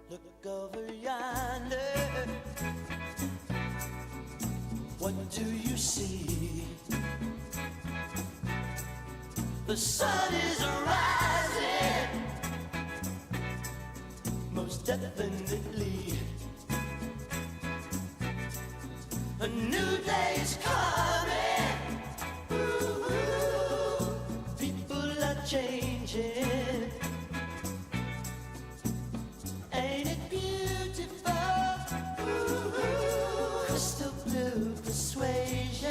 Look over yonder. What do you see? The sun is rising, most definitely. A new day is coming. Ooh, people are changing. Ain't it beautiful? Ooh, crystal blue persuasion.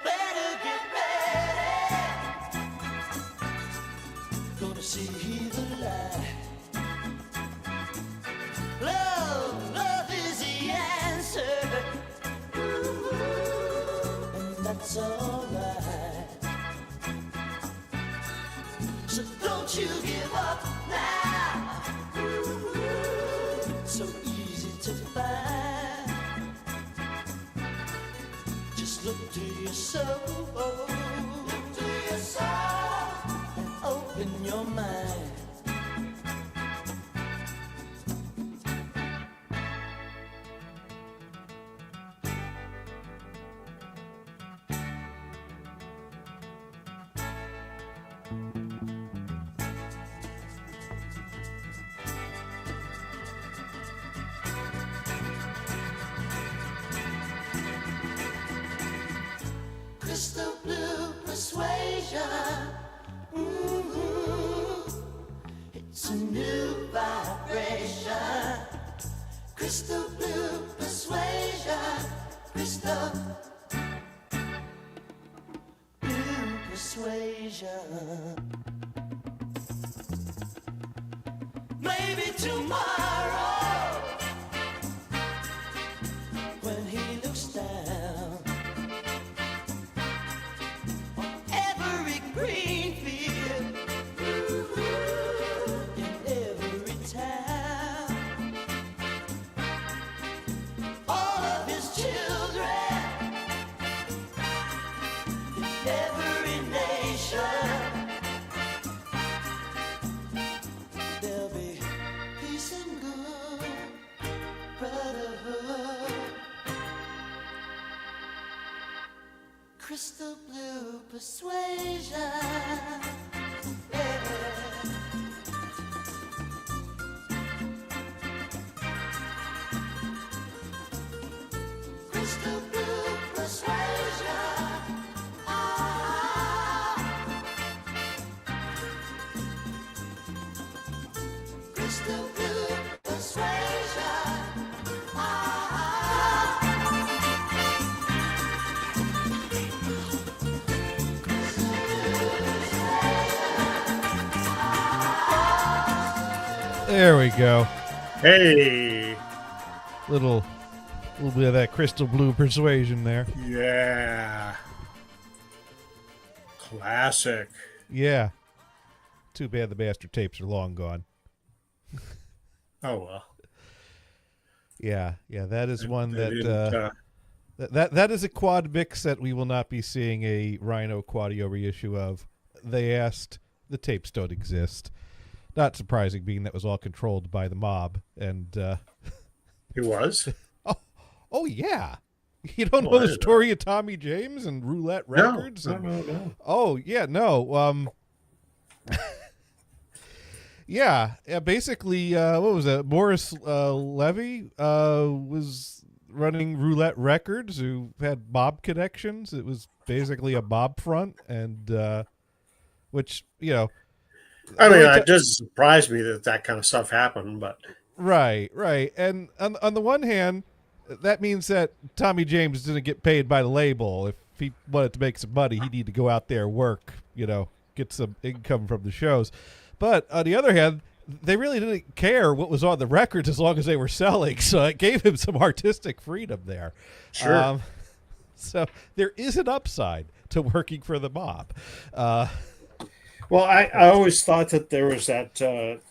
Better get ready. Gonna see the light. Love is the answer. Ooh, and that's alright. So don't you give up now. Ooh, so easy to find. Just look to your soul. Look to your soul and open your mind. Crystal blue persuasion. It's a new vibration. Crystal blue persuasion. Crystal blue persuasion. Maybe tomorrow, when he looks down on every green field, in every town, all of his children, in every nation, there'll be peace and good brotherhood. Crystal blue persuasion. Yeah. Crystal blue persuasion. Ah. Crystal blue persuasion. Ah. There we go. Hey, Little bit of that crystal blue persuasion there. yeah. Classic. Yeah. Too bad the master tapes are long gone. Oh, well. Yeah, that is one They that didn't, that is a quad mix that we will not be seeing a Rhino Quadio reissue of. They asked, the tapes don't exist. Not surprising, being that was all controlled by the mob. And it was? oh yeah, you don't Oh, know I the didn't story of Tommy James and Roulette Records? No. Oh yeah, no. Yeah. Basically, what was it? Morris Levy was running Roulette Records, who had mob connections. It was basically a mob front, and which I mean, Really it does surprise me that kind of stuff happened, but right. And on the one hand, that means that Tommy James didn't get paid by the label. If he wanted to make some money, he needed to go out there, work, get some income from the shows. But on the other hand, they really didn't care what was on the records as long as they were selling. So it gave him some artistic freedom there. sure. So there is an upside to working for the mob. Well, I always thought that there was that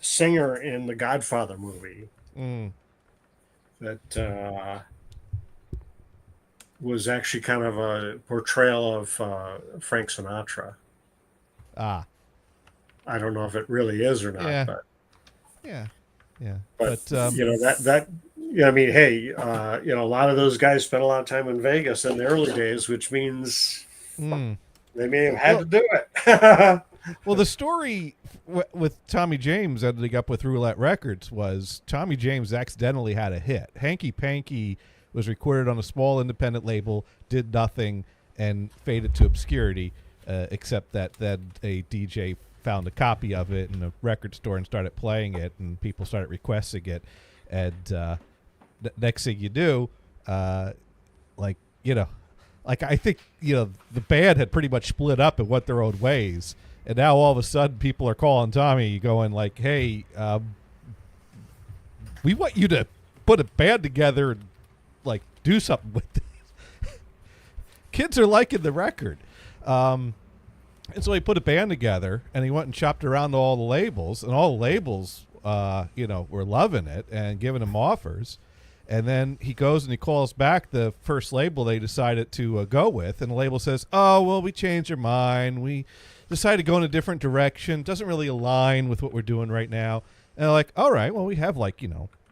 singer in the Godfather movie that was actually kind of a portrayal of Frank Sinatra. I don't know if it really is or not, Yeah. but Yeah. but that I mean, hey, a lot of those guys spent a lot of time in Vegas in the early days, which means they may have had to do it. Well, the story with Tommy James ending up with Roulette Records was Tommy James accidentally had a hit. Hanky Panky was recorded on a small independent label, did nothing, and faded to obscurity, except that then a DJ found a copy of it in a record store and started playing it, and people started requesting it. And next thing you do, I think, the band had pretty much split up and went their own ways. And now all of a sudden people are calling Tommy going like, hey, we want you to put a band together and like do something with this. Kids are liking the record. And so he put a band together and he went and shopped around to all the labels, and all the labels, were loving it and giving him offers. And then he goes and he calls back the first label they decided to go with, and the label says, oh, well, we changed our mind. We decided to go in a different direction. Doesn't really align with what we're doing right now. And they're like, all right, well, we have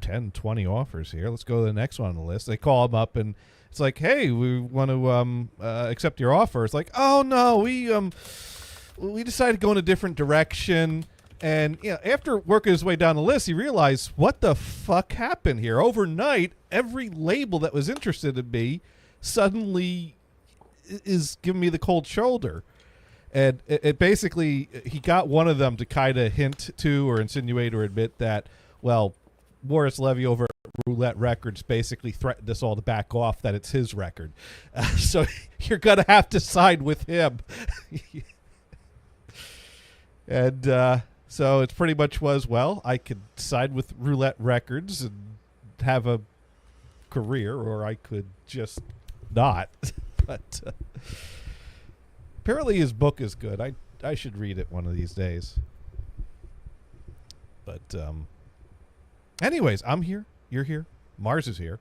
10, 20 offers here. Let's go to the next one on the list. They call him up and it's like, hey, we want to accept your offer. It's like, oh, no, we decided to go in a different direction. And after working his way down the list, he realized, what the fuck happened here? Overnight, every label that was interested in me suddenly is giving me the cold shoulder. And it basically, he got one of them to kind of hint to or insinuate or admit that, well, Morris Levy over at Roulette Records basically threatened us all to back off, that it's his record. So you're going to have to side with him. And so it pretty much was, well, I could side with Roulette Records and have a career, or I could just not. But apparently his book is good. I should read it one of these days. But anyways, I'm here. You're here. Mars is here.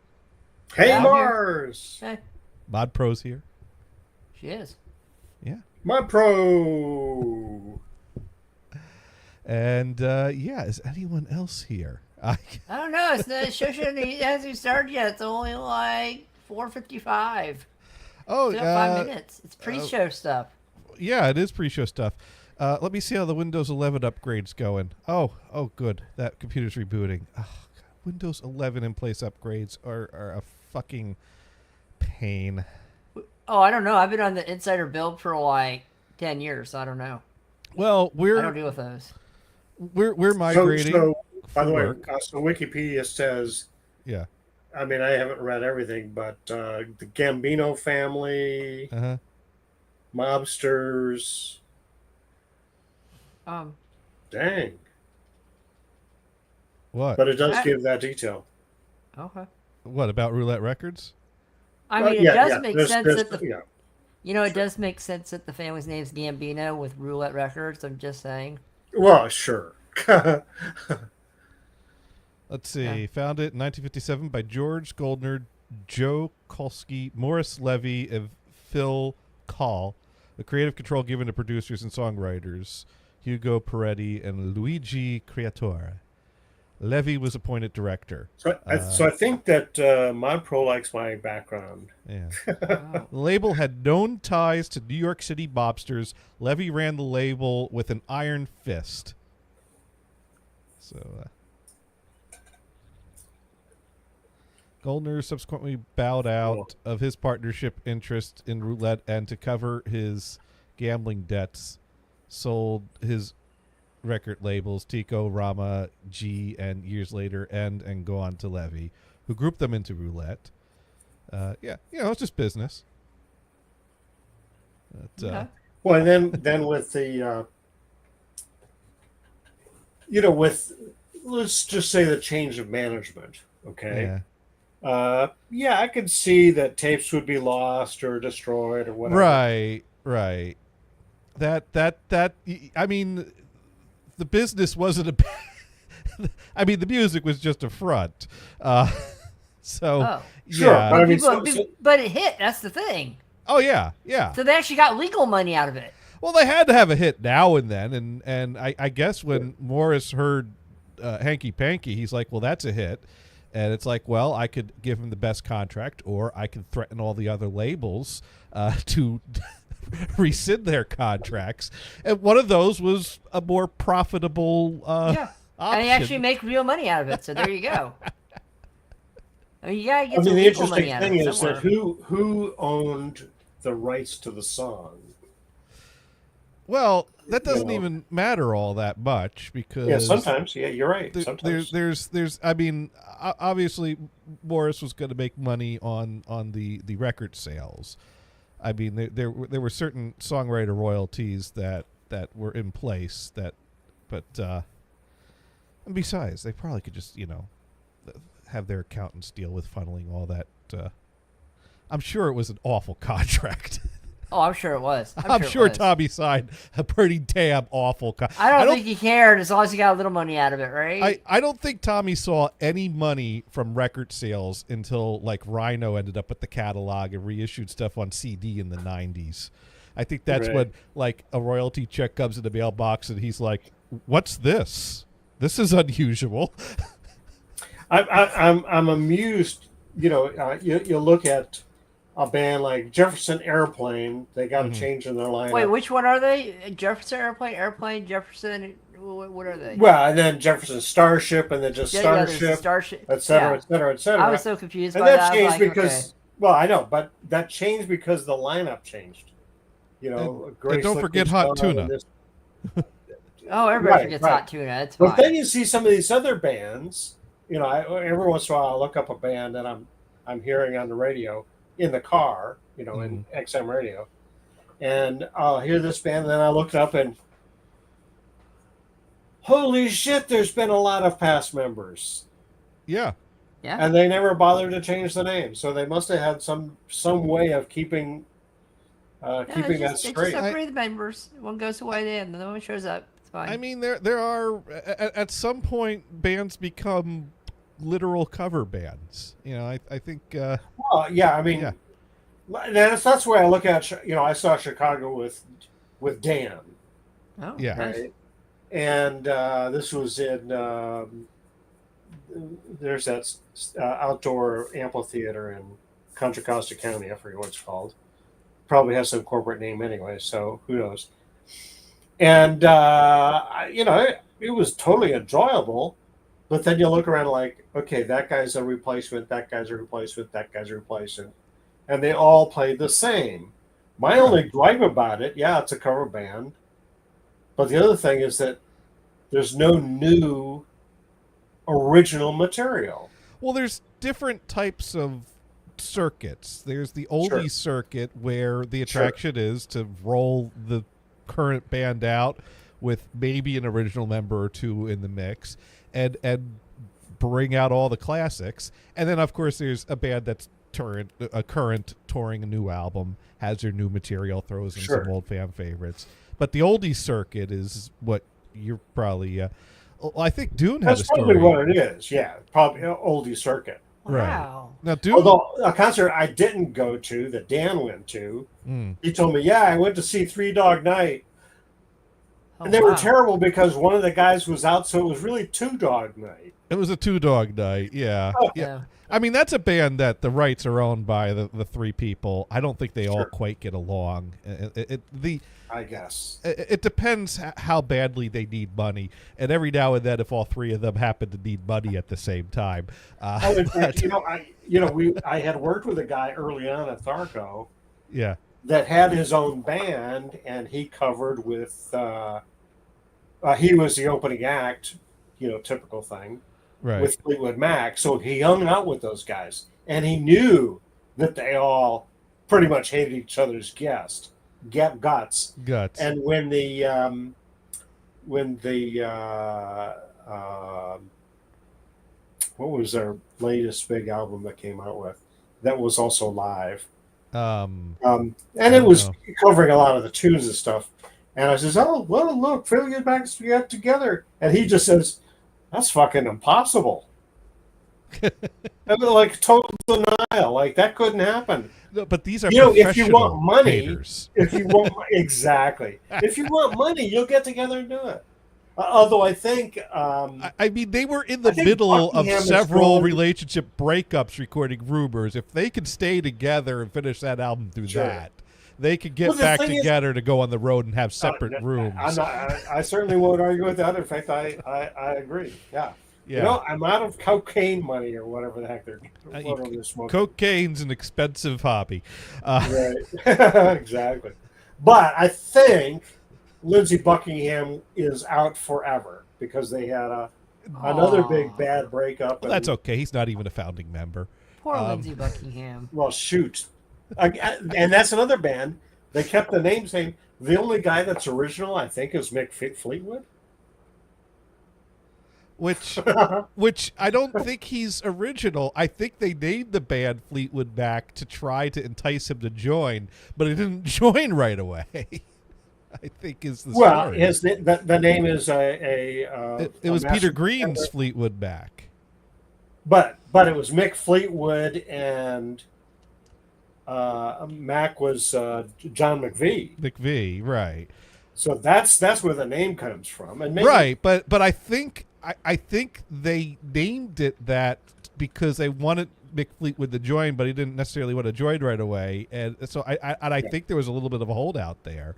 Hey, Yeah. Mars! Hey, Mod Pro's here. she is. Yeah. My pro! And is anyone else here? I don't know. The show hasn't started yet. It's only like 4:55. Oh, Still 5 minutes. It's pre-show stuff. yeah, it is pre-show stuff. Let me see how the Windows 11 upgrade's going. Oh, good. That computer's rebooting. Oh, God. Windows 11 in place upgrades are a fucking pain. Oh, I don't know. I've been on the Insider build for like 10 years. So I don't know. Well, I don't deal with those. we're migrating. So by the for way, work. so Wikipedia says, Yeah. I mean, I haven't read everything, but the Gambino family, Uh-huh. mobsters, dang. What? But it does I- give that detail. Okay. What about Roulette Records? I Well, mean, yeah, it does yeah, make there's- sense there's- that the yeah. it does make sense that the family's name's Gambino with Roulette Records. I'm just saying. Well, sure. Let's see. Yeah. Founded in 1957 by George Goldner, Joe Kolsky, Morris Levy, and Phil Call. The creative control given to producers and songwriters Hugo Peretti and Luigi Creatore. Levy was appointed director. So I think that Mod Pro likes my background. Yeah. Wow. The label had known ties to New York City mobsters. Levy ran the label with an iron fist. So, Goldner subsequently bowed out of his partnership interest in roulette, and to cover his gambling debts, sold his record labels Tico, Rama, G, and years later End and go on to Levy, who grouped them into roulette. It's just business. But, Okay. Well, and then with the, with, let's just say the change of management, okay? yeah. I could see that tapes would be lost or destroyed or whatever. Right. I mean, the business wasn't I mean, the music was just a front. Oh. Sure, yeah. but I mean, But it hit. That's the thing. Oh, yeah. So they actually got legal money out of it. Well, they had to have a hit now and then, and I guess when Morris heard Hanky Panky, he's like, well, that's a hit. And it's like, well, I could give him the best contract, or I could threaten all the other labels to rescind their contracts. And one of those was a more profitable Yeah. option. And they actually make real money out of it. So there you go. I mean, you gotta get some the legal interesting money out of thing it is that somewhere. who owned the rights to the song? Well, that doesn't You know. even matter all that much because Yeah, sometimes. Yeah, you're right. Sometimes. there's I mean, obviously Morris was going to make money on the record sales. I mean, there were certain songwriter royalties that were in place but and besides, they probably could just have their accountants deal with funneling all that. I'm sure it was an awful contract. Oh, I'm sure it was. I'm sure it was. Tommy signed a pretty damn awful contract. I don't think he cared as long as he got a little money out of it, right? I don't think Tommy saw any money from record sales until like Rhino ended up with the catalog and reissued stuff on CD in the 90s. I think that's Right. when like a royalty check comes in the mailbox and he's like, "What's this? This is unusual." I'm amused. You look at a band like Jefferson Airplane. They got a change in their lineup. Wait, which one are they? Jefferson Airplane, Jefferson. What are they? Well, and then Jefferson Starship, and then just Yeah, there's Starship, Starship, et cetera, yeah. et cetera, et cetera. I was so confused and by that that. I was changed like, because, okay. well, I know, but that changed because the lineup changed. And Grace don't Lick forget was Hot gone, Tuna. and this- Oh, everybody Right, forgets right. Hot Tuna. It's fine. But then you see some of these other bands. Every once in a while I look up a band that I'm hearing on the radio in the car, in XM radio, and I'll hear this band, and then I look it up and holy shit, there's been a lot of past members. Yeah. Yeah. And they never bothered to change the name, so they must have had some way of keeping No, that they just straight. separate the members. One goes away, then the other one shows up. It's fine. I mean, there are at some point bands become literal cover bands. I think. Well, yeah, I mean, Yeah. that's the way I look at. I saw Chicago with Dan, oh, Yeah. nice. right? And this was in there's that outdoor amphitheater in Contra Costa County. I forget what it's called. Probably has some corporate name anyway, so who knows? And it was totally enjoyable. But then you look around like, okay, that guy's a replacement, that guy's a replacement, that guy's a replacement, and they all played the same. My only gripe about it, yeah, it's a cover band, but the other thing is that there's no new original material. Well, there's different types of circuits. There's the oldie circuit where the attraction is to roll the current band out with maybe an original member or two in the mix and bring out all the classics. And then of course there's a band that's current touring a new album, has their new material, throws in some old fan favorites. But the oldie circuit is what you're probably Well, I think Dune had That's a story. probably what it is. Yeah, probably oldie circuit. Wow. Now, Dune. Although a concert I didn't go to that Dan went to, he told me, yeah, I went to see Three Dog Night. Oh, And they were wow. terrible because one of the guys was out, so it was really Two Dog Night. It was a 2-dog night. Yeah. Oh. Yeah. I mean, that's a band that the rights are owned by the three people. I don't think they all Sure. quite get along. I guess. It depends how badly they need money, and every now and then, if all three of them happen to need money at the same time. Oh, in fact, I had worked with a guy early on at Tharco Yeah. that had his own band, and he covered with. He was the opening act, typical thing. Right. With Fleetwood Mac. So he hung out with those guys, and he knew that they all pretty much hated each other's guts. Guts. And when the what was their latest big album that came out with? That was also live. And it was covering a lot of the tunes and stuff. And I says, "Oh, well, look, Fleetwood Mac's get together," and he just says, "That's fucking impossible." I mean, like total denial, like that couldn't happen. No, but these are If you want professional money, haters. if you want money, you'll get together and do it. Although I think, I mean, they were in the I think middle of Buckingham is several going- relationship breakups, recording Rumors. If they could stay toger and finish that album through Sure. that, they could get Well, the back thing is- together to go on the road and have separate rooms. I certainly won't argue with that. In fact, I agree. Yeah. Yeah. I'm out of cocaine money or whatever the heck they're smoking. Cocaine's an expensive hobby. Right. Exactly. But I think Lindsey Buckingham is out forever because they had another big bad breakup. Well, that's okay. He's not even a founding member. Poor Lindsey Buckingham. Well, shoot. And that's another band. They kept the name same. The only guy that's original, I think, is Mick Fleetwood. Which I don't think he's original. I think they named the band Fleetwood Mac to try to entice him to join, but he didn't join right away. I think is the Well, story. the name is It was Peter Green's Fleetwood Mac. But it was Mick Fleetwood and Mac was John McVie. McVie, right? So that's where the name comes from, and maybe, Right, but I think they named it that because they wanted Mick Fleetwood to join, but he didn't necessarily want to join right away, and so I think there was a little bit of a holdout there.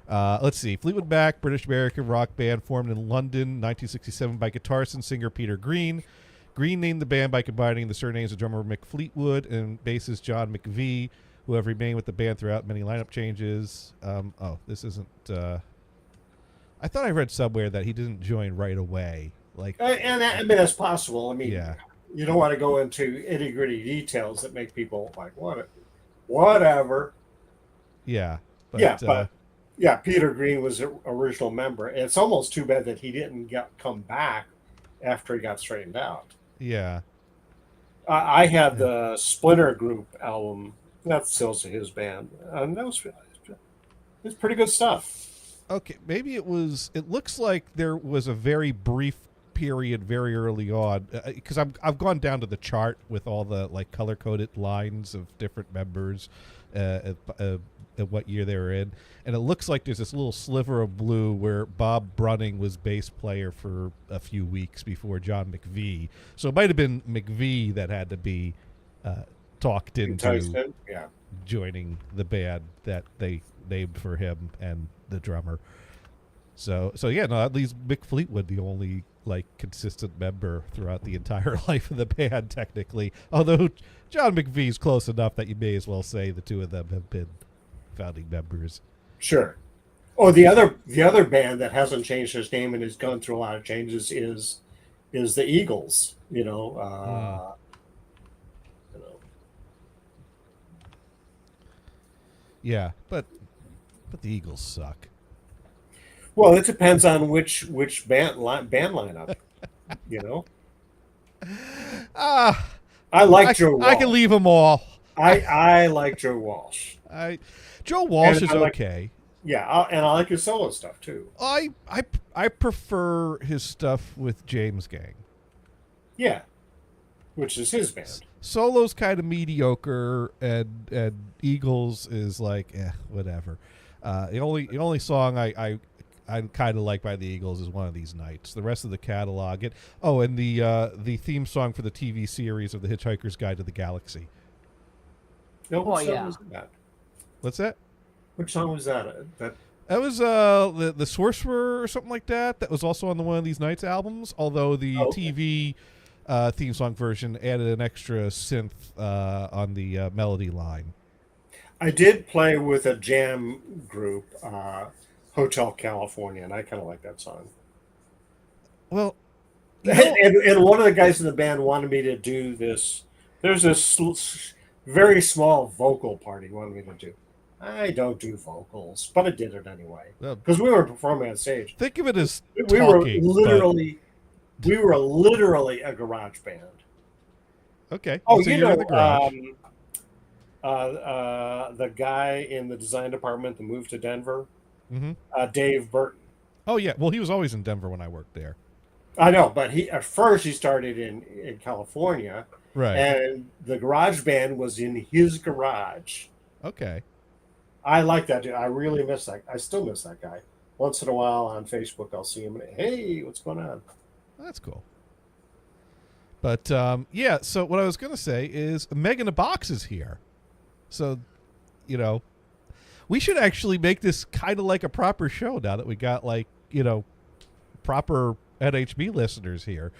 Let's see, Fleetwood Mac, British American rock band formed in London, 1967 by guitarist and singer Peter Green. Green named the band by combining the surnames of drummer Mick Fleetwood and bassist John McVie, who have remained with the band throughout many lineup changes. This isn't. I thought I read somewhere that he didn't join right away. and I mean that's possible. I mean, Yeah. you don't want to go into itty gritty details that make people like whatever. Yeah. But Peter Green was an original member. And it's almost too bad that he didn't come back after he got straightened out. Yeah. I had the Splinter Group album. That's still his band. And it's pretty good stuff. Okay, maybe it looks like there was a very brief period very early on, because I've gone down to the chart with all the color coded lines of different members, at what year they were in, and it looks like there's this little sliver of blue where Bob Brunning was bass player for a few weeks before John McVie. So it might have been McVie that had to be talked into joining the band that they named for him and the drummer. So yeah, no, that leaves Mick Fleetwood the only consistent member throughout the entire life of the band, technically. Although John McVie's close enough that you may as well say the two of them have been founding members. Sure. Oh, the other band that hasn't changed its name and has gone through a lot of changes is the Eagles. Yeah, but the Eagles suck. Well, it depends on which band lineup. I like Joe Walsh. I can leave them all. I like Joe Walsh. Joe Walsh And is I like- okay. Yeah, and I like his solo stuff too. I prefer his stuff with James Gang. Yeah, which is his band. Solo's kind of mediocre, and Eagles is like, whatever. The only song I kind of like by the Eagles is One of These Nights. The rest of the catalog, and the theme song for the TV series of The Hitchhiker's Guide to the Galaxy. No, Oh, what song yeah. was that? What's that? Which song was that? That was the Sorcerer or something like that. That was also on the One of These Nights albums. Although the TV theme song version added an extra synth on the melody line. I did play with a jam group, Hotel California, and I kind of like that song. Well, And one of the guys in the band wanted me to do this. There's this very small vocal part he wanted me to do. I don't do vocals, but I did it anyway because we were performing on stage. think of it as We were talking, literally a garage band. okay. Oh, so you you're know, in the garage. the guy in the design department that moved to Denver, Mm-hmm. Dave Burton. Oh yeah. Well, he was always in Denver when I worked there. I know, but at first he started in California, Right. and the garage band was in his garage. Okay. I like that dude. I really miss that. I still miss that guy. Once in a while on Facebook, I'll see him and hey, what's going on? That's cool. But yeah, so what I was going to say is Meg in a Box is here. So, we should actually make this kind of like a proper show now that we got proper NHB listeners here.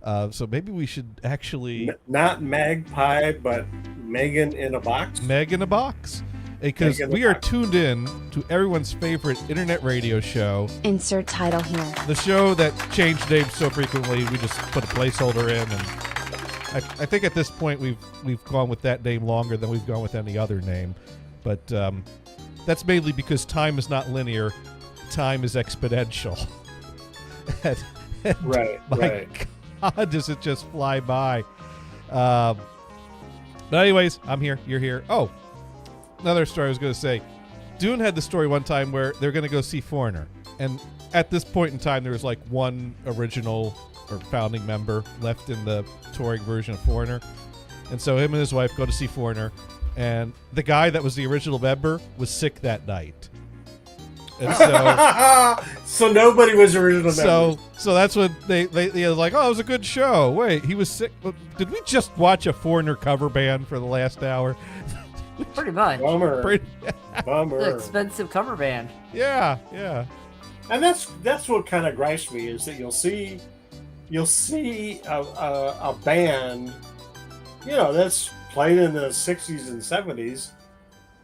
So maybe we should actually Not Magpie, but Megan in a Box. Meg in a Box. Because we are tuned in to everyone's favorite internet radio show. Insert title here. The show that changed names so frequently, we just put a placeholder in, and I think at this point we've gone with that name longer than we've gone with any other name. But that's mainly because time is not linear; time is exponential. and Right, my God, does it just fly by? But anyways, I'm here. You're here. Oh, another story I was going to say. Dune had the story one time where they're going to go see Foreigner, and at this point in time, there was like one original or founding member left in the touring version of Foreigner, and so him and his wife go to see Foreigner, and the guy that was the original member was sick that night, and so so nobody was original members. so that's when they were like, oh, it was a good show. Wait, he was sick. Did we just watch a Foreigner cover band for the last hour? Pretty much. Bummer. It's an Bummer. expensive cover band. Yeah. And that's what kind of gripes me is that you'll see a band, that's played in the 60s and 70s,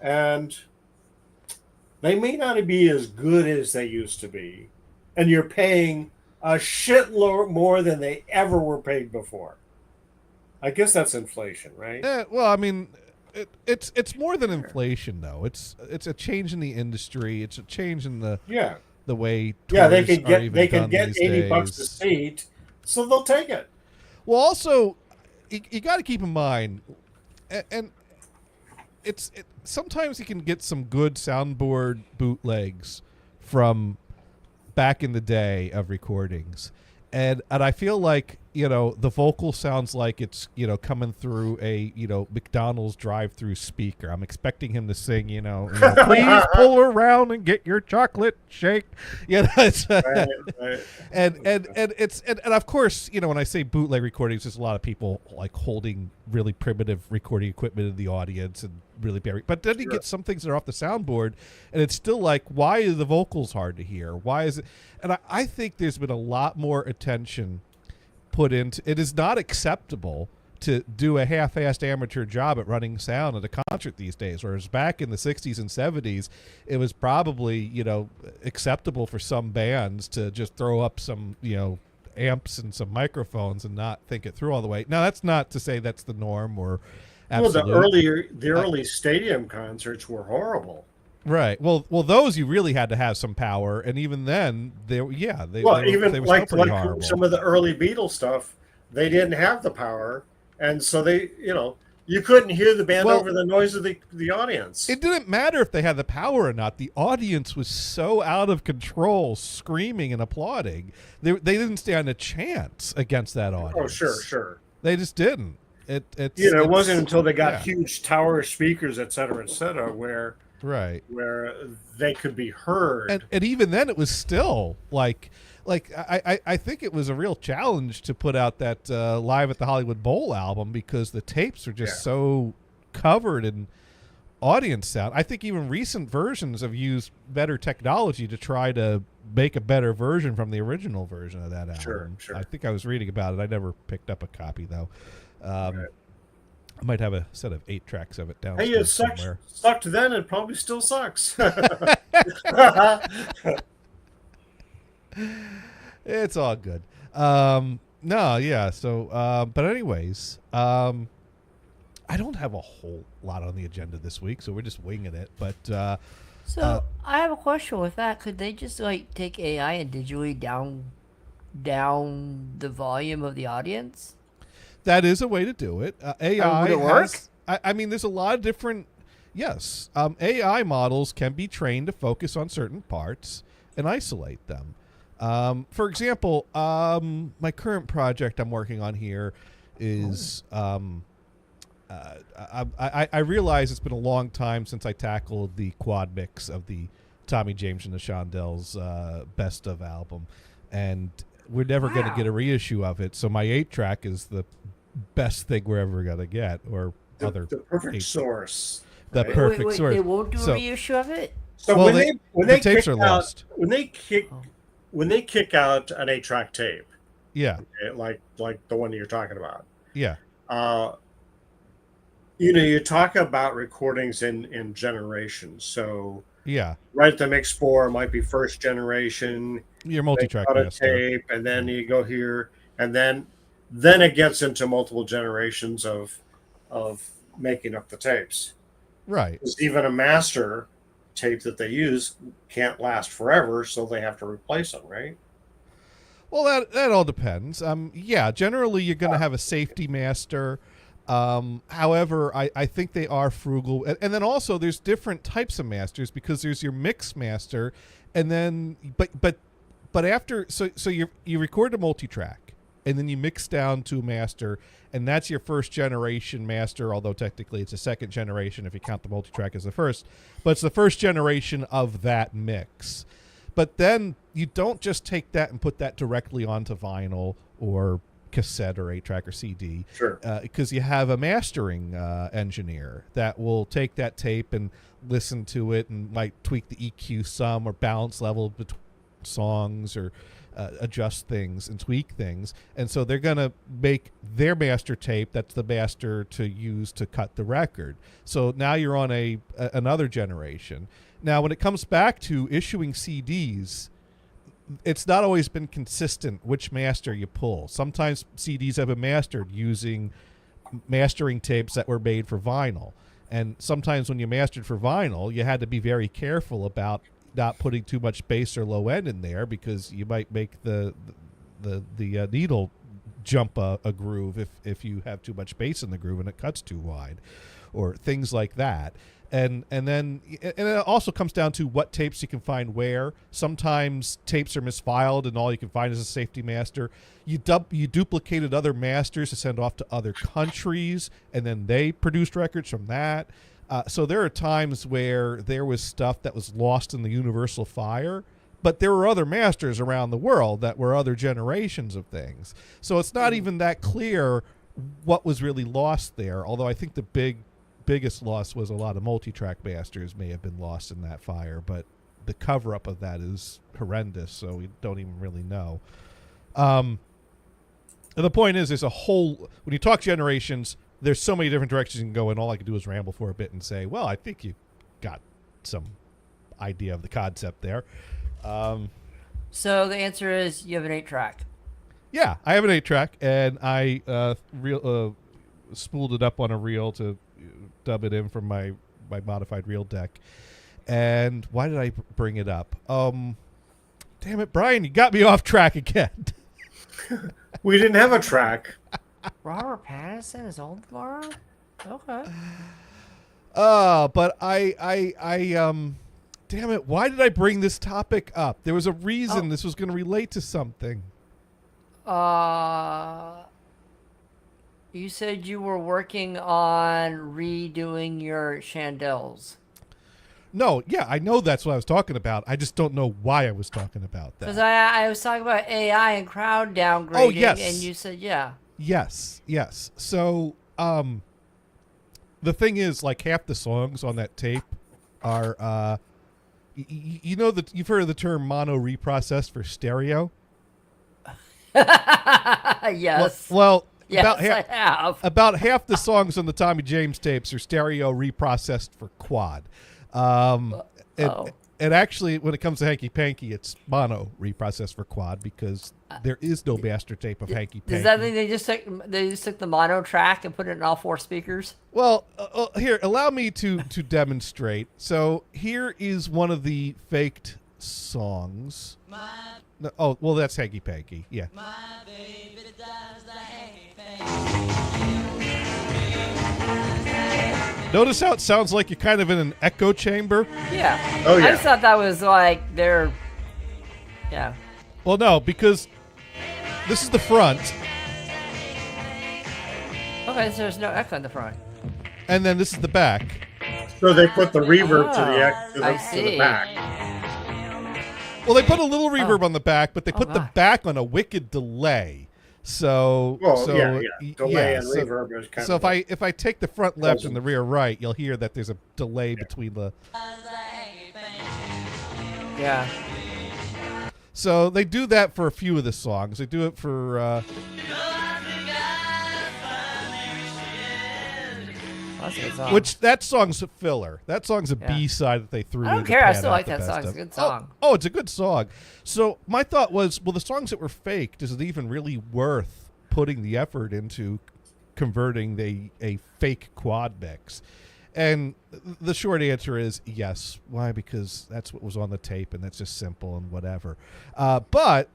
and they may not be as good as they used to be, and you're paying a shitload more than they ever were paid before. I guess that's inflation, right? Yeah, well, I mean, it's more than inflation, though. It's a change in the industry. It's a change in the way. They tours can are even get done these $80 a days. seat, so they'll take it. Well, also, you got to keep in mind, and sometimes you can get some good soundboard bootlegs from back in the day of recordings, and I feel like the vocal sounds like it's coming through a McDonald's drive-through speaker. I'm expecting him to sing please pull around and get your chocolate shake. It's, Right. and of course when I say bootleg recordings, there's a lot of people like holding really primitive recording equipment in the audience and really buried. But then you get some things that are off the soundboard, and it's still like, why are the vocals hard to hear? Why is it? And I think there's been a lot more attention put into it. Is not acceptable to do a half-assed amateur job at running sound at a concert these days, whereas back in the 60s and 70s it was probably acceptable for some bands to just throw up some amps and some microphones and not think it through all the way. Now that's not to say that's the norm or absolute. Well, the early stadium concerts were horrible. Right. Well, those you really had to have some power, and even then, they were still like pretty horrible. some of the early Beatles stuff, they didn't have the power, and so they You couldn't hear the band Well, over the noise of the audience. It didn't matter if they had the power or not. The audience was so out of control, screaming and applauding. They didn't stand a chance against that audience. Oh, sure. They just didn't. It wasn't until they got yeah. huge tower speakers, et cetera, where they could be heard. And even then, it was still like I think it was a real challenge to put out that Live at the Hollywood Bowl album because the tapes are just so covered in audience sound. I think even recent versions have used better technology to try to make a better version from the original version of that album. Sure. I think I was reading about it. I never picked up a copy though. I might have a set of 8 tracks of it downstairs Hey, it sucked then. It probably still sucks. It's all good. No, yeah. So, but anyways, I don't have a whole lot on the agenda this week, so we're just winging it. But so I have a question with that. Could they just like take AI and digitally down the volume of the audience? that is a way to do it. AI would it work? I mean, there's a lot of different. Yes, AI models can be trained to focus on certain parts and isolate them. For example, my current project I'm working on here is I realize it's been a long time since I tackled the quad mix of the Tommy James and the Shondells best of album, and we're never going to get a reissue of it. So my 8-track is the best thing we're ever going to get, or the perfect 8 source. The right? perfect wait, source. they won't do So- a reissue of it? So Well, when the they tapes kick are out, lost. when they kick an 8-track tape, Yeah, like the one you're talking about, yeah, you talk about recordings in generations. So yeah. right, the mix 4 might be first generation. Your They multi-track cut a master. tape, and then you go here, and then it gets into multiple generations of making up the tapes. Right. Because even a master tape that they use can't last forever, so they have to replace them, right? Well, that all depends. Yeah, generally you're going to have a safety master. However, I think they are frugal, and then also there's different types of masters because there's your mix master, and then but after so you record a multi-track, and then you mix down to a master, and that's your first generation master. Although technically it's a second generation if you count the multi-track as the first, but it's the first generation of that mix. But then you don't just take that and put that directly onto vinyl or cassette or 8-track or CD. Sure. Because you have a mastering engineer that will take that tape and listen to it and might tweak the EQ some or balance level between songs or adjust things and tweak things. And so they're going to make their master tape that's the master to use to cut the record. So now you're on another generation. Now, when it comes back to issuing CDs, it's not always been consistent which master you pull. Sometimes CDs have been mastered using mastering tapes that were made for vinyl. And sometimes when you mastered for vinyl, you had to be very careful about not putting too much bass or low end in there because you might make the needle jump a groove if you have too much bass in the groove and it cuts too wide, or things like that. And it also comes down to what tapes you can find where. Sometimes tapes are misfiled and all you can find is a safety master. You duplicated other masters to send off to other countries, and then they produced records from that. So there are times where there was stuff that was lost in the universal fire, but there were other masters around the world that were other generations of things. So it's not even that clear what was really lost there, although I think the biggest loss was a lot of multi-track masters may have been lost in that fire, but the cover-up of that is horrendous, so we don't even really know. And the point is, there's a whole, when you talk generations, there's so many different directions you can go, and all I can do is ramble for a bit and say, well, I think you got some idea of the concept there. So the answer is you have an 8-track. Yeah, I have an 8-track, and I spooled it up on a reel to dub it in from my modified reel deck. And why did I bring it up? Damn it, Brian, you got me off track again. We didn't have a track. Robert Pattinson is old tomorrow? Okay. But damn it, why did I bring this topic up? There was a reason this was going to relate to something. You said you were working on redoing your chandels. No, yeah, I know that's what I was talking about. I just don't know why I was talking about Because that. I was talking about AI and crowd downgrading, Oh, yes. and you said, yeah. Yes. So, the thing is, like, half the songs on that tape are, you know that you've heard of the term mono reprocessed for stereo? Yes. Well, Yes, I have. about half the songs on the Tommy James tapes are stereo reprocessed for quad. And actually, when it comes to Hanky Panky, it's mono reprocessed for quad because there is no master tape of Hanky Panky. Does that mean they just took the mono track and put it in all 4 speakers? Well, here, allow me to demonstrate. So here is one of the faked songs. No, oh, well, that's Hanky Panky. Yeah. My baby does the hanky Notice how it sounds like you're kind of in an echo chamber? Yeah. Oh, yeah. I just thought that was like their. Yeah. Well, no, because this is the front, Okay, so there's no echo in the front. and then this is the back. So they put the reverb to I the see. back. Well, they put a little reverb on the back, but they put the God. back on a wicked delay. So, Well, so yeah. Delay yeah, and so- reverb is kind So of. if I take the front left and the rear right, you'll hear that there's a delay between the. Yeah. So they do that for a few of the songs. They do it for. That's a good song. Which that song's a filler. That song's a Yeah. B-side that they threw. I don't in to care. I pad still out like the that best song. It's a of. good song. Oh, it's a good song. So my thought was, well, the songs that were faked, is it even really worth putting the effort into converting a fake quad mix? And the short answer is yes. Why? Because that's what was on the tape, and that's just simple and whatever. But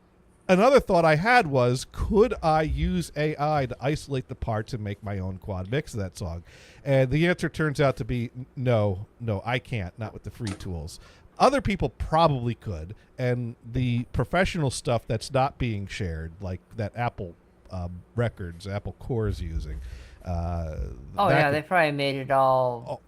another thought I had was, could I use AI to isolate the parts and make my own quad mix of that song? And the answer turns out to be no, I can't, not with the free tools. Other people probably could, and the professional stuff that's not being shared, like that Apple Records, Apple Core is using. They probably made it all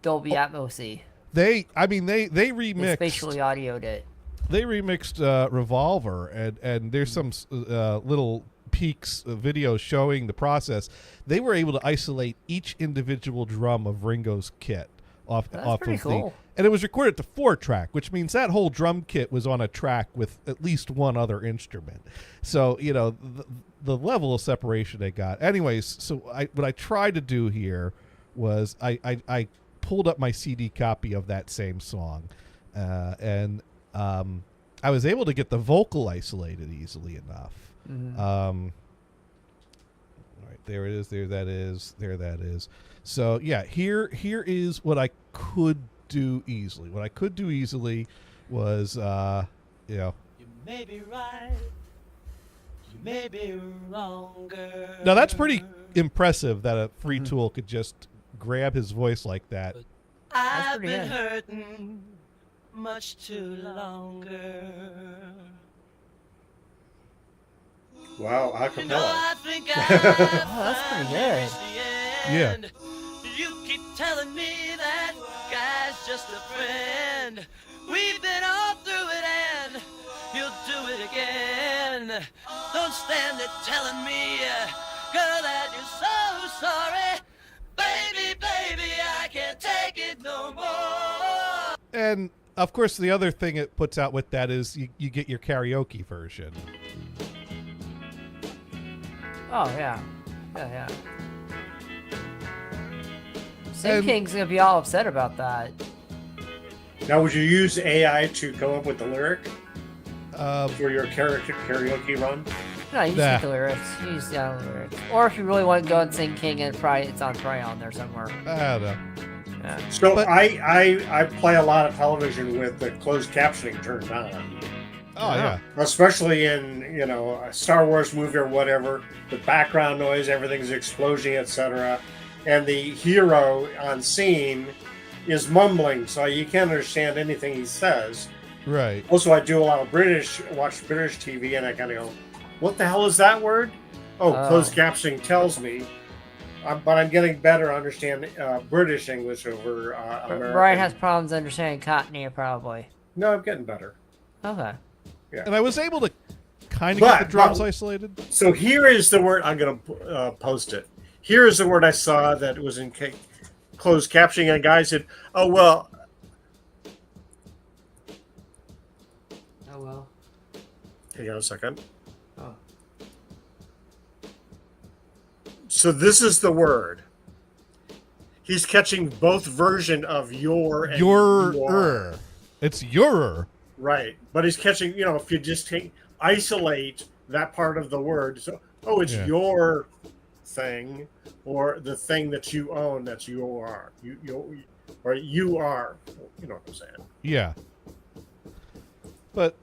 Dolby Atmos-y. They They remixed. spatially audioed it. They remixed Revolver, and there's some little peaks videos showing the process. They were able to isolate each individual drum of Ringo's kit off pretty of cool. and it was recorded to 4-track, which means that whole drum kit was on a track with at least one other instrument. So the level of separation they got. Anyways, so what I tried to do here was I pulled up my CD copy of that same song, and I was able to get the vocal isolated easily enough. Mm-hmm. All right, there it is. There that is. So yeah, here is what I could do easily. What I could do easily was, You may be right, you may be wronger. now that's pretty impressive that a free tool could just grab his voice like that. I've pretty been good. hurting much too longer. Wow, You know, acapella. I think I've that's pretty good. Yeah. end. You keep telling me that guy's just a friend. We've been all through it and you'll do it again. Don't stand there telling me, girl, that you're so sorry. Baby, I can't take it no more. And of course, the other thing it puts out with that is you get your karaoke version. Oh, yeah. Yeah. Sim And- King's going to be all upset about that. Now, would you use AI to come up with the lyric Um, for your karaoke run? No, you just Nah. get the lyrics. You just download the lyrics. Or if you really want to go and sing King, and it's probably on there somewhere. I don't know. Yeah. So But- I play a lot of television with the closed captioning turned on, Oh yeah. especially in a Star Wars movie or whatever. The background noise, everything's explosion, etc. and the hero on scene is mumbling, so you can't understand anything he says. Right. Also, I do a lot of watch British TV, and I kind of go, "What the hell is that word?" Oh, closed captioning tells me. But I'm getting better at understanding British English over American. Brian has problems understanding Cockney, probably. No, I'm getting better. Okay. Yeah. And I was able to kind of get the drums isolated. So here is the word. I'm going to post it. Here is the word I saw that was in closed captioning, and a guy said, "Oh well." Oh well. Hang on a second. Oh. So this is the word. He's catching both version of your and your. It's your. Right. But he's catching, if you just isolate that part of the word. So, it's your thing, or the thing that you own, that's your. Or you are. You know what I'm saying. Yeah. But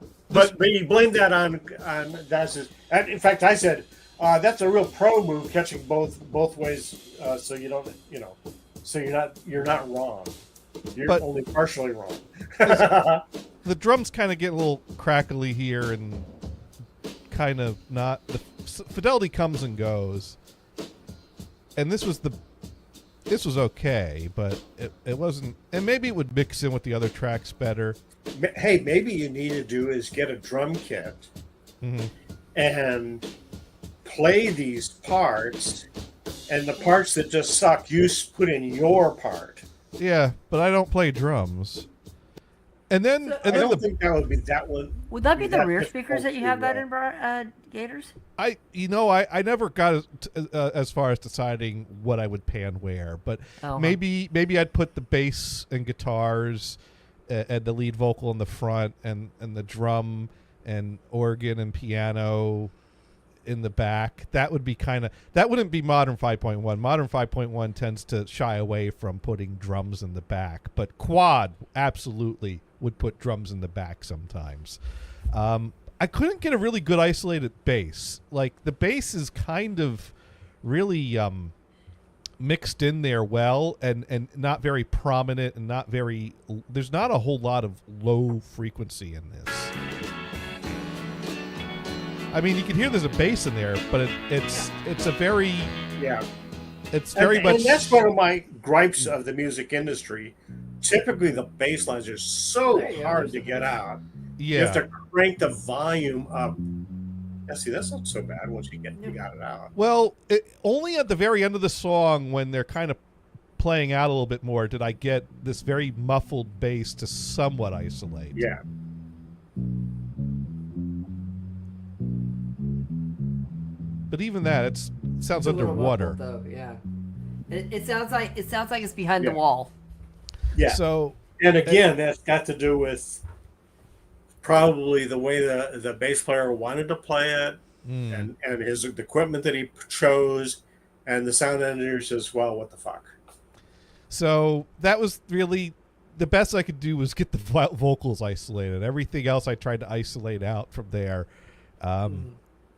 you blame that on that's his, and in fact I said that's a real pro move, catching both ways, so you don't so you're not wrong, you're only partially wrong. The drums kind of get a little crackly here, and kind of not, the fidelity comes and goes, and this was okay, but it wasn't, and maybe it would mix in with the other tracks better. Hey, maybe you need to do is get a drum kit and play these parts, and the parts that just suck, you put in your part. Yeah, but I don't play drums. And then, I don't think that would be that one. Would that be the rear speakers that you have that in, Gators? I never got as far as deciding what I would pan where, but maybe I'd put the bass and guitars and the lead vocal in the front, and the drum and organ and piano in the back. That would be that wouldn't be Modern 5.1. Modern 5.1 tends to shy away from putting drums in the back, but Quad absolutely would put drums in the back sometimes. I couldn't get a really good isolated bass. Like, the bass is kind of really mixed in there well, and not very prominent, and not very, there's not a whole lot of low frequency in this. I mean, you can hear there's a bass in there, but it's a very, it's very much, and that's one of my gripes of the music industry. Typically the bass lines are so hard to get out. You have to crank the volume up. Yeah, see, that's not so bad once you got it out. Well, only at the very end of the song, when they're kind of playing out a little bit more, did I get this very muffled bass to somewhat isolate. Yeah. But even that, it sounds underwater. Muffled, though, yeah. It sounds like it's behind the wall. Yeah. So, and again, that's got to do with probably the way the bass player wanted to play it, and the equipment that he chose, and the sound engineer says, "Well, what the fuck." So that was really the best I could do, was get the vocals isolated. Everything else I tried to isolate out from there.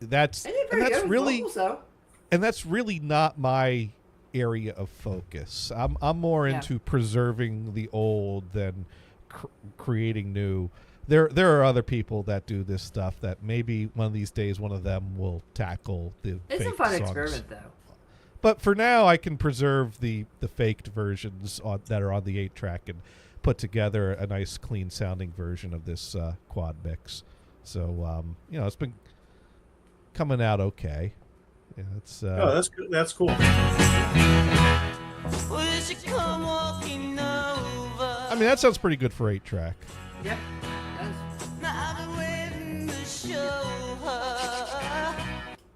That's really not my area of focus. I'm more into preserving the old than creating new. There are other people that do this stuff that maybe one of these days one of them will tackle the It's fake a fun songs. experiment, though. But for now, I can preserve the faked versions that are on the 8-track and put together a nice, clean-sounding version of this quad mix. So, it's been coming out okay. Yeah, it's that's good. That's cool. I mean, that sounds pretty good for 8-track. Yep.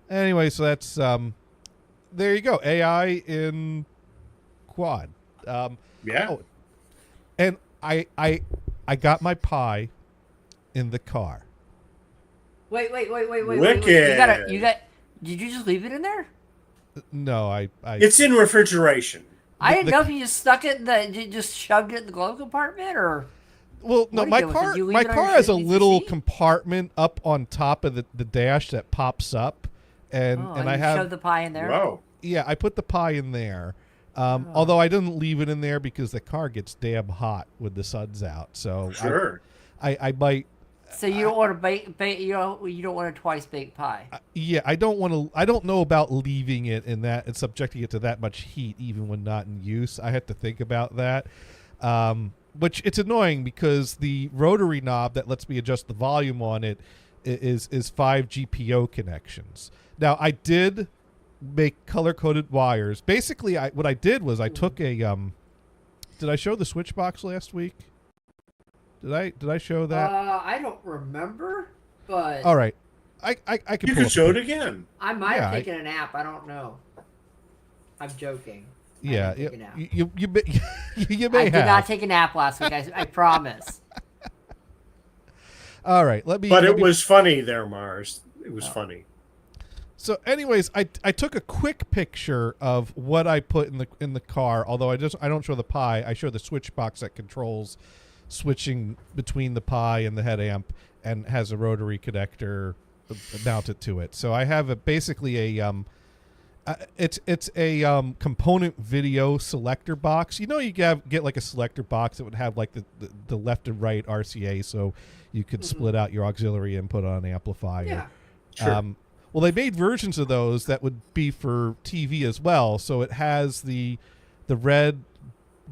Anyway, so that's there you go. AI in quad. And I got my pie in the car. Wait. Wicked. You got. Did you just leave it in there? No, I It's in refrigeration. I didn't know if you just stuck it you just shoved it in the glove compartment, or. Well, no, my car has a little compartment up on top of the dash that pops up, and I have shoved the pie in there. Whoa. Yeah, I put the pie in there, Although I didn't leave it in there because the car gets damn hot when the sun's out. So Sure. I might. So you don't want to you don't want a twice baked pie. Yeah, I don't want to. I don't know about leaving it in that and subjecting it to that much heat, even when not in use. I have to think about that. Which it's annoying because the rotary knob that lets me adjust the volume on it is 5 GPO connections. Now I did make color coded wires. Basically, what I did was I took a. Did I show the switch box last week? Did I show that? I don't remember, but All right, I can. You pull could up show the- it again. I might Yeah, have taken a nap. I don't know. I'm joking. I Yeah, didn't take a nap. you may, you may I have. did not take a nap last week. I promise. All right, let me. But let it me- was funny there, Mars. It was funny. So, anyways, I took a quick picture of what I put in the car. Although I don't show the Pi, I show the switch box that controls switching between the Pi and the head amp, and has a rotary connector mounted to it. So I have basically a it's a component video selector box. You know, you get like a selector box that would have like the left and right RCA, so you could split out your auxiliary input on an amplifier. Yeah. Sure. Well, they made versions of those that would be for TV as well. So it has the red,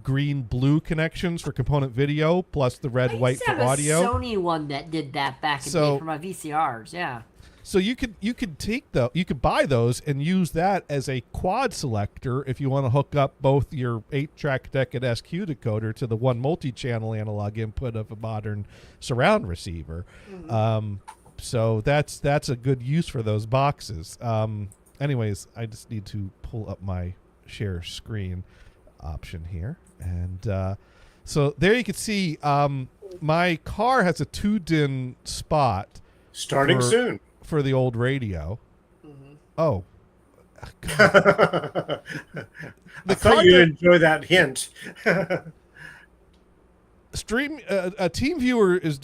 green, blue connections for component video, plus the red, I white used for to have audio. a Sony one that did that back in the So- day for my VCRs. Yeah. So you could you could buy those and use that as a quad selector if you want to hook up both your 8-track deck and SQ decoder to the one multi-channel analog input of a modern surround receiver. So that's a good use for those boxes. Anyways, I just need to pull up my share screen option here, and so there you can see my car has a 2-DIN spot Starting for- soon. for the old radio. Oh, I car thought you'd that- enjoy that hint. StreamYard is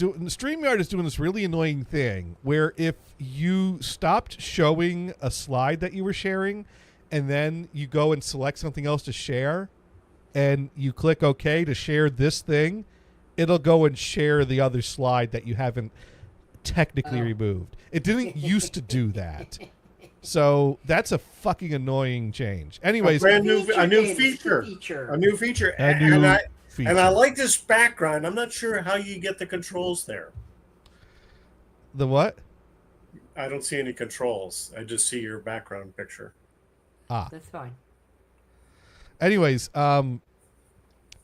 doing this really annoying thing where if you stopped showing a slide that you were sharing, and then you go and select something else to share, and you click OK to share this thing, it'll go and share the other slide that you haven't technically removed. It didn't used to do that. So that's a fucking annoying change. Anyways, a new David, feature. feature. A new feature. A new and I feature. like this background. I'm not sure how you get the controls there. The what? I don't see any controls. I just see your background picture. That's fine. Anyways,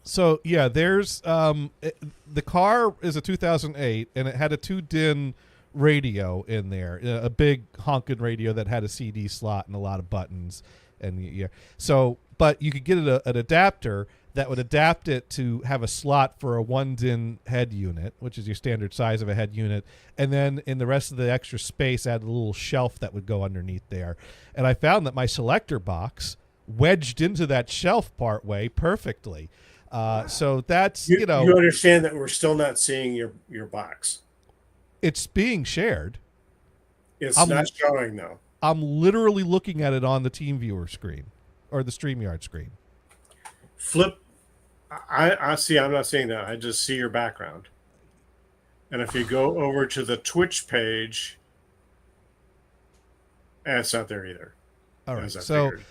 so yeah, there's the car is a 2008 and it had a 2-DIN radio in there, a big honking radio that had a CD slot and a lot of buttons, and yeah. So, but you could get an adapter that would adapt it to have a slot for a 1-DIN head unit, which is your standard size of a head unit, and then in the rest of the extra space, add a little shelf that would go underneath there. And I found that my selector box wedged into that shelf part way perfectly. So that's You you understand that we're still not seeing your box. it's being shared. It's I'm- not showing though. I'm literally looking at it on the TeamViewer screen or the StreamYard screen. Flip. I see. I'm not seeing that. I just see your background. And if you go over to the Twitch page, it's not there either. All right. As I So figured.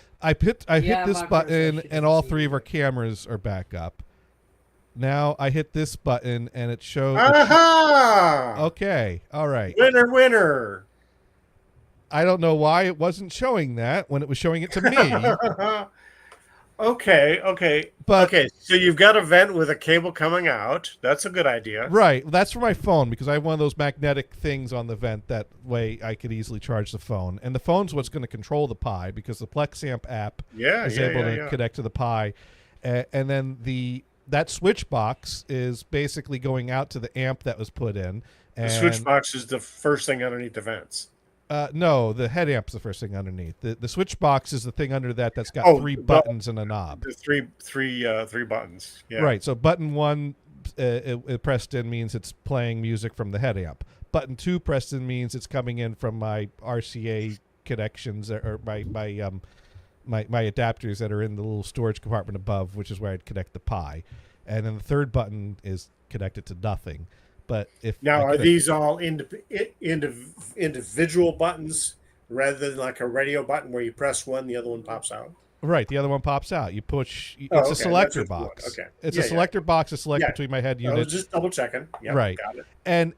I hit Yeah, this my button conversation and all didn't see 3 of it. our cameras are back up. Now I hit this button and it shows. Aha! Okay. All right. Winner. I don't know why it wasn't showing that when it was showing it to me. Okay. But Okay. So you've got a vent with a cable coming out. That's a good idea. right, that's for my phone because I have one of those magnetic things on the vent. That way I could easily charge the phone. And the phone's what's going to control the Pi because the PlexAmp app Yeah. is yeah, able yeah, to yeah. connect to the Pi. And then that switch box is basically going out to the amp that was put in. The And, switch box is the first thing underneath the vents. No, the head amp's the first thing underneath. The switch box is the thing under that's got Oh, 3 well, buttons and a knob. The three buttons. Yeah. Right. So button 1 it pressed in means it's playing music from the head amp. Button 2 pressed in means it's coming in from my RCA connections or my my adapters that are in the little storage compartment above, which is where I'd connect the Pi. And then the third button is connected to nothing. But if Now, are these all individual buttons rather than like a radio button where you press one, the other one pops out? Right, the other one pops out. You push. It's okay, a selector that's what box. it's for. Okay. It's Yeah, a selector box to select Yeah. between my head I unit. was just double checking. Yeah, Right. got it. And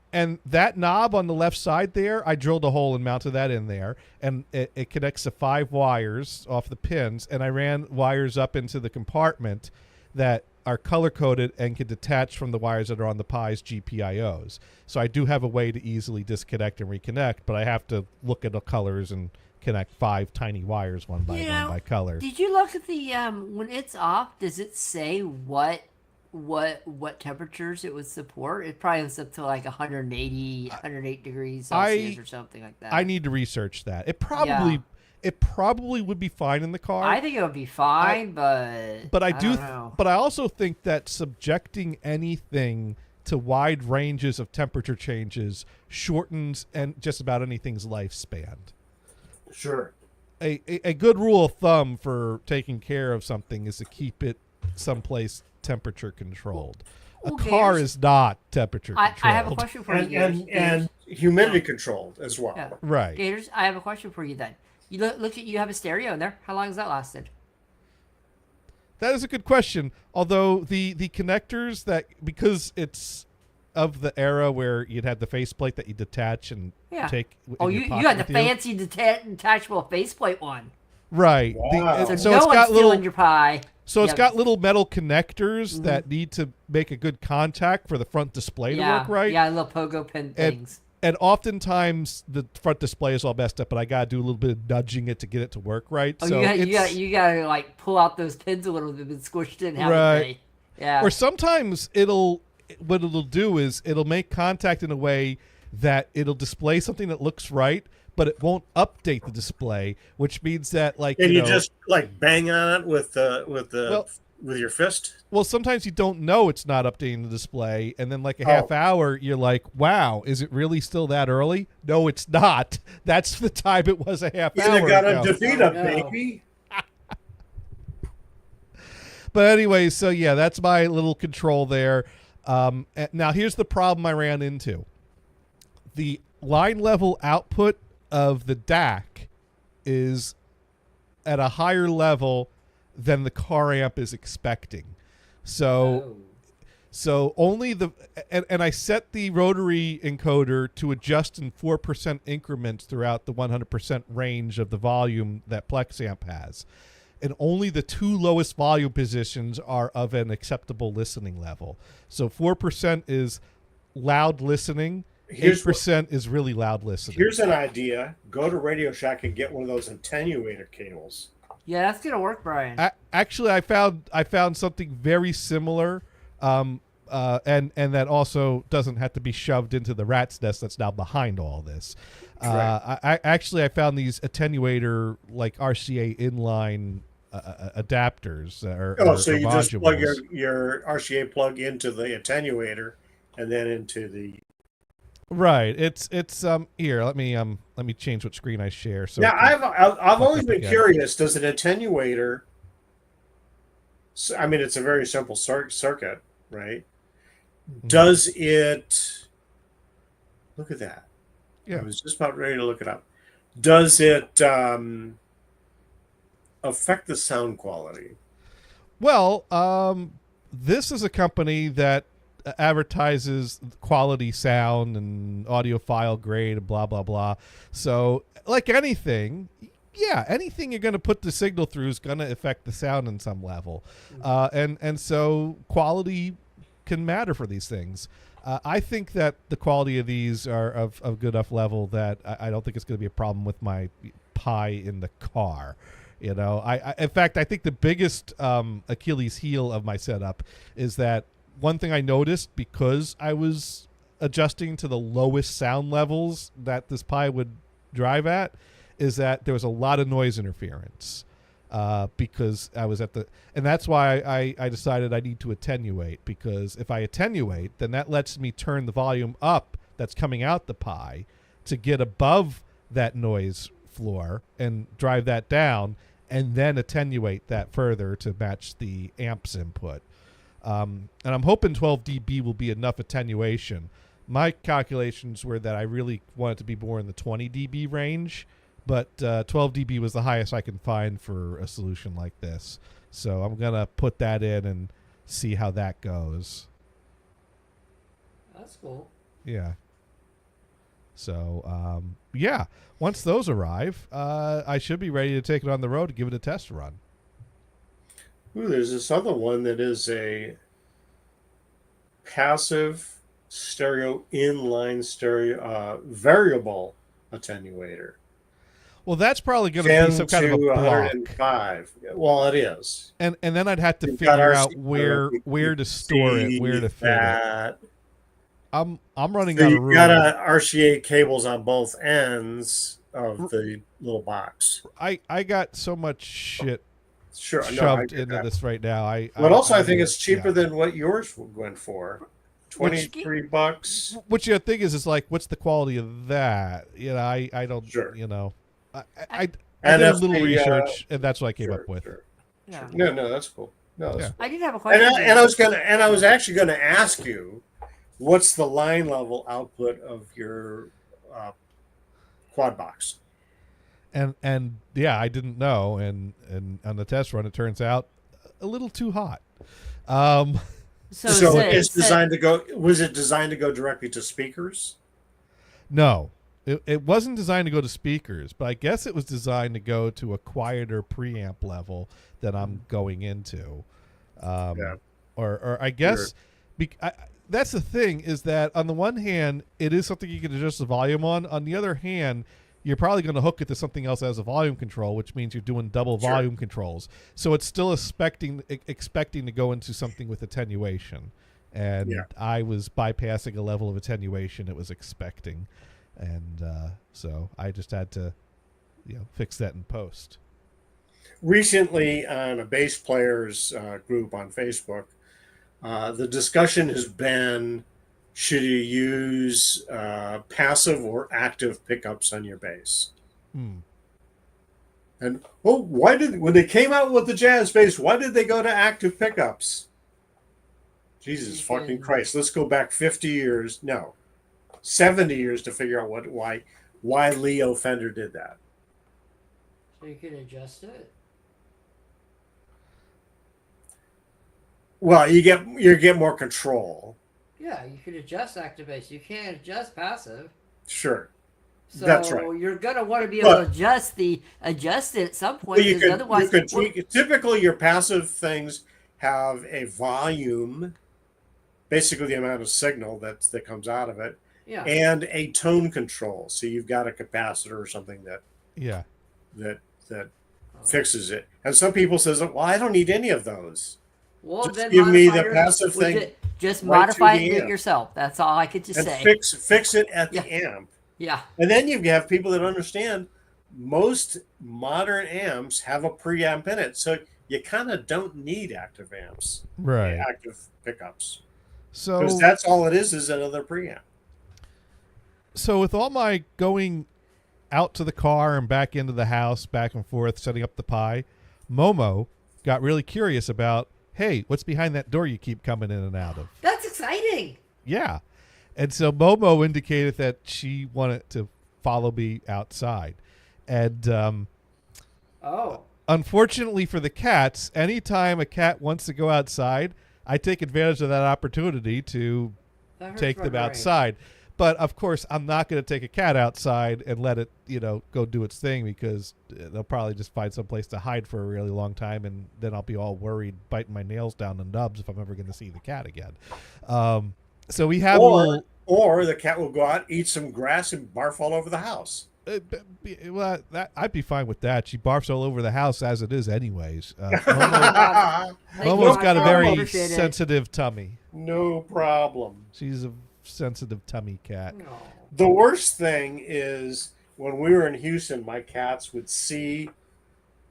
that knob on the left side there, I drilled a hole and mounted that in there, and it connects to 5 wires off the pins, and I ran wires up into the compartment that are color coded and can detach from the wires that are on the Pi's GPIOs. So I do have a way to easily disconnect and reconnect, but I have to look at the colors and connect 5 tiny wires one by one by color. Did you look at the when it's off? Does it say what temperatures it would support? It probably was up to like 180, 108 degrees Celsius or something like that. I need to research that. It probably would be fine in the car. I think it would be fine, but I don't know. But I also think that subjecting anything to wide ranges of temperature changes shortens and just about anything's lifespan. Sure. A good rule of thumb for taking care of something is to keep it someplace temperature controlled. A car is not temperature controlled. I have a question for you. And humidity controlled as well. Yeah. Right. Gators, I have a question for you then. You look at you have a stereo in there. How long has that lasted? That is a good question. Although the connectors that, because it's of the era where you'd had the faceplate that you detach and take. Oh, in your you pocket had the with you. fancy detachable faceplate one. Right. Wow. So, So no it's one's got stealing little. your pie. So it's Yeah. got little metal connectors that need to make a good contact for the front display to work right. Yeah, little pogo pin things. And oftentimes the front display is all messed up, but I gotta do a little bit of nudging it to get it to work right. Oh, so you gotta like pull out those pins a little bit and squish it in. Right. Yeah. Or sometimes what it'll do is it'll make contact in a way that it'll display something that looks right, but it won't update the display, which means that And you just like bang on it with your fist. Well, sometimes you don't know it's not updating the display, and then like a half hour, you're like, "Wow, is it really still that early?" No, it's not. That's the time it was a half hour You got ago. a defeat up, baby. But anyway, so yeah, that's my little control there. Now here's the problem I ran into: the line level output of the DAC is at a higher level than the car amp is expecting. So only and I set the rotary encoder to adjust in 4% increments throughout the 100% range of the volume that Plex amp has. And only the 2 lowest volume positions are of an acceptable listening level. So 4% is loud listening. 8% is really loud listening. Here's an idea. Go to Radio Shack and get one of those attenuator cables. Yeah, that's gonna work, Brian. Actually, I found something very similar, and that also doesn't have to be shoved into the rat's nest that's now behind all this. I found these attenuator like RCA inline adapters. So you just plug your RCA plug into the attenuator, and then into the. Right. It's here. Let me change what screen I share. So now I've always been curious. Does an attenuator? I mean, it's a very simple circuit, right? Mm-hmm. Does it? Look at that. Yeah. I was just about ready to look it up. Does it affect the sound quality? Well, this is a company that advertises quality sound and audiophile grade and blah blah blah. So like anything you're going to put the signal through is going to affect the sound in some level, and so quality can matter for these things. I think that the quality of these are of good enough level that I don't think it's going to be a problem with my Pi in the car. You know, in fact I think the biggest Achilles heel of my setup is that one thing I noticed, because I was adjusting to the lowest sound levels that this Pi would drive at, is that there was a lot of noise interference because I was and that's why I decided I need to attenuate, because if I attenuate, then that lets me turn the volume up that's coming out the Pi to get above that noise floor and drive that down. and then attenuate that further to match the amps input. And I'm hoping 12 dB will be enough attenuation. My calculations were that I really want it to be more in the 20 dB range, but 12 dB was the highest I can find for a solution like this. So I'm going to put that in and see how that goes. That's cool. Yeah. So, yeah, once those arrive, I should be ready to take it on the road to give it a test run. Ooh, there's this other one that is a passive stereo inline stereo variable attenuator. Well, that's probably going to be some kind of a block. 105. Well, it is. And then I'd have to You've figure got out where to store it, where to fit it. I'm running out of room. You've got RCA cables on both ends of the little box. I got so much shit shoved into this right now. But also, I think it's cheaper than what yours went for. $23. Which the thing is like, what's the quality of that? You know, I don't. Sure. You know, I did a little research, and that's what I came up with. Sure. Yeah. No, that's cool. No, yeah. I did have a question. And I was actually gonna ask you, what's the line level output of your quad box? And yeah, I didn't know, and on the test run, it turns out a little too hot. So it's designed to go. Was it designed to go directly to speakers? No, it wasn't designed to go to speakers, but I guess it was designed to go to a quieter preamp level that I'm going into. Or I guess that's the thing, is that on the one hand, it is something you can adjust the volume on. On the other hand, you're probably going to hook it to something else as a volume control, which means you're doing double volume controls. So it's still expecting to go into something with attenuation. And I was bypassing a level of attenuation it was expecting. And so I just had to fix that in post. Recently, on a bass players group on Facebook, the discussion has been, should you use passive or active pickups on your bass? And when they came out with the jazz bass, why did they go to active pickups? Jesus fucking Christ! Let's go back 50 years, no, 70 years to figure out why Leo Fender did that. So you could adjust it. Well, you get more control. Yeah, you could adjust active bass. You can't adjust passive. Sure. So that's right. You're gonna want to be able to adjust it at some point. You could tweak it. Typically, your passive things have a volume, basically the amount of signal that comes out of it, and a tone control. So you've got a capacitor or something that fixes it. And some people says, "Well, I don't need any of those." Well, just give me the passive thing. Just modify it and do it yourself. That's all I could say. Fix it at the amp. Yeah. And then you have people that understand most modern amps have a preamp in it. So you kind of don't need active amps. Right. Active pickups. So because that's all it is another preamp. So with all my going out to the car and back into the house, back and forth, setting up the Pi, Momo got really curious about, hey, what's behind that door you keep coming in and out of? That's exciting. Yeah. And so Momo indicated that she wanted to follow me outside. And unfortunately for the cats, anytime a cat wants to go outside, I take advantage of that opportunity to take them outside. But of course, I'm not going to take a cat outside and let it, go do its thing, because they'll probably just find some place to hide for a really long time, and then I'll be all worried, biting my nails down the nubs if I'm ever going to see the cat again. So we have or the cat will go out, eat some grass, and barf all over the house. Well, I'd be fine with that. She barfs all over the house as it is, anyways. Momo's got a very sensitive tummy. No problem. She's a sensitive tummy cat. No. The worst thing is when we were in Houston, my cats would see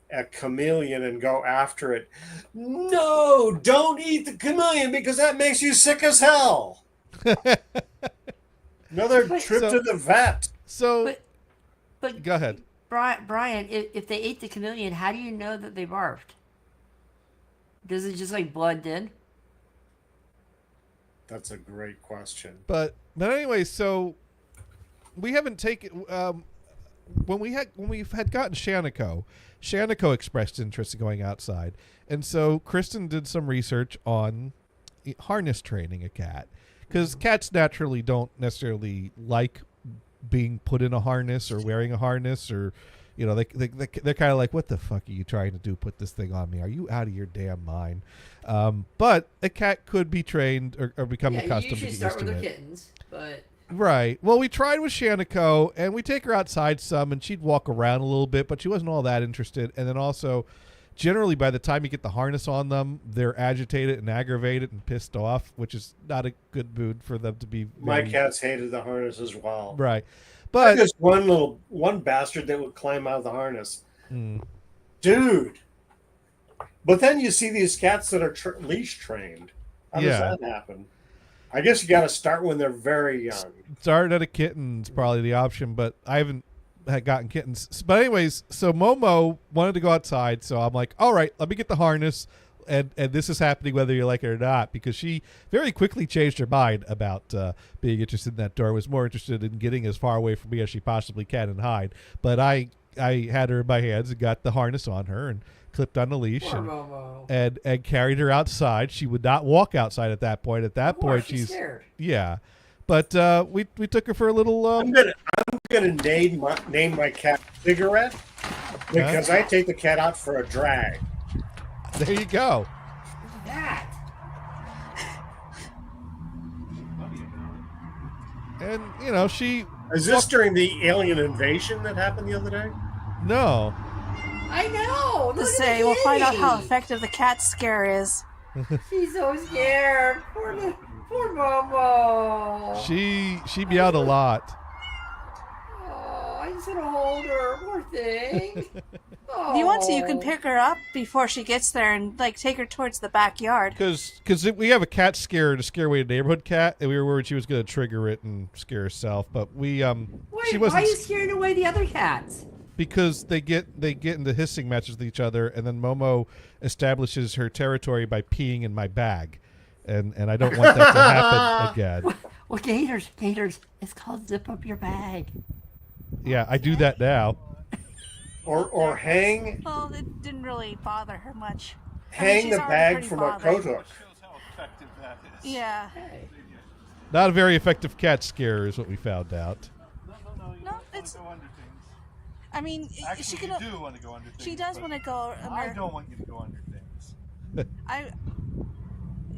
a chameleon and go after it. No, don't eat the chameleon because that makes you sick as hell. Another trip to the vet. So, but go ahead. Brian, if they ate the chameleon, how do you know that they barfed? Does it just like blend in? That's a great question. But anyway, so we haven't taken when we've had gotten Shaniko expressed interest in going outside, and so Kristen did some research on harness training a cat, because cats naturally don't necessarily like being put in a harness or wearing a harness, or they're kind of like, what the fuck are you trying to do? Put this thing on me? Are you out of your damn mind? But a cat could be trained or become accustomed to you get start used with to the it. kittens, but Right. Well, we tried with Shaniko, and we take her outside some, and she'd walk around a little bit, but she wasn't all that interested. And then also, generally, by the time you get the harness on them, they're agitated and aggravated and pissed off, which is not a good mood for them to be. My cats hated the harness as well. Right. But there's one bastard that would climb out of the harness. Dude. But then you see these cats that are leash trained. How does that happen? I guess you got to start when they're very young. Start at a kitten's probably the option, but I haven't had gotten kittens. But anyways, so Momo wanted to go outside, so I'm like, all right, let me get the harness, and this is happening whether you like it or not, because she very quickly changed her mind about being interested in that door, was more interested in getting as far away from me as she possibly can and hide. But I had her in my hands and got the harness on her and clipped on the leash and carried her outside. She would not walk outside at that point. At that point, she's scared. Yeah. But we took her for a little. I'm gonna name my cat Cigarette, because I take the cat out for a drag. There you go. That. And she. Is this during the alien invasion that happened the other day? No. I know. To say, we'll find out how effective the cat scare is. She's so scared. Poor Momo. She meowed a lot. Oh, I just want to hold her. Poor thing. If you want to, you can pick her up before she gets there and take her towards the backyard. Because we have a cat scare to scare away a neighborhood cat, and we were worried she was going to trigger it and scare herself. But we she wasn't. Why are you scaring away the other cats? Because they get into hissing matches with each other, and then Momo establishes her territory by peeing in my bag, and I don't want that to happen again. Well, Gators, it's called zip up your bag. Yeah, I do that now. Or hang. Well, it didn't really bother her much. Hang she's the already bag pretty from bothered. a coat hook. Yeah. Not a very effective cat scare is what we found out. No, it's. I mean, Actually, she can. you do want to go under things. She does want to go under. I don't want you to go under things.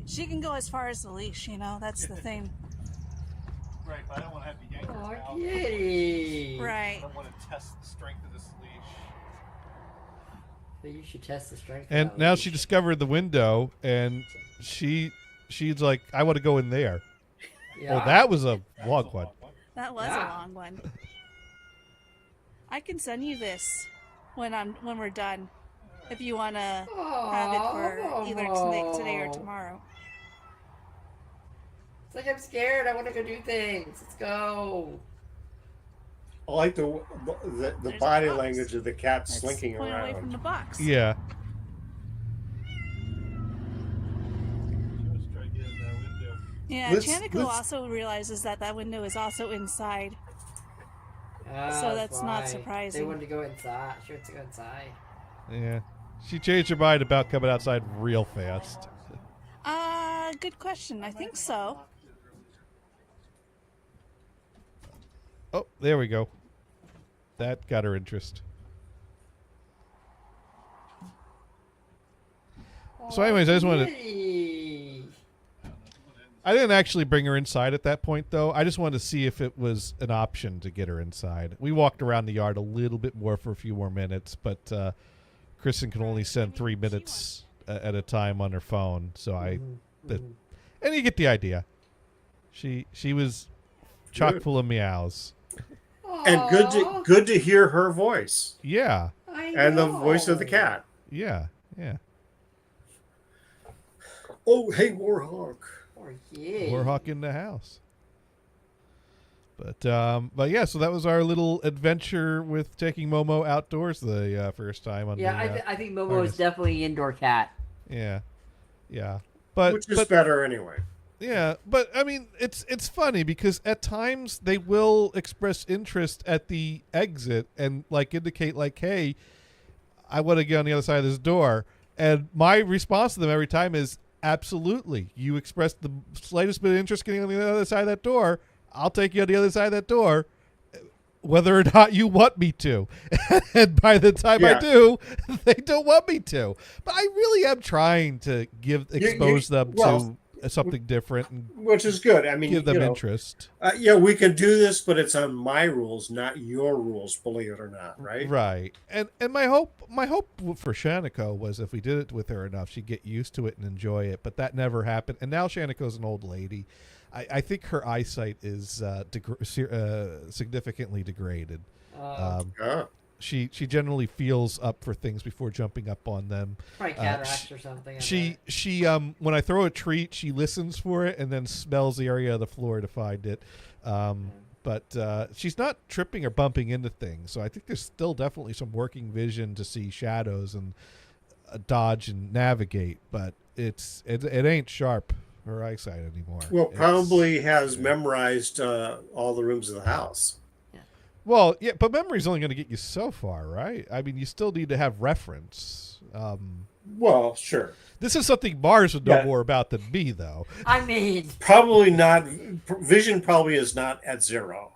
She can go as far as the leash. That's the thing. Right, but I don't want to have to yank her Oh, out. kitty. Right. I don't want to test the strength of this leash. But you should test the strength. And of that now leash. she discovered the window, and she's like, I want to go in there. Yeah. Well, that was a long one. That was a long one. I can send you this when we're done, if you want to have it for either today or tomorrow. It's like I'm scared. I want to go do things. Let's go. I like the There's body a box. language of the cat Let's slinking point away from around. the box. Yeah. Just try getting that window. Yeah, Let's- Chanico let's- also realizes that window is also inside. Oh, So that's not why. surprising. They wanted to go inside. She wants to go inside. Yeah. She changed her mind about coming outside real fast. Good question. I think so. Oh, there we go. That got her interest. So anyways, I just wanted to, Kitty. I didn't actually bring her inside at that point, though. I just wanted to see if it was an option to get her inside. We walked around the yard a little bit more for a few more minutes, but Kristen can only send 3 minutes at a time on her phone. So and you get the idea. She was chock full of meows. And good to hear her voice Yeah, and the voice of the cat. yeah. Oh, hey, Warhawk. Poor kid. Warhawk in the house. But yeah, so that was our little adventure with taking Momo outdoors the first time on Yeah, the, I think Momo harness. is definitely an indoor cat. Yeah, but which is better anyway. yeah, but I mean, it's funny because at times they will express interest at the exit and like indicate like, hey, I want to get on the other side of this door, and my response to them every time is absolutely. You expressed the slightest bit of interest getting on the other side of that door, I'll take you on the other side of that door, whether or not you want me to. And by the time I do, they don't want me to. But I really am trying to expose them to something different, and which is good. I mean, give them interest. Yeah, we can do this, but it's on my rules, not your rules. Believe it or not, right? Right. And my hope for Shaniko was if we did it with her enough, she'd get used to it and enjoy it. But that never happened. And now Shaniko's an old lady. I think her eyesight is significantly degraded. She generally feels up for things before jumping up on them. Probably cataracts or something. She when I throw a treat, she listens for it and then smells the area of the floor to find it. But she's not tripping or bumping into things, so I think there's still definitely some working vision to see shadows and dodge and navigate. But it ain't sharp, her eyesight anymore. Well, probably has memorized all the rooms of the house. Well, yeah, but memory's only going to get you so far, right? I mean, you still need to have reference. Well, sure. This is something Mars would know more about than me, though. I mean, probably not. Vision probably is not at 0,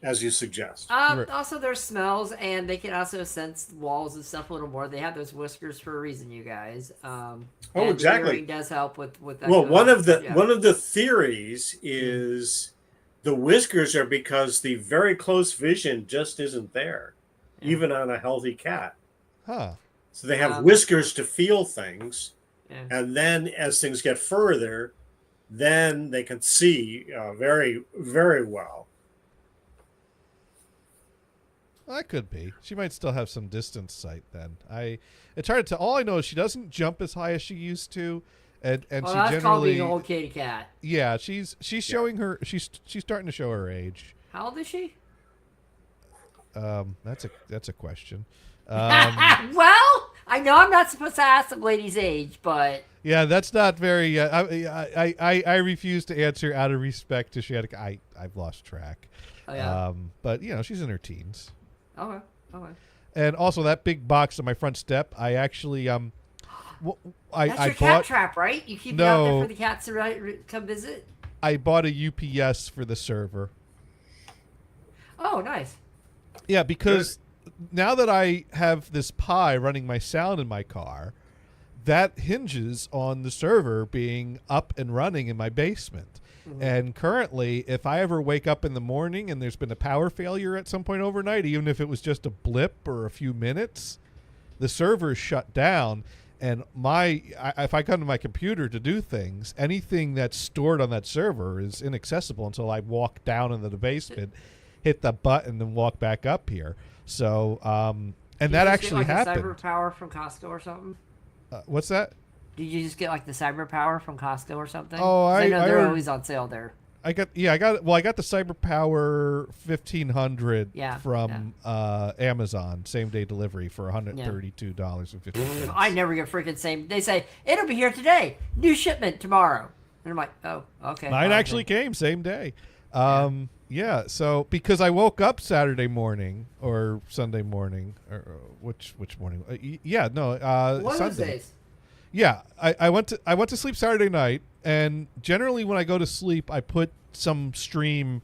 as you suggest. Also, there's smells, and they can also sense walls and stuff a little more. They have those whiskers for a reason, you guys. Exactly. Hearing does help with that. Well, one of the theories is the whiskers are because the very close vision just isn't there, even on a healthy cat. Huh. So they have whiskers to feel things, and then as things get further, then they can see very, very well. That could be. She might still have some distance sight then. It's hard to tell. All I know is she doesn't jump as high as she used to, and she that's generally called being an old kitty cat. Yeah, she's showing her. She's starting to show her age. How old is she? That's a question. Well, I know I'm not supposed to ask the lady's age, but yeah, that's not very. I refuse to answer out of respect to Shannon. I've lost track. Oh, yeah. But she's in her teens. Okay. And also that big box on my front step, I actually That's I your cat trap, right? You keep it out there for the cats to come visit? I bought a UPS for the server. Oh, nice. Yeah, because now that I have this Pi running my sound in my car, that hinges on the server being up and running in my basement. Mm-hmm. And currently, if I ever wake up in the morning and there's been a power failure at some point overnight, even if it was just a blip or a few minutes, the server is shut down. And if I come to my computer to do things, anything that's stored on that server is inaccessible until I walk down into the basement, hit the button, and walk back up here. So, and that actually happened. Cyber power from Costco or something? What's that? Did you just get like the cyber power from Costco or something? Oh, I know they're always on sale there. I got the Cyber Power 1500 from Amazon, same day delivery for $132.50. I never get freaking same. They say it'll be here today, new shipment tomorrow, and I'm like, oh, okay. Mine actually came same day. Yeah, so because I woke up Saturday morning or Sunday morning, or which morning? One Sunday. of those days. Yeah, I went to sleep Saturday night, and generally when I go to sleep, I put some stream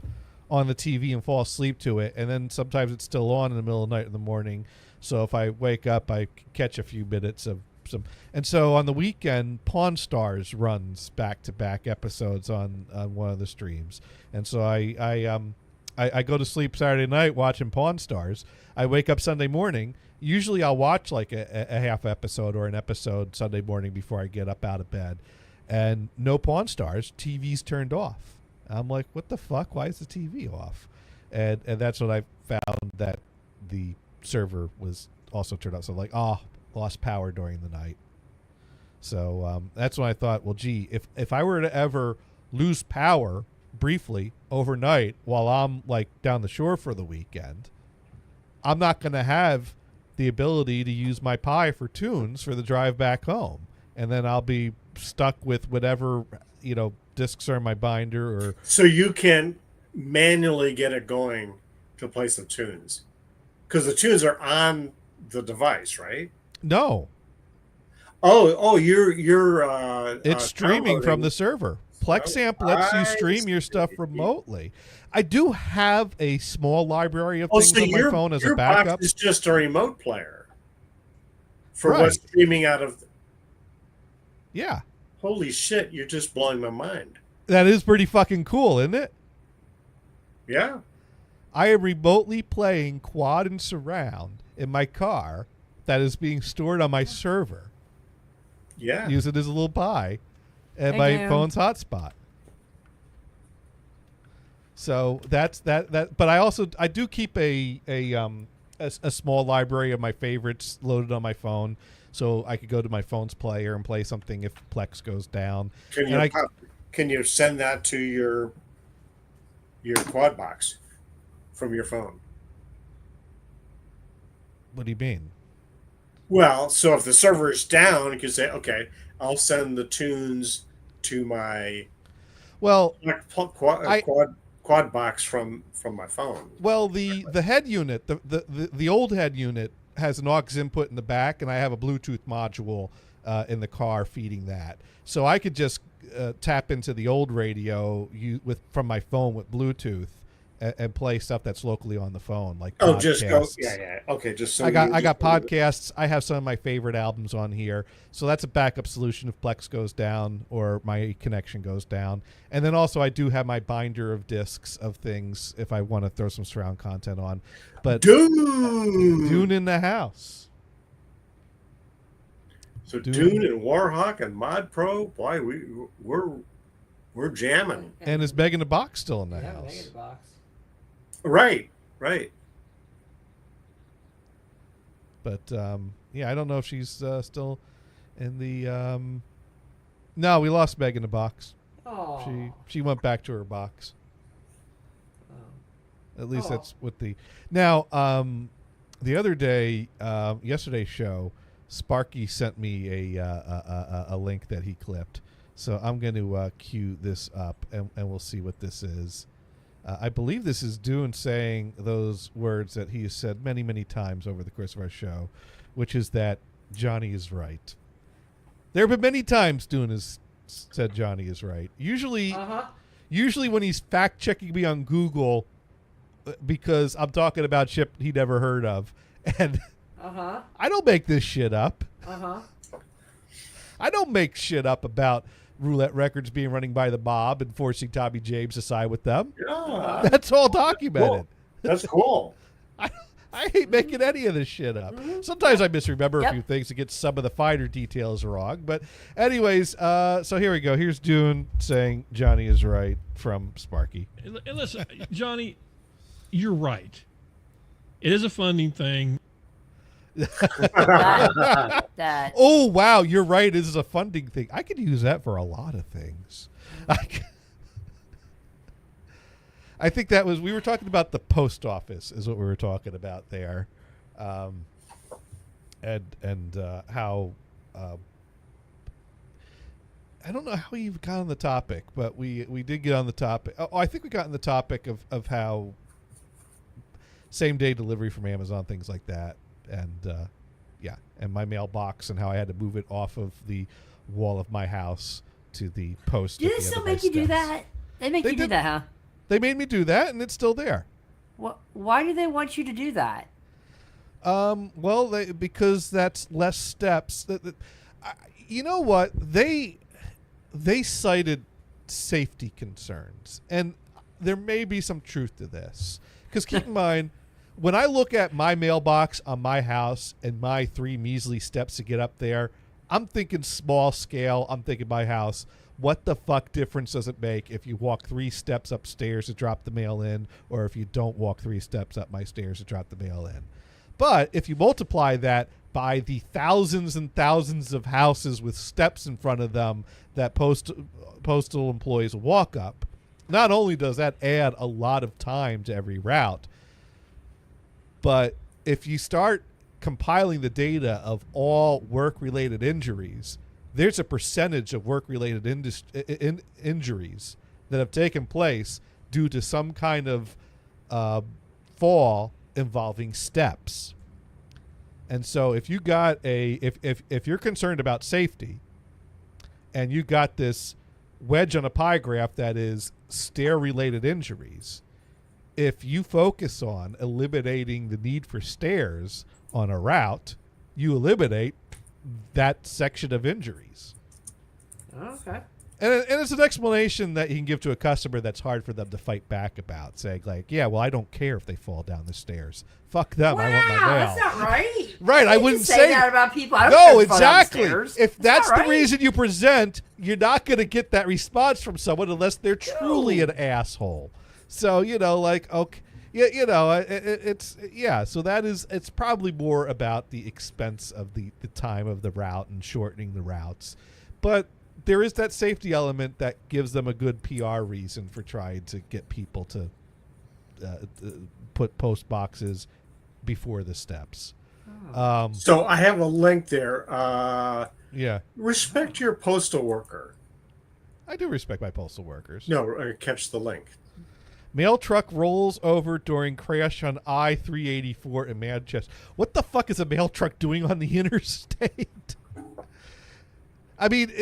on the TV and fall asleep to it, and then sometimes it's still on in the middle of the night in the morning. So if I wake up, I catch a few minutes of some. And so on the weekend, Pawn Stars runs back-to-back episodes on one of the streams, and so I go to sleep Saturday night watching Pawn Stars. I wake up Sunday morning. Usually I'll watch like a half episode or an episode Sunday morning before I get up out of bed. And no Pawn Stars, TV's turned off. I'm like, what the fuck? Why is the TV off? And that's when I found that the server was also turned off. So like, lost power during the night. So that's when I thought, well, gee, if I were to ever lose power briefly overnight while I'm like down the shore for the weekend, I'm not going to have the ability to use my Pi for tunes for the drive back home. And then I'll be stuck with whatever, discs are in my binder or. So you can manually get it going to play some tunes because the tunes are on the device, right? No. You're it's streaming from the server. PlexAmp lets you stream your stuff remotely. I do have a small library of things on my phone as a backup. Box is just a remote player for Right. what's streaming out of. Yeah. Holy shit! You're just blowing my mind. That is pretty fucking cool, isn't it? Yeah. I am remotely playing quad and surround in my car that is being stored on my server. Yeah. Use it as a little Pi and Thank my you. phone's hotspot. So that's that. But I do keep a small library of my favorites loaded on my phone, so I could go to my phone's player and play something if Plex goes down. Can you send that to your quad box from your phone? What do you mean? Well, so if the server is down, you can say, okay, I'll send the tunes to my Well, quad box from my phone. Well, the head unit, the old head unit has an aux input in the back, and I have a Bluetooth module in the car feeding that. So I could just tap into the old radio from my phone with Bluetooth and play stuff that's locally on the phone, like podcasts. Just go, yeah. Okay, just so I got podcasts. I have some of my favorite albums on here, so that's a backup solution if Plex goes down or my connection goes down. And then also I do have my binder of discs of things if I want to throw some surround content on. But Dune in the house. So Dune and Warhawk and Mod Pro, boy, we're jamming. And is Megan the Box still in the house? Megan the Box. Right. But I don't know if she's still in the. No, we lost Megan the Box. Oh. She went back to her box. At least Oh. that's what the. Now, the other day, yesterday's show, Sparky sent me a link that he clipped. So I'm going to cue this up, and we'll see what this is. I believe this is Dune saying those words that he has said many, many times over the course of our show, which is that Johnny is right. There have been many times Dune has said Johnny is right. Usually when he's fact-checking me on Google because I'm talking about shit he never heard of. And I don't make this shit up. I don't make shit up about Roulette Records being running by the mob and forcing Tommy James to side with them. Yeah. That's all documented. Cool. That's cool. I hate making any of this shit up. Sometimes I misremember a few things to get some of the finer details wrong. But anyways, so here we go. Here's Dune saying Johnny is right from Sparky. And listen, Johnny, you're right. It is a funding thing. that Oh, wow. You're right. This is a funding thing. I could use that for a lot of things. I think that was, we were talking about the post office is what we were talking about there. And how, I don't know how we even got on the topic, but we did get on the topic. Oh, I think we got on the topic of how same day delivery from Amazon, things like that. And and my mailbox and how I had to move it off of the wall of my house to the post. do they still make you do that? They make you do that, huh? They made me do that, and it's still there. Why do they want you to do that? Well, because that's less steps. You know what? They cited safety concerns, and there may be some truth to this. Because keep in mind, when I look at my mailbox on my house and my 3 measly steps to get up there, I'm thinking small scale. I'm thinking my house. What the fuck difference does it make if you walk 3 steps upstairs to drop the mail in, or if you don't walk 3 steps up my stairs to drop the mail in? But if you multiply that by the thousands and thousands of houses with steps in front of them that postal employees walk up, not only does that add a lot of time to every route, but if you start compiling the data of all work-related injuries, there's a percentage of work-related injuries that have taken place due to some kind of fall involving steps. And so if you got if you're concerned about safety and you got this wedge on a pie graph that is stair-related injuries, if you focus on eliminating the need for stairs on a route, you eliminate that section of injuries. Okay. And it's an explanation that you can give to a customer that's hard for them to fight back about, saying like, yeah, well, I don't care if they fall down the stairs. Fuck them. I want my mail. That's not right. Right, I wouldn't say that about people. I don't no, care if they fall down the exactly. stairs. If that's not the right. reason you present, you're not going to get that response from someone unless they're truly an asshole. So, like, okay, yeah, so that is, it's probably more about the expense of the time of the route and shortening the routes. But there is that safety element that gives them a good PR reason for trying to get people to put post boxes before the steps. So I have a link there. Yeah. Respect your postal worker. I do respect my postal workers. No, catch the link. Mail truck rolls over during crash on I-384 in Manchester. What the fuck is a mail truck doing on the interstate? I mean,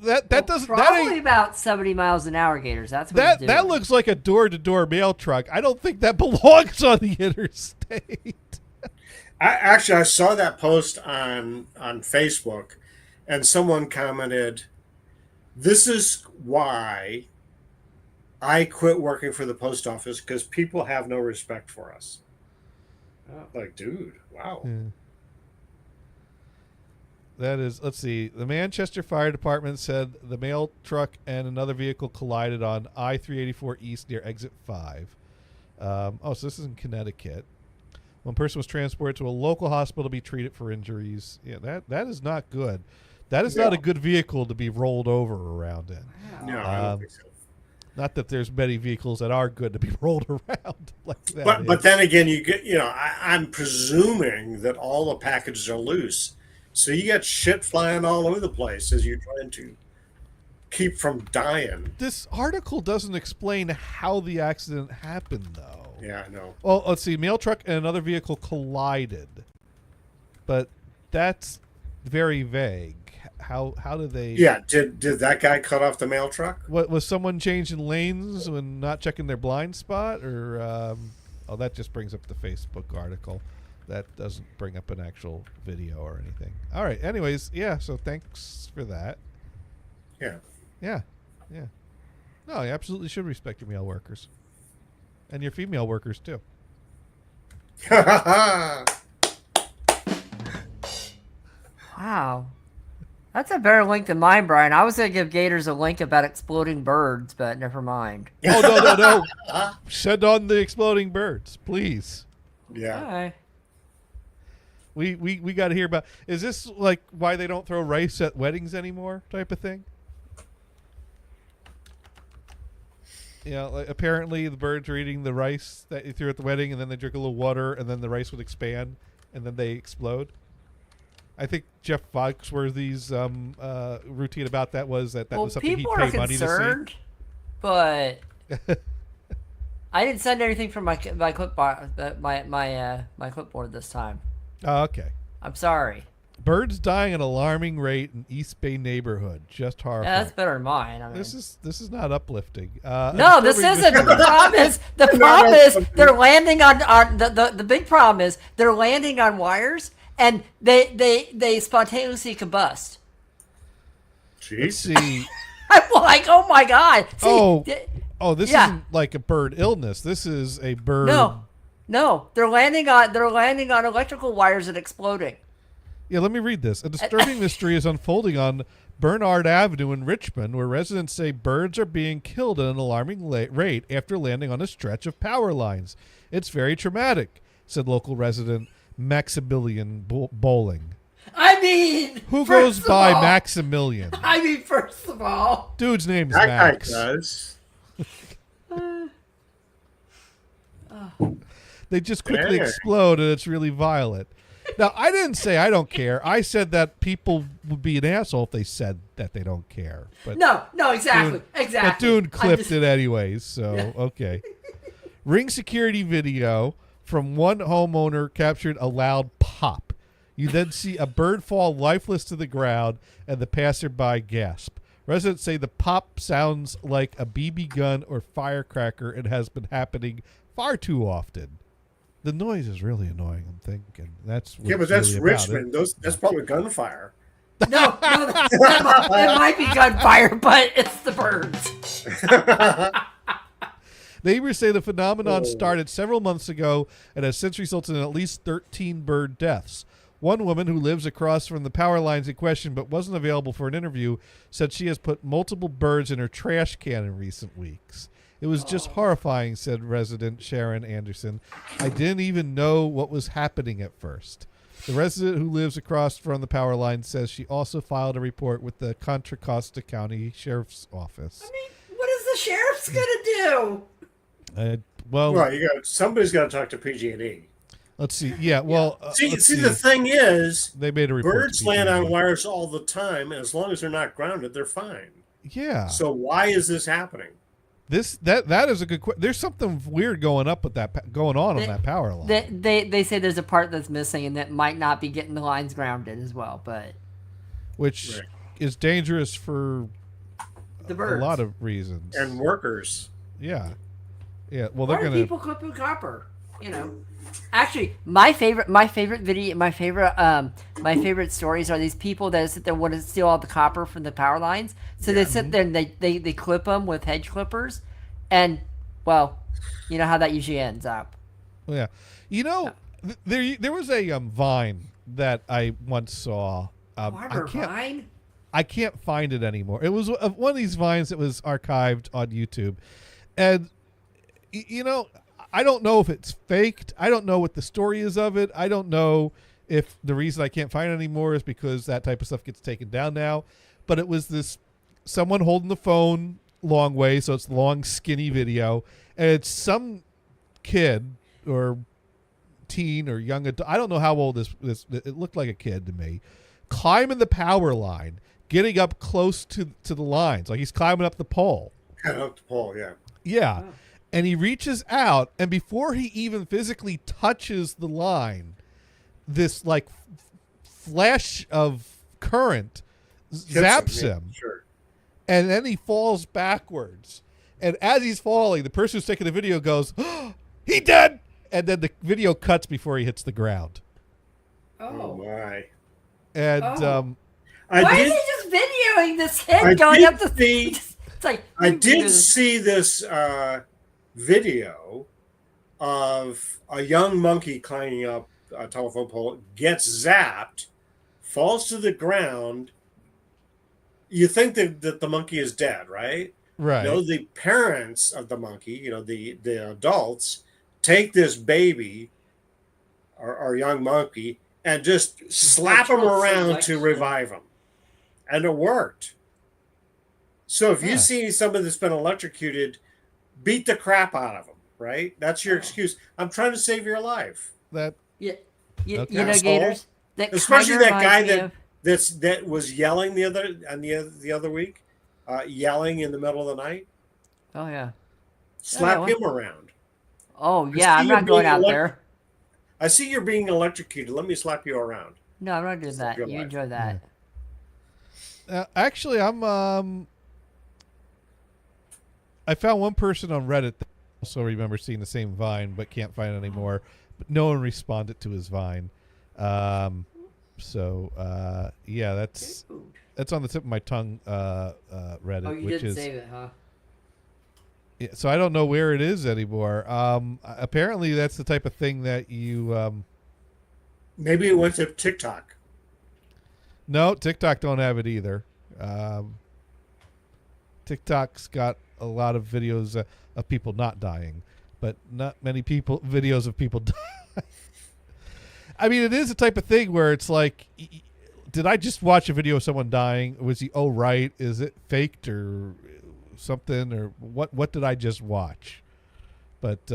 that doesn't probably that ain't, about 70 miles an hour, Gators. That's what he's that doing. looks like a door-to-door mail truck. I don't think that belongs on the interstate. I saw that post on Facebook, and someone commented, "This is why I quit working for the post office, because people have no respect for us." Like, dude, wow. Yeah. That is, let's see. The Manchester Fire Department said the mail truck and another vehicle collided on I-384 East near Exit 5. So this is in Connecticut. One person was transported to a local hospital to be treated for injuries. Yeah, that is not good. That is not a good vehicle to be rolled over around in. No, I don't think so. Not that there's many vehicles that are good to be rolled around like that. But then again, I'm presuming that all the packages are loose. So you got shit flying all over the place as you're trying to keep from dying. This article doesn't explain how the accident happened, though. Yeah, I know. Well, let's see. Mail truck and another vehicle collided. But that's very vague. How do they... Yeah, did that guy cut off the mail truck? What, was someone changing lanes when not checking their blind spot? Or, that just brings up the Facebook article. That doesn't bring up an actual video or anything. All right. Anyways, yeah. So thanks for that. Yeah. Yeah. Yeah. No, you absolutely should respect your male workers. And your female workers, too. Wow. That's a better link than mine, Brian. I was going to give Gators a link about exploding birds, but never mind. Oh, no. Send on the exploding birds, please. Yeah. Okay. We got to hear about... Is this like why they don't throw rice at weddings anymore type of thing? Yeah, like apparently the birds are eating the rice that you threw at the wedding, and then they drink a little water, and then the rice would expand, and then they explode. I think Jeff Foxworthy's routine about that was that was something he'd pay money to see. But I didn't send anything from my clipboard, my clipboard this time. Oh, okay. I'm sorry. Birds dying at an alarming rate in East Bay neighborhood. Just horrifying. Yeah, that's better than mine. I mean, This is not uplifting. no, this isn't. The problem is they're landing on the big problem is they're landing on wires and they spontaneously combust. Let's see. I'm like, oh my god. See, this isn't like a bird illness. This is a bird. No, they're landing on electrical wires and exploding. Yeah, let me read this. A disturbing mystery is unfolding on Bernard Avenue in Richmond, where residents say birds are being killed at an alarming rate after landing on a stretch of power lines. It's very traumatic, said local resident Maximilian Bowling. I mean, who goes by Maximilian? I mean, first of all, dude's name's that Max. guy does. They just quickly Yeah. explode, and it's really violent. Now, I didn't say I don't care. I said that people would be an asshole if they said that they don't care. But No, exactly, But exactly. Dune I'm clipped just- it anyways, so okay. Ring security video from one homeowner captured a loud pop. You then see a bird fall lifeless to the ground, and the passerby gasp. Residents say the pop sounds like a BB gun or firecracker and has been happening far too often. The noise is really annoying, I'm thinking. That's what Yeah, but it's that's really about. Richmond. That's probably gunfire. No, it might be gunfire, but it's the birds. Neighbors say the phenomenon Oh. started several months ago and has since resulted in at least 13 bird deaths. One woman who lives across from the power lines in question but wasn't available for an interview said she has put multiple birds in her trash can in recent weeks. It was just horrifying, said resident Sharon Anderson. I didn't even know what was happening at first. The resident who lives across from the power line says she also filed a report with the Contra Costa County Sheriff's Office. I mean, what is the sheriff's gonna do? Well, Well, somebody's got to talk to PG&E. let's see. Yeah, well, See, the thing is, they made a report. birds to land on PG&E. wires all the time, and as long as they're not grounded, they're fine. Yeah. So why is this happening? That is a good question. There's something weird going on that power line. They say there's a part that's missing and that might not be getting the lines grounded as well, but which Right. is dangerous for the birds. a lot of reasons. And workers. Yeah. Well, Why they're are gonna. people clipping copper? You know. Actually, my favorite stories are these people that sit there and want to steal all the copper from the power lines. So they sit there and they clip them with hedge clippers, and well, you know how that usually ends up. Yeah. There was a Vine that I once saw. Barbara Vine? I can't find it anymore. It was one of these Vines that was archived on YouTube, and I don't know if it's faked. I don't know what the story is of it. I don't know if the reason I can't find it anymore is because that type of stuff gets taken down now. But it was someone holding the phone long way, so it's long, skinny video, and it's some kid or teen or young adult. I don't know how old this. It looked like a kid to me, climbing the power line, getting up close to the lines, like he's climbing up the pole. Up the pole, yeah. Yeah. And he reaches out, and before he even physically touches the line, this like flash of current zaps him, Sure. and then he falls backwards. And as he's falling, the person who's taking the video goes, oh, "He dead!" And then the video cuts before he hits the ground. Oh my. And Oh. I Why did is he just videoing this kid I going did up the see- It's like I did see this video of a young monkey climbing up a telephone pole, gets zapped, falls to the ground. You think that the monkey is dead, right? right. No, the parents of the monkey, the adults, take this baby or young monkey and just slap him around to revive him. And it worked. So if Yeah. you see somebody that's been electrocuted, beat the crap out of them, right? That's your excuse. I'm trying to save your life. That You Okay. know, Asshole. Gators. That Especially kinda that guy reminds me of- that was yelling the other week, yelling in the middle of the night. Oh yeah. Slap well. him around. Oh I yeah. see I'm you not going being out elec- there. I see you're being electrocuted. Let me slap you around. No, I'm not doing that. your You life. enjoy that. actually, I found one person on Reddit that also remembers seeing the same Vine but can't find it anymore. But no one responded to his Vine. Yeah, that's on the tip of my tongue. Reddit, Oh, you which didn't is save it, huh? yeah, so I don't know where it is anymore. Apparently, that's the type of thing that you. Maybe it went to TikTok. No, TikTok don't have it either. TikTok's got a lot of videos of people not dying, but not many videos of people dying. I mean, it is a type of thing where it's like, did I just watch a video of someone dying? Was he right? Is it faked or something? Or what did I just watch? But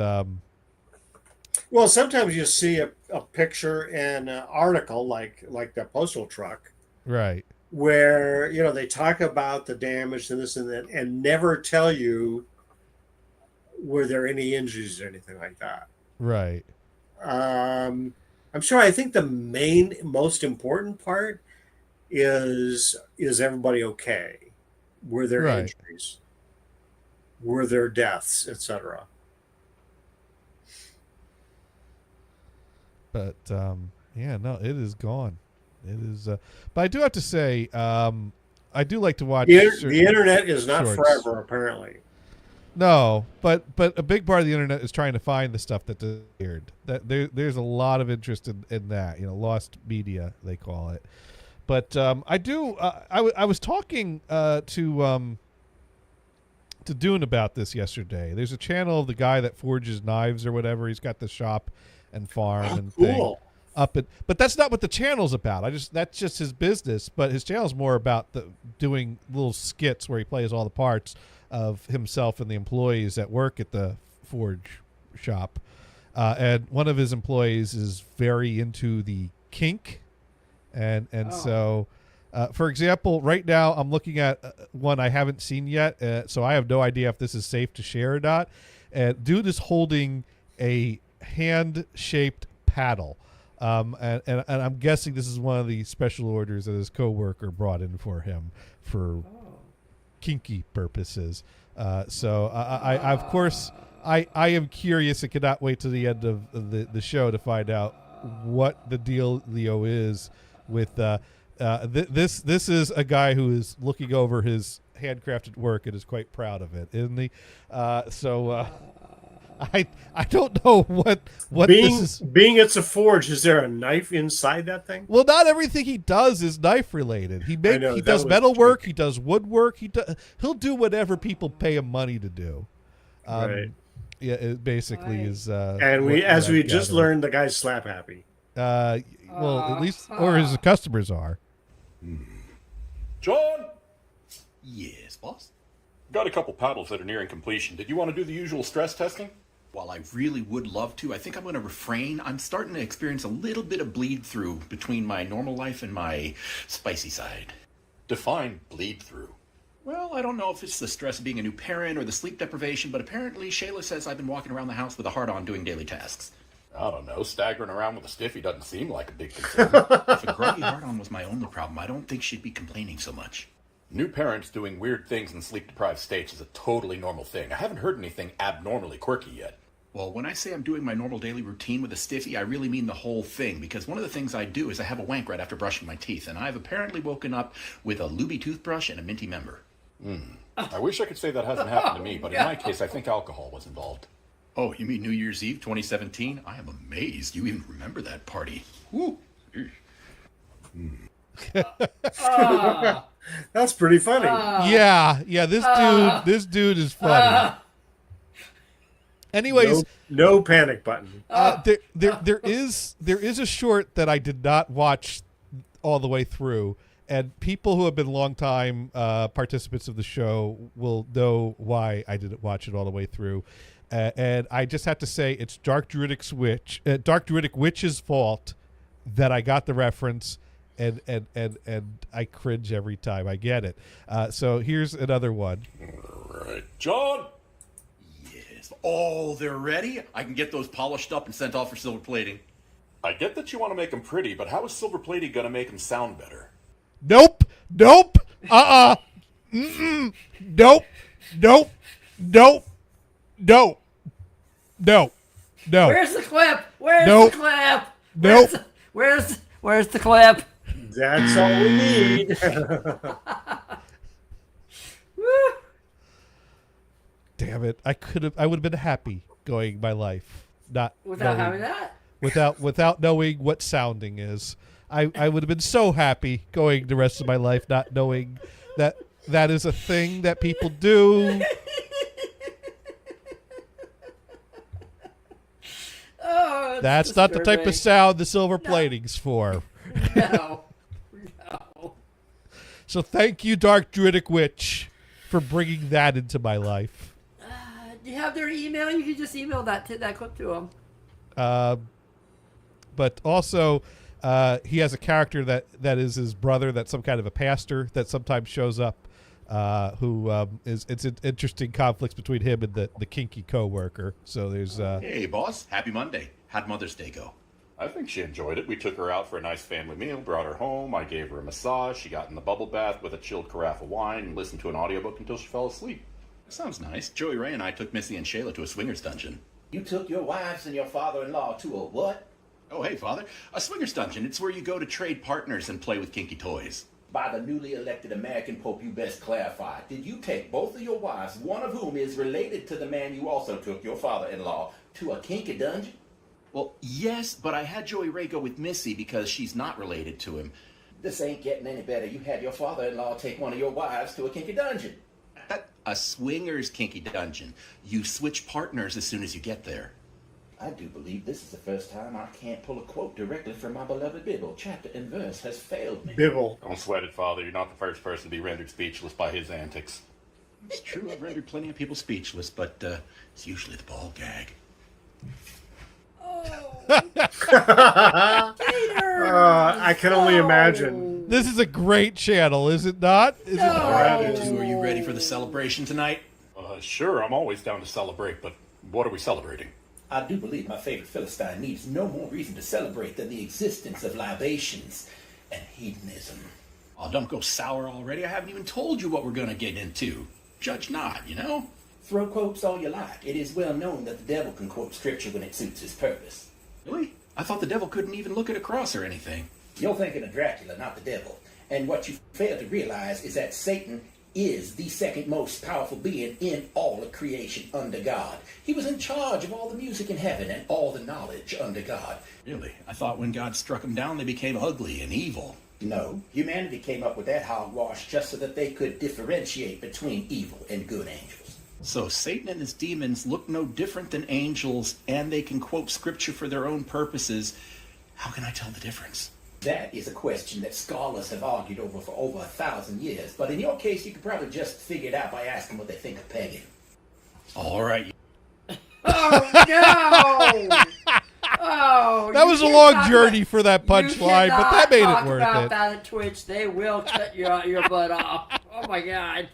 Well, sometimes you see a picture and an article like the postal truck Right. where they talk about the damage and this and that and never tell you were there any injuries or anything like that. Right. I'm sure. I think the most important part is everybody okay? Were there Right. injuries? Were there deaths, etc.? But yeah, no, it is gone. It is. But I do have to say, I do like to watch. The internet is not shorts. forever, apparently. No, but a big part of the internet is trying to find the stuff that disappeared. That there's a lot of interest in that. Lost media they call it. But I do. I was talking to Dune about this yesterday. There's a channel of the guy that forges knives or whatever. He's got the shop and farm and thing Cool. but that's not what the channel's about. That's just his business. But his channel's more about doing little skits where he plays all the parts of himself and the employees that work at the forge shop. And one of his employees is very into the kink, and so. For example, right now I'm looking at one I haven't seen yet, so I have no idea if this is safe to share or not. Dude is holding a hand-shaped paddle, and I'm guessing this is one of the special orders that his coworker brought in for him for kinky purposes. So I of course I am curious and cannot wait to the end of the show to find out what the dealio is with. This is a guy who is looking over his handcrafted work and is quite proud of it, isn't he? I don't know what this is. Being it's a forge, is there a knife inside that thing? Well, not everything he does is knife related. He does metalwork, he does woodwork, he'll do whatever people pay him money to do. Right. Yeah, it basically is. And we just learned, the guy's slap happy. Well, at least, or his customers are. John, Yes, boss? got a couple paddles that are nearing completion. Did you want to do the usual stress testing? While I really would love to, I think I'm going to refrain. I'm starting to experience a little bit of bleed through between my normal life and my spicy side. Define bleed through. Well, I don't know if it's the stress of being a new parent or the sleep deprivation, but apparently Shayla says I've been walking around the house with a hard-on doing daily tasks. I don't know. Staggering around with a stiffy doesn't seem like a big concern. If a groggy hard-on was my only problem, I don't think she'd be complaining so much. New parents doing weird things in sleep-deprived states is a totally normal thing. I haven't heard anything abnormally quirky yet. Well, when I say I'm doing my normal daily routine with a stiffy, I really mean the whole thing, because one of the things I do is I have a wank right after brushing my teeth, and I've apparently woken up with a looby toothbrush and a minty member. I wish I could say that hasn't happened to me, but in my case, I think alcohol was involved. Oh, you mean New Year's Eve 2017? I am amazed you even remember that party. Woo. That's pretty funny. Yeah. This dude is funny. Anyways, no panic button. there is a short that I did not watch all the way through, and people who have been longtime participants of the show will know why I didn't watch it all the way through. And I just have to say it's Dark Druidic Witch's fault that I got the reference, and I cringe every time I get it. So here's another one. All right. John! Yes. Oh, they're ready? I can get those polished up and sent off for silver plating. I get that you want to make them pretty, but how is silver plating going to make them sound better? Nope. Nope. Mm-mm. Nope. Nope. Nope. No. No. No. Where's the clip? Where's Nope. the clip? Nope. Where's the clip? That's all we need. Woo. Damn it. I would have been happy going my life. Not Without knowing- having that? Without knowing what sounding is. I would have been so happy going the rest of my life not knowing that is a thing that people do. Oh, That's not the type of disturbing. sound the silver plating's for. No. No. So thank you, Dark Druidic Witch, for bringing that into my life. Do you have their email? You can just email that clip to them. But also, he has a character that is his brother, that's some kind of a pastor that sometimes shows up, who it's an interesting conflicts between him and the kinky coworker. So there's Hey, boss. Happy Monday. How'd Mother's Day go? I think she enjoyed it. We took her out for a nice family meal, brought her home, I gave her a massage, she got in the bubble bath with a chilled carafe of wine, and listened to an audiobook until she fell asleep. Sounds nice. Joey Ray and I took Missy and Shayla to a swingers dungeon. You took your wives and your father-in-law to a what? Oh, hey, Father. A swingers dungeon. It's where you go to trade partners and play with kinky toys. By the newly elected American Pope, you best clarify. Did you take both of your wives, one of whom is related to the man you also took, your father-in-law, to a kinky dungeon? Well, yes, but I had Joey Ray go with Missy because she's not related to him. This ain't getting any better. You had your father-in-law take one of your wives to a kinky dungeon. A swingers kinky dungeon. You switch partners as soon as you get there. I do believe this is the first time I can't pull a quote directly from my beloved Bible. Chapter and verse has failed me. Bibble. Don't sweat it, Father. You're not the first person to be rendered speechless by his antics. It's true, I've rendered plenty of people speechless, but it's usually the ball gag. I can only imagine. This is a great channel, is it not? Is it All right, you two, are you ready for the celebration tonight? Sure, I'm always down to celebrate, but what are we celebrating? I do believe my favorite Philistine needs no more reason to celebrate than the existence of libations and hedonism. Oh, don't go sour already. I haven't even told you what we're going to get into. Judge not, you know? Throw quotes all you like. It is well known that the devil can quote scripture when it suits his purpose. Really? I thought the devil couldn't even look at a cross or anything. You're thinking of Dracula, not the devil. And what you fail to realize is that Satan is the second most powerful being in all of creation under God. He was in charge of all the music in heaven and all the knowledge under God. Really? I thought when God struck them down, they became ugly and evil. No, humanity came up with that hogwash just so that they could differentiate between evil and good angels. So Satan and his demons look no different than angels, and they can quote scripture for their own purposes. How can I tell the difference? That is a question that scholars have argued over for over 1,000 years. But in your case, you could probably just figure it out by asking what they think of pegging. All right. Oh, no! Oh, that was a long journey for that punchline, but that made it worth about it. that on Twitch. They will cut your butt off. Oh, my God.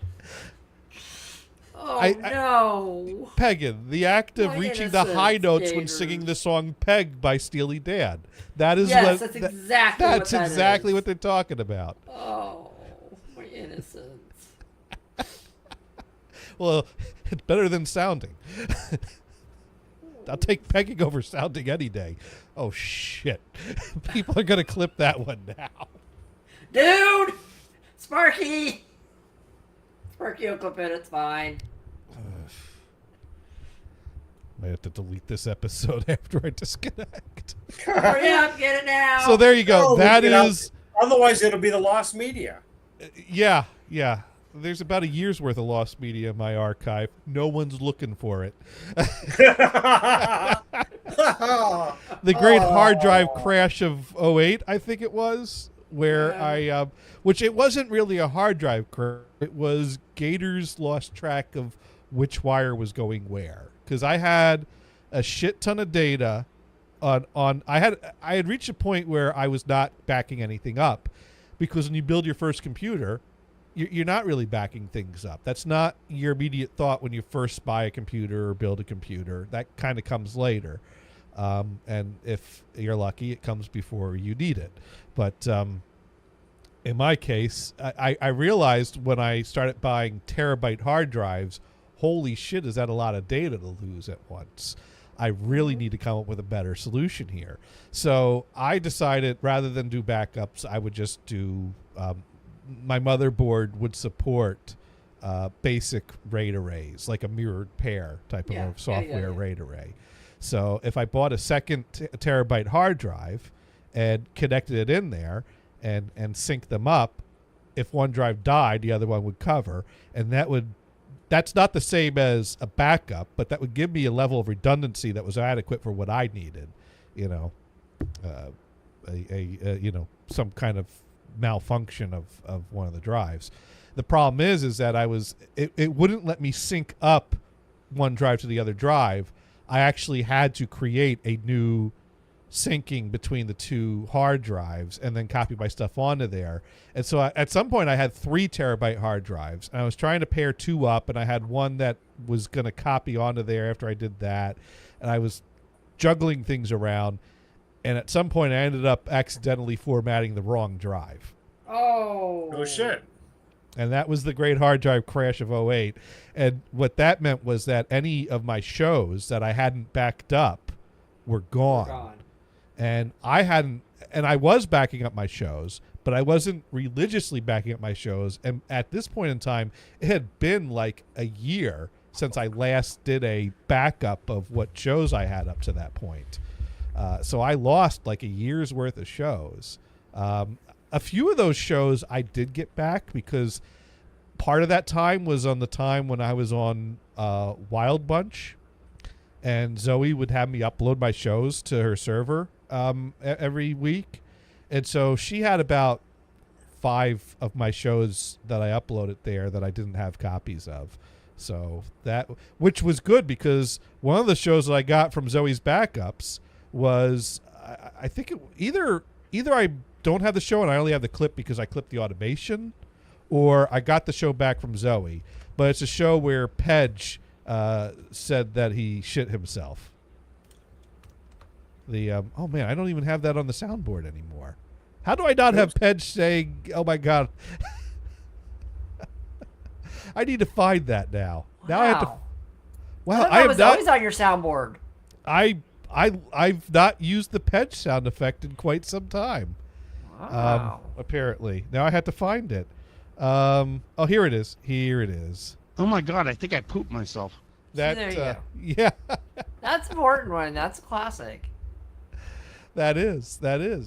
Oh, no. Pegging, the act of My reaching the high innocent notes when gators. singing the song Peg by Steely Dan. That is Yes, what, that's exactly what that's that exactly is. what they're talking about. Oh, my innocence. Well, it's better than sounding. I'll take pegging over sounding any day. Oh, shit. People are going to clip that one now. Dude! Sparky! Sparky will clip it, it's fine. I have to delete this episode after I disconnect. Hurry up, get it now! So there you go. Oh, That you know, is... Otherwise, it'll be the lost media. Yeah. There's about a year's worth of lost media in my archive. No one's looking for it. The great hard drive crash of 08, I think it was, where I, which it wasn't really a hard drive crash. It was Gators lost track of which wire was going where. Because I had a shit ton of data on I had reached a point where I was not backing anything up, because when you build your first computer, you're not really backing things up. That's not your immediate thought when you first buy a computer or build a computer. That kind of comes later. And if you're lucky, it comes before you need it. But in my case, I realized when I started buying terabyte hard drives, holy shit, is that a lot of data to lose at once? I really need to come up with a better solution here. So I decided rather than do backups, I would just do... my motherboard would support basic RAID arrays, like a mirrored pair type of software RAID array. So if I bought a second terabyte hard drive and connected it in there and synced them up, if one drive died, the other one would cover. And that's not the same as a backup, but that would give me a level of redundancy that was adequate for what I needed. You know, some kind of malfunction of one of the drives. The problem is that it wouldn't let me sync up one drive to the other drive I actually had to create a new syncing between the two hard drives and then copy my stuff onto there. And so at some point I had 3 terabyte hard drives, and I was trying to pair 2 up, and I had one that was going to copy onto there after I did that. And I was juggling things around. And at some point I ended up accidentally formatting the wrong drive. Oh shit. And that was the great hard drive crash of 08. And what that meant was that any of my shows that I hadn't backed up were gone. And I was backing up my shows, but I wasn't religiously backing up my shows. And at this point in time, it had been like a year since I last did a backup of what shows I had up to that point. So I lost like a year's worth of shows. A few of those shows I did get back because part of that time was on the time when I was on Wild Bunch, and Zoe would have me upload my shows to her server every week. And so she had about 5 of my shows that I uploaded there that I didn't have copies of. So that, which was good because one of the shows that I got from Zoe's backups was, I think either I don't have the show and I only have the clip because I clipped the automation, or I got the show back from Zoe. But it's a show where Pedge said that he shit himself. Oh man, I don't even have that on the soundboard anymore. How do I not have Pedge saying, "Oh my god"? I need to find that now. Wow. Now I have to. Wow, I was always on your soundboard. I've not used the Pedge sound effect in quite some time. Wow. Apparently, now I had to find it. Oh, here it is. Here it is. Oh my god, I think I pooped myself. That there you go. yeah. That's an important one. That's a classic. That is.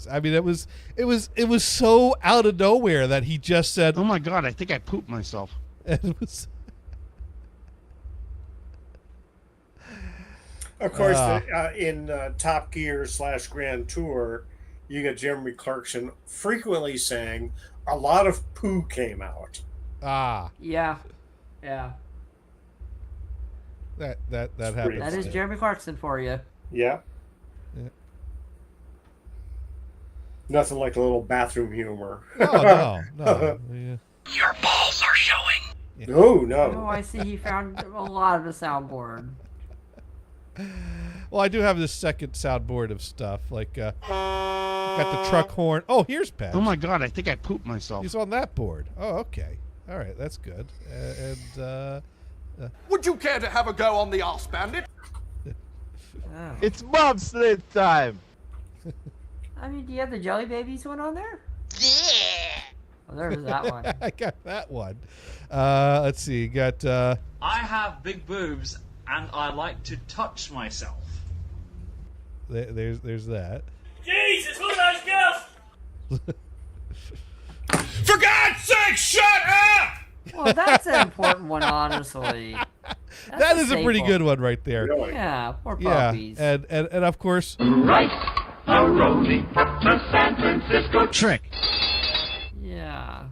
I mean, it was so out of nowhere that he just said, "Oh my god, I think I pooped myself." And it was. Of course, in Top Gear / Grand Tour, you get Jeremy Clarkson frequently saying, "A lot of poo came out." Yeah. That happens. That is Jeremy Clarkson for you. Yeah. Nothing like a little bathroom humor. No. Yeah. Your balls are showing. No. Oh, I see. He found a lot of the soundboard. Well, I do have this second soundboard of stuff, like got the truck horn. Oh, here's Pat. Oh my god, I think I pooped myself. He's on that board. Oh, okay. All right, that's good. Would you care to have a go on the Arse Bandit? Oh. It's bobsled time. I mean, do you have the Jelly Babies one on there? Yeah. Oh, there's that one. I got that one. Let's see. You got. I have big boobs, and I like to touch myself. There's that. Jesus, look at those girls! For God's sake, shut up! Well, that's an important one, honestly. That is a pretty good one right there. Really? Yeah, poor puppies. And of course. Right, a Rosie the San Francisco trick. Yeah.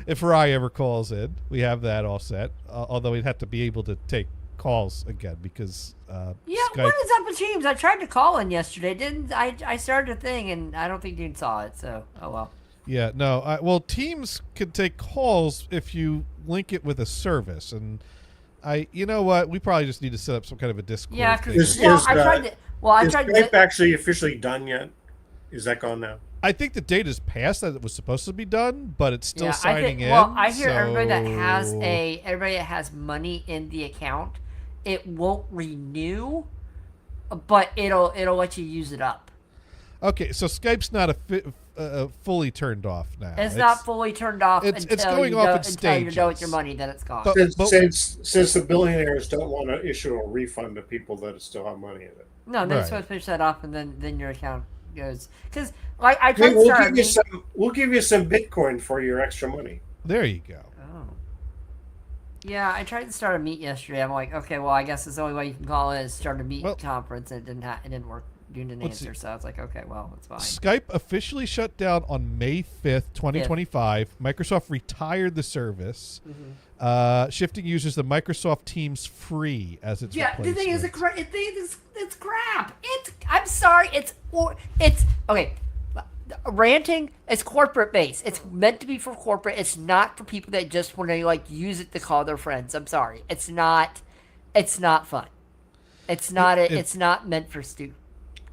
If Rye ever calls in, we have that all set. Although we'd have to be able to take calls again because Skype. What is up with Teams? I tried to call in yesterday. Didn't I started a thing and I don't think Dean saw it. So oh well. Yeah, no. Well, Teams can take calls if you link it with a service, and you know what? We probably just need to set up some kind of a Discord. Yeah, because Is Skype actually officially done yet? Is that gone now? I think the date is past that it was supposed to be done, but it's still signing in. Well, I hear everybody that so- has money in the account, it won't renew, but it'll let you use it up. Okay, so Skype's not fully turned off now. It's not fully turned off it's until going you off go, in until you're done with stages. your money. Then it's gone. Since the billionaires don't want to issue a refund to people that still have money in it. No, they're Right. supposed to finish that off, and then your account goes. Because like I tried to start. We'll give you some Bitcoin for your extra money. There you go. Oh. Yeah, I tried to start a meet yesterday. I'm like, okay, well, I guess it's the only way you can call it is start a meet conference, and it didn't work. Dune didn't answer, so I was like, okay, well, it's fine. Skype officially shut down on May 5th, 2025. Microsoft retired the service, shifting users to Microsoft Teams Free as its replacement. The thing is, it's crap. I'm sorry. It's okay. Ranting is corporate based. It's meant to be for corporate. It's not for people that just want to like use it to call their friends. I'm sorry. It's not fun. It's not meant for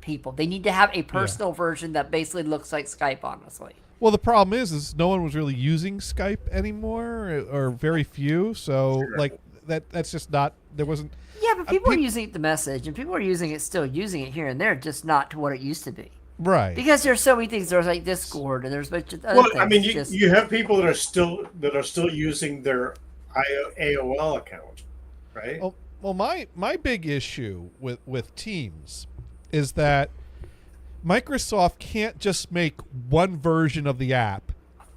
people. They need to have a personal version that basically looks like Skype, honestly. Well, the problem is no one was really using Skype anymore, or very few. So like that's just not. There wasn't. Yeah, but people are using it to message, and people are still using it here and there, just not to what it used to be. Right. Because there's so many things. There's like Discord, and there's a bunch of other things. Well, I mean, you have people that are still using their AOL account, right? Well, my big issue with Teams is that Microsoft can't just make one version of the app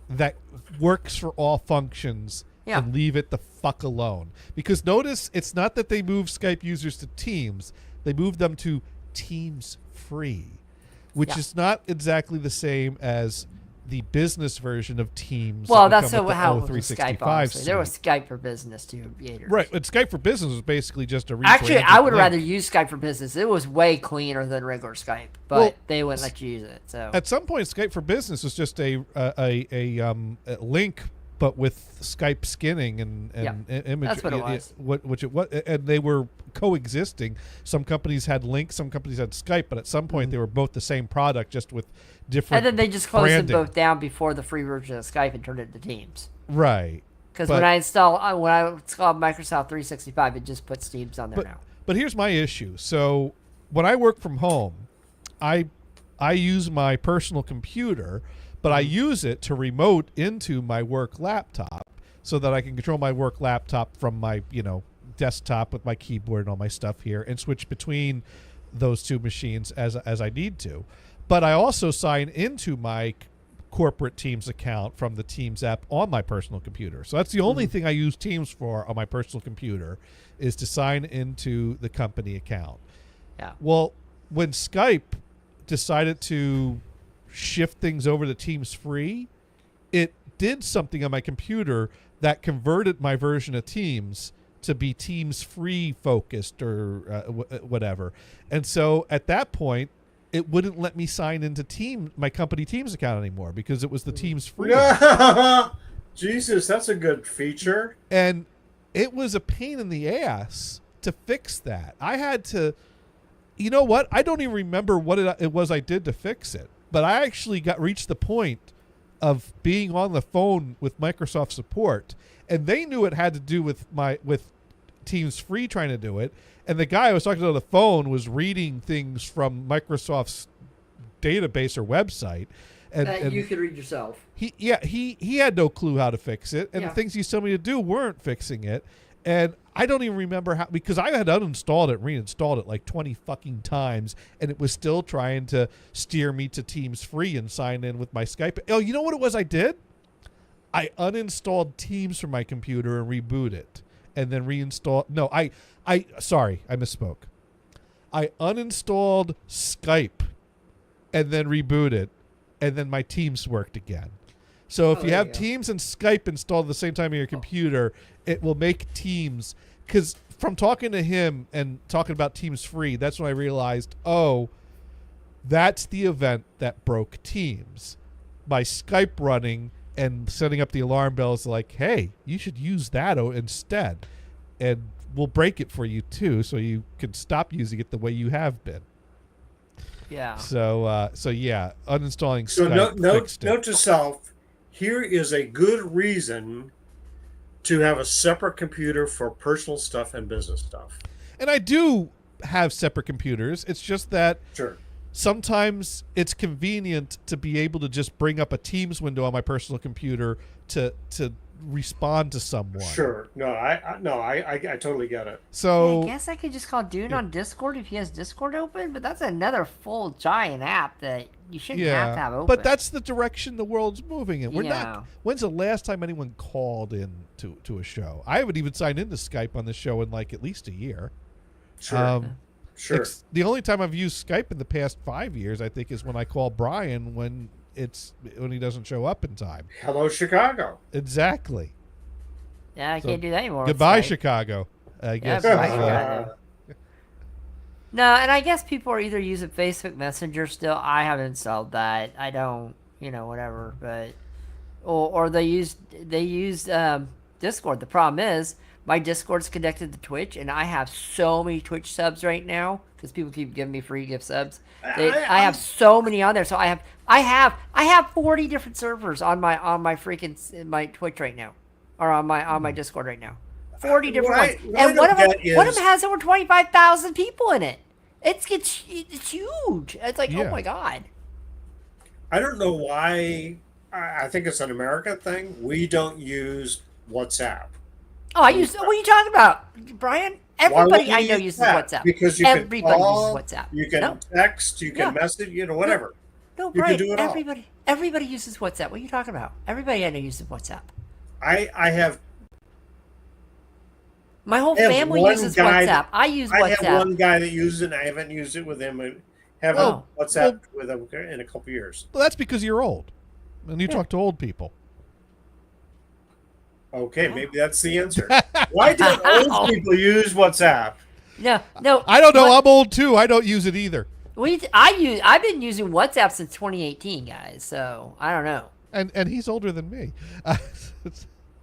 that works for all functions and leave it the fuck alone. Because notice, it's not that they move Skype users to Teams; they move them to Teams Free, which is not exactly the same as the business version of Teams. Well, that's how it was with Skype, honestly. There was Skype for Business, too. Right, but Skype for Business was basically just a Actually, I would rather use Skype for Business. It was way cleaner than regular Skype, but they wouldn't let you use it. So at some point, Skype for Business was just a link, but with Skype skinning and image. That's what it was. Which it was, and they were coexisting. Some companies had links, some companies had Skype, but at some point they were both the same product, just with different. And then they just closed branding. them both down before the free version of Skype and turned it into Teams. Right. Because when I installed Microsoft 365, it just puts Teams on there now. But here's my issue. So when I work from home, I use my personal computer, but I use it to remote into my work laptop so that I can control my work laptop from my, desktop with my keyboard and all my stuff here and switch between those two machines as I need to. But I also sign into my corporate Teams account from the Teams app on my personal computer. So that's the only thing I use Teams for on my personal computer, is to sign into the company account. Yeah. Well, when Skype decided to shift things over to Teams Free, it did something on my computer that converted my version of Teams to be Teams Free focused or whatever. And so at that point, it wouldn't let me sign into my company Teams account anymore because it was the Teams Free. Jesus, that's a good feature. And it was a pain in the ass to fix that. I had to, you know what? I don't even remember what it was I did to fix it. But I actually reached the point of being on the phone with Microsoft support, and they knew it had to do with Teams Free trying to do it. And the guy I was talking to on the phone was reading things from Microsoft's database or website, and you could read yourself. He had no clue how to fix it, and the things he told me to do weren't fixing it. And I don't even remember how, because I had uninstalled it and reinstalled it like 20 fucking times, and it was still trying to steer me to Teams Free and sign in with my Skype. Oh, you know what it was I did? I uninstalled Teams from my computer and rebooted it, and then reinstalled. No, sorry, I misspoke. I uninstalled Skype and then rebooted, and then my Teams worked again. So if you have Teams and Skype installed at the same time on your computer, it will make Teams. Because from talking to him and talking about Teams Free, that's when I realized, that's the event that broke Teams. By Skype running and setting up the alarm bells like, hey, you should use that instead. And we'll break it for you too, so you can stop using it the way you have been. Yeah. So yeah, unstalling So Skype. note to self, here is a good reason to have a separate computer for personal stuff and business stuff. And I do have separate computers. It's just that sometimes it's convenient to be able to just bring up a Teams window on my personal computer to respond to someone. Sure. No, I totally get it. So I guess I could just call Dune on Discord if he has Discord open, but that's another full giant app that you shouldn't have to have open. But that's the direction the world's moving in. We're not. When's the last time anyone called in to a show? I haven't even signed into Skype on this show in like at least a year. Sure. Sure. The only time I've used Skype in the past 5 years, I think, is when I call Brian when he doesn't show up in time. Hello, Chicago. Exactly. Yeah, I can't do that anymore. Goodbye, It's like- Chicago. I guess. goodbye, Chicago. No, and I guess people are either using Facebook Messenger still. I haven't installed that. I don't, whatever. But or they use Discord. The problem is my Discord's connected to Twitch, and I have so many Twitch subs right now because people keep giving me free gift subs. I have so many on there. So I have 40 different servers on my freaking my Twitch right now, or on my Discord right now. 40 different ones, and one of them has over 25,000 people in it. It's huge. It's like, oh my god. I don't know why. I think it's an American thing. We don't use WhatsApp. Oh, what are you talking about, Brian? Everybody I know uses WhatsApp. Because you everybody can call, uses WhatsApp. You can text, you can message, whatever. No, you Brian, can do it all. everybody uses WhatsApp. What are you talking about? Everybody I know uses WhatsApp. I have. My whole family uses WhatsApp. I use WhatsApp. I have one guy that uses it, and I haven't used it with him. I haven't WhatsApp with him in a couple years. Well, that's because you're old, and you talk to old people. Okay, maybe that's the answer. Why don't old people use WhatsApp? No. I don't know. I'm old too. I don't use it either. I've been using WhatsApp since 2018, guys. So I don't know. And he's older than me.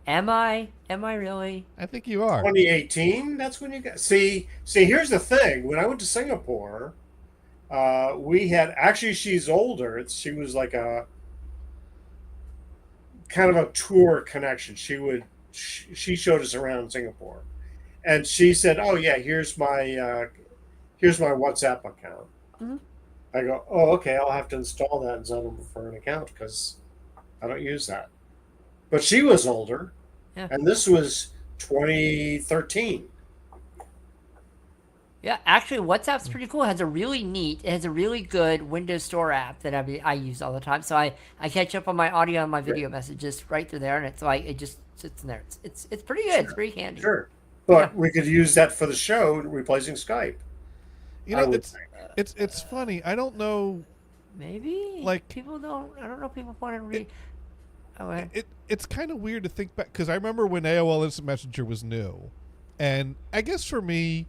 Am I really? I think you are. 2018. That's when you got. See. Here's the thing. When I went to Singapore, we had actually. She's older. She was like a kind of a tour connection. She showed us around Singapore, and she said, "Oh yeah, here's my WhatsApp account." Mm-hmm. I go, "Oh okay, I'll have to install that and sign up for an account because I don't use that." But she was older, and this was 2013. Yeah, actually, WhatsApp's pretty cool. It has a really good Windows Store app that I use all the time. So I catch up on my audio and my video messages right through there, and it's like it just sits in there. It's pretty good. Sure. It's pretty handy. Sure, but we could use that for the show, replacing Skype. It's funny. I don't know. Maybe people don't. I don't know. People want to read. It's kind of weird to think back because I remember when AOL Instant Messenger was new, and I guess for me,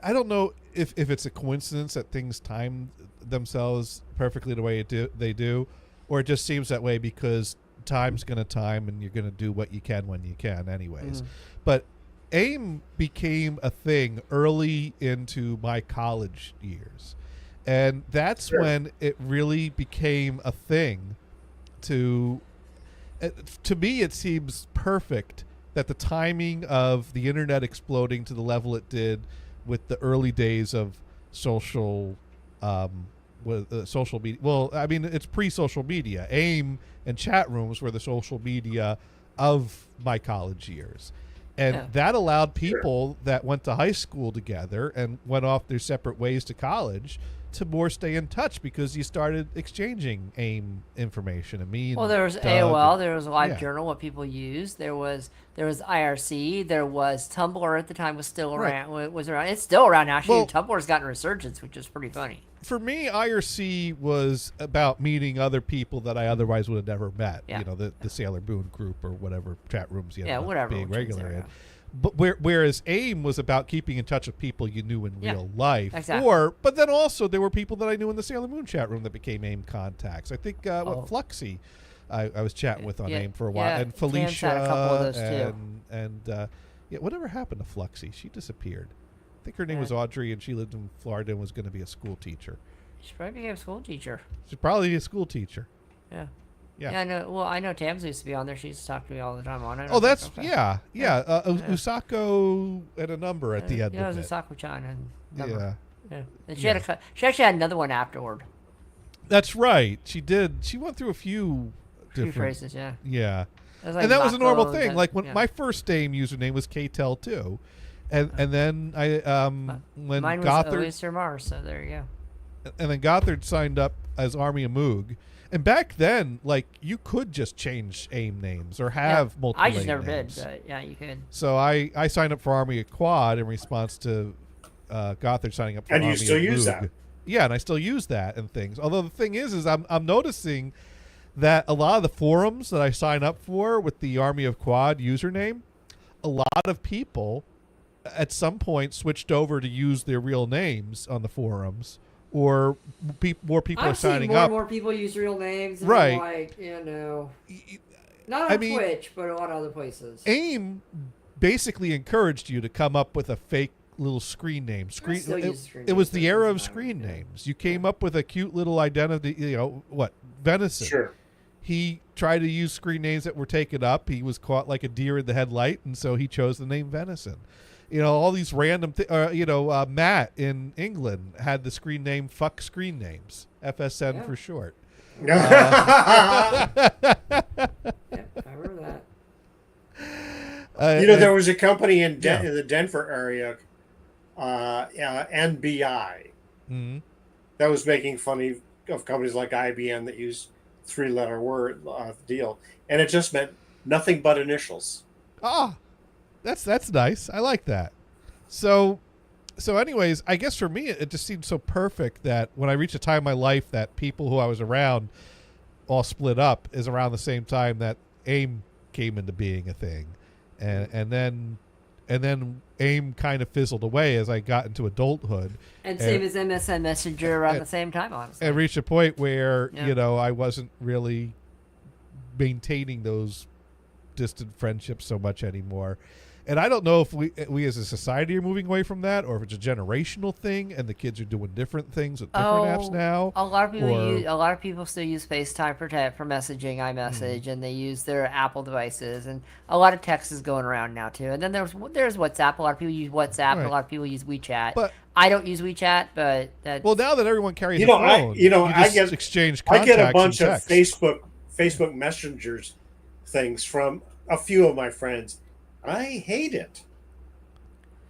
I don't know if it's a coincidence that things time themselves perfectly the way they do, or it just seems that way because time's going to time and you're going to do what you can when you can anyways. But AIM became a thing early into my college years, and that's when it really became a thing. To me, it seems perfect that the timing of the internet exploding to the level it did with the early days of social media. Well, I mean, it's pre-social media. AIM and chat rooms were the social media of my college years. And that allowed people that went to high school together and went off their separate ways to college to more stay in touch because you started exchanging AIM information. Well, there was AOL, there was LiveJournal, what people used. There was IRC, there was Tumblr at the time was still around. Was around. It's still around actually. Well, Tumblr's gotten a resurgence, which is pretty funny. For me, IRC was about meeting other people that I otherwise would have never met. Yeah. The Sailor Moon group or whatever chat rooms you ended whatever being regular in. But whereas AIM was about keeping in touch with people you knew in real exactly. life, but then also there were people that I knew in the Sailor Moon chat room that became AIM contacts. I think Fluxy, I was chatting with on AIM for a while, and Felicia, had a couple of those and whatever happened to Fluxy? She disappeared. I think her name was Audrey, and she lived in Florida and was going to be a school teacher. She probably became a school teacher. She's probably a school teacher. Yeah. Yeah, I know. Well, I know Tams used to be on there. She used to talk to me all the time on it. Oh, that's Usako had a number at the end. Yeah, it of was Usako-chan and number. Yeah. And she actually had another one afterward. That's right. She did. She went through a few different phrases. Yeah. Yeah. Like and that was a normal thing. Like when my first AIM username was KTEL too, and then when mine Gothard was Sir Mars. So there you go. And then Gothard signed up as Army of Moog. And back then, like, you could just change AIM names or have multiple I just AIM never names. did, but yeah, you could. So I signed up for Army of Quad in response to Gothard signing up for And you Army still of use Moog. that. Yeah, and I still use that and things. Although the thing is I'm noticing that a lot of the forums that I sign up for with the Army of Quad username, a lot of people at some point switched over to use their real names on the forums, or more people are signing more up. and more people use real names. And Right. I'm like, not on Twitch, but on other places. AIM basically encouraged you to come up with a fake little screen name. still use screen It was names the era of screen names. You came up with a cute little identity. Venison. Sure. He tried to use screen names that were taken up. He was caught like a deer in the headlight, and so he chose the name Venison. All these random Matt in England had the screen name Fuck Screen Names, FSN for short. I remember that. There was a company in the Denver area, NBI, that was making fun of companies like IBM that use three-letter word deal, and it just meant nothing but initials. That's nice. I like that. So anyways, I guess for me it just seemed so perfect that when I reached a time in my life that people who I was around all split up is around the same time that AIM came into being a thing, and then AIM kind of fizzled away as I got into adulthood. And same as MSN Messenger around the same time, honestly. And reached a point where I wasn't really maintaining those distant friendships so much anymore. And I don't know if we as a society are moving away from that, or if it's a generational thing, and the kids are doing different things with different apps now. A lot of people still use FaceTime for messaging, iMessage, and they use their Apple devices, and a lot of text is going around now too. And then there's WhatsApp. A lot of people use WhatsApp. Right. A lot of people use WeChat. But I don't use WeChat, but well, now that everyone carries a phone, I just exchange I contacts get a bunch and of text. Facebook Messengers things from a few of my friends. I hate it.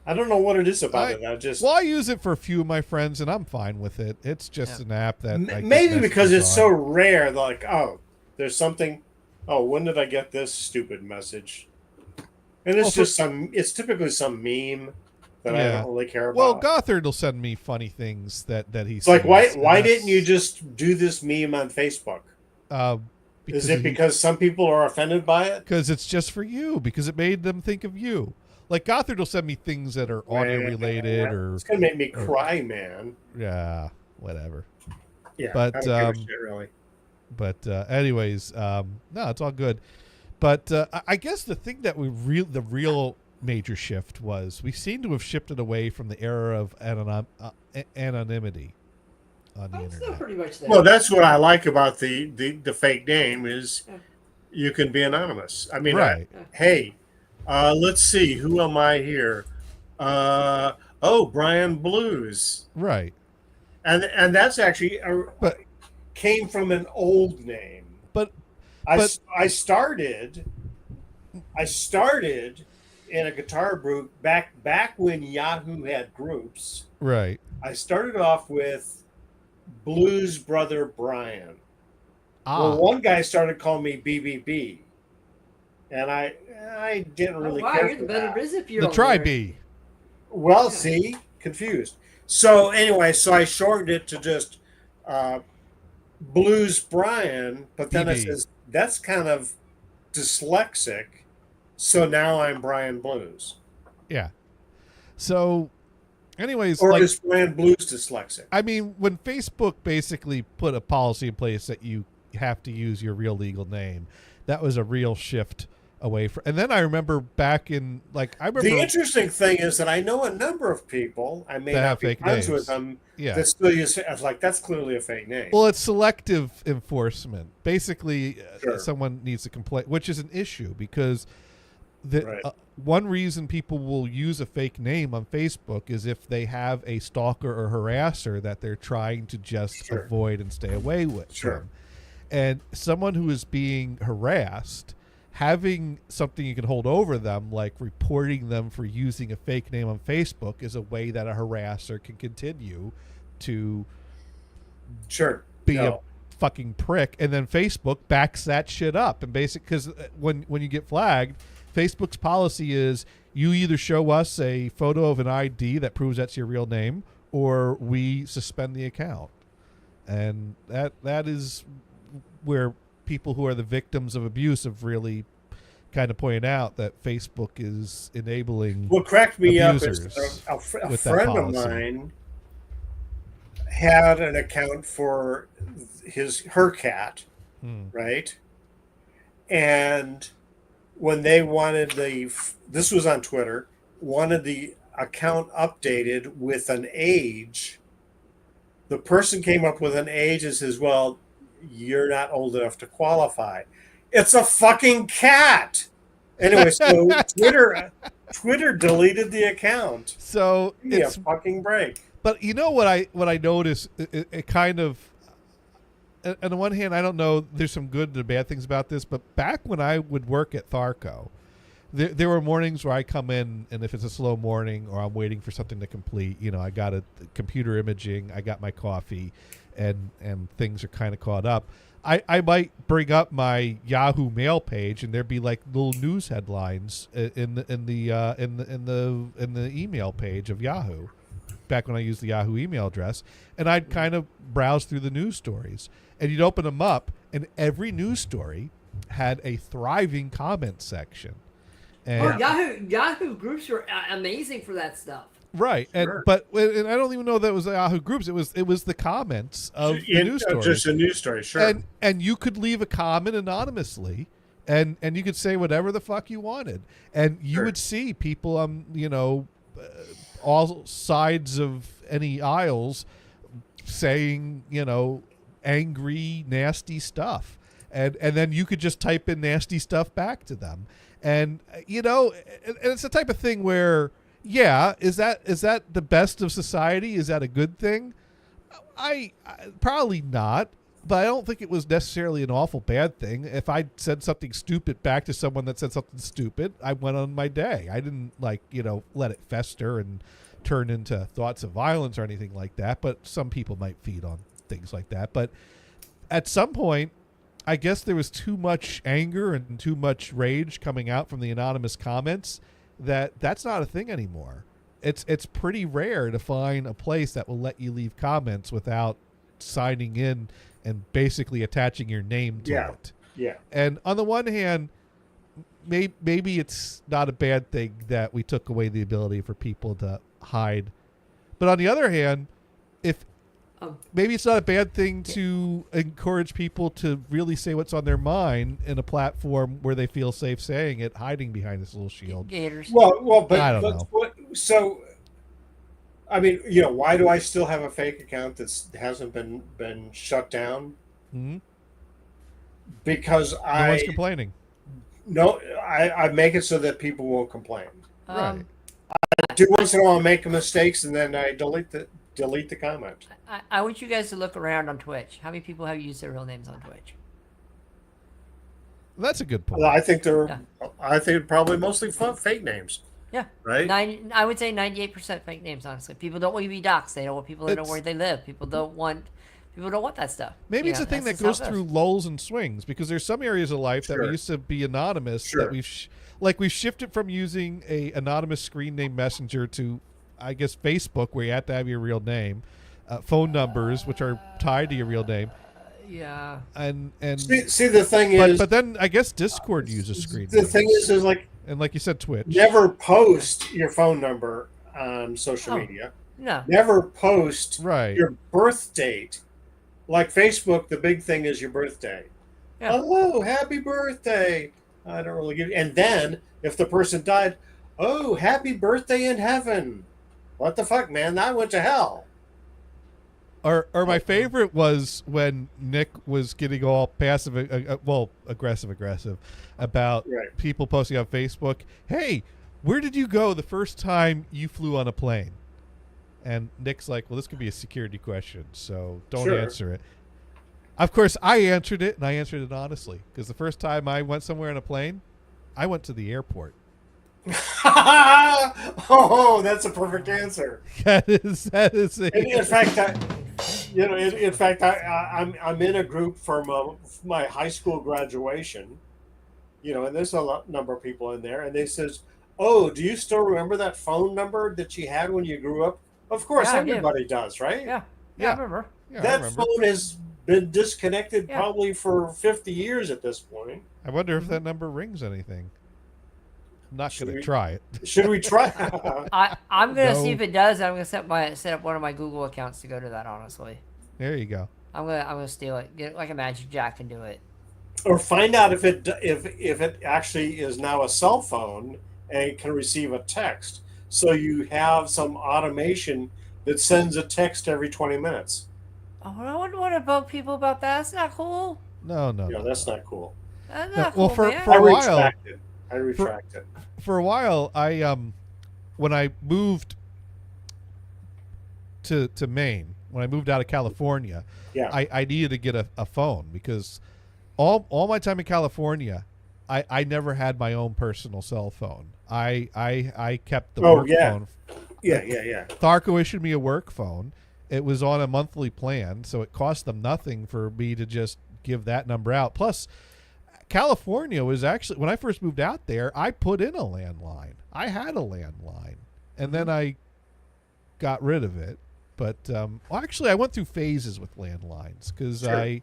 I don't know what it is about it. I use it for a few of my friends, and I'm fine with it. It's just an app that maybe because it's so rare. Like, there's something. Oh, when did I get this stupid message? And it's it's typically some meme that I don't really care about. Well, Gothard will send me funny things that he It's like, sees, why didn't you just do this meme on Facebook? Is it because some people are offended by it? Because it's just for you. Because it made them think of you. Like Gothard will send me things that are audio related, or it's gonna make me cry, man. Yeah, whatever. Yeah, but I don't give a shit, really. But anyways, no, it's all good. But I guess the thing that the real major shift was we seem to have shifted away from the era of anonymity on the internet. Still pretty much there. Well, that's what I like about the fake name is you can be anonymous. I mean, right. Hey, let's see, who am I here? Brian Blues. Right. And that's actually came from an old name. But I started in a guitar group back when Yahoo had groups. Right. I started off with Blues Brother Brian. Well, one guy started calling me BBB, and I didn't really care you're for the better that. biz if you're The over Tri there. B. Well, see, confused. So anyway, I shortened it to just Blues Brian, but then it says that's kind of dyslexic, so now I'm Brian Blues. Yeah. So, anyways, or is Brian Blues dyslexic? I mean, when Facebook basically put a policy in place that you have to use your real legal name, that was a real shift away from. And then I remember back in The interesting thing is that I know a number of people. I may that not have be fake friends names. with them. Yeah. That still use it. I was like, that's clearly a fake name. Well, it's selective enforcement. Basically, Sure. someone needs to complain, which is an issue because one reason people will use a fake name on Facebook is if they have a stalker or harasser that they're trying to just avoid and stay away with. Sure. And someone who is being harassed, having something you can hold over them, like reporting them for using a fake name on Facebook, is a way that a harasser can continue to be a fucking prick. And then Facebook backs that shit up. And because when you get flagged, Facebook's policy is you either show us a photo of an ID that proves that's your real name, or we suspend the account. And that is where people who are the victims of abuse have really kind of pointed out that Facebook is enabling What cracked me up is abusers a with that friend of policy. mine had an account for her cat, right? And when they wanted this was on Twitter, wanted the account updated with an age, the person came up with an age and says, well, you're not old enough to qualify. It's a fucking cat. Anyway, so Twitter deleted the account. So Give me it's a fucking break. But you know what I noticed? It kind of, on the one hand, I don't know. There's some good and bad things about this, but back when I would work at Tharco, there were mornings where I come in, and if it's a slow morning or I'm waiting for something to complete, I got a computer imaging, I got my coffee, and things are kind of caught up. I might bring up my Yahoo Mail page, and there'd be like little news headlines in the email page of Yahoo. Back when I used the Yahoo email address, and I'd kind of browse through the news stories, and you'd open them up, and every news story had a thriving comment section. And Yahoo groups were amazing for that stuff. Right, and I don't even know that it was the Yahoo groups. It was the comments of the news stories. Just a news story, sure. And you could leave a comment anonymously, and you could say whatever the fuck you wanted, and you would see people all sides of any aisles saying, angry, nasty stuff. And then you could just type in nasty stuff back to them. And, and it's the type of thing where, is that the best of society? Is that a good thing? I probably not. But I don't think it was necessarily an awful bad thing. If I said something stupid back to someone that said something stupid, I went on my day. I didn't let it fester and turn into thoughts of violence or anything like that. But some people might feed on things like that. But at some point, I guess there was too much anger and too much rage coming out from the anonymous comments that's not a thing anymore. It's pretty rare to find a place that will let you leave comments without signing in and basically attaching your name to it. Yeah. And on the one hand, maybe it's not a bad thing that we took away the ability for people to hide. But on the other hand, maybe it's not a bad thing to encourage people to really say what's on their mind in a platform where they feel safe saying it, hiding behind this little shield. Gators. Well, but I don't know. I mean, why do I still have a fake account that hasn't been shut down? Mm-hmm. Because no one's complaining. No, I make it so that people won't complain. Right. I do once in a while make mistakes, and then I delete the comment. I want you guys to look around on Twitch. How many people have used their real names on Twitch? That's a good point. Well, I think they're probably mostly fake names. Yeah. Right? I would say 98% fake names, honestly. People don't want to be doxxed. They don't want people to know where they live. People don't want that stuff. Maybe it's a thing that goes through lulls and swings, because there's some areas of life that we used to be anonymous that we've shifted from using a anonymous screen name messenger to, I guess, Facebook, where you have to have your real name, phone numbers, which are tied to your real name. Yeah. And see the thing is, but then I guess Discord uses screen the names. thing is like, and like you said, Twitch. Never post your phone number on social media. No. Never post Right. your birth date. Like Facebook, the big thing is your birthday. Yeah. Oh, happy birthday. I don't really give you. And then if the person died, oh, happy birthday in heaven. What the fuck, man? I went to hell. Or my favorite was when Nick was getting all aggressive about people posting on Facebook, hey, where did you go the first time you flew on a plane? And Nick's like, well, this could be a security question, so don't answer it. Of course, I answered it, and I answered it honestly, because the first time I went somewhere in a plane, I went to the airport. Oh, that's a perfect answer. That is. In fact, I'm in a group from my high school graduation, and there's a number of people in there, and they says, "Oh, do you still remember that phone number that you had when you grew up?" Of course, Yeah, I do. everybody does, right? Yeah, I remember. Yeah, I That remember. phone has been disconnected probably for 50 years at this point. I wonder if that number rings anything. I'm not going to we- try it. Should we try? I'm gonna see No. if it does. I'm gonna set up one of my Google accounts to go to that. Honestly, There you go. I'm gonna steal it. Get like a Magic Jack and do it. Or find out if it actually is now a cell phone and it can receive a text. So you have some automation that sends a text every 20 minutes. Oh, I wouldn't want to bug people about that. That's not cool. No. That's not cool. That's No, not well, cool, for man. a while, I retract it. for a while, I when I moved to Maine, when I moved out of California, Yeah. I needed to get a phone because all my time in California, I never had my own personal cell phone. I kept the work phone. Yeah. Tharco issued me a work phone. It was on a monthly plan, so it cost them nothing for me to just give that number out. Plus, California was actually, when I first moved out there, I put in a landline. I had a landline, and then I got rid of it. But well, actually, I went through phases with landlines because Sure.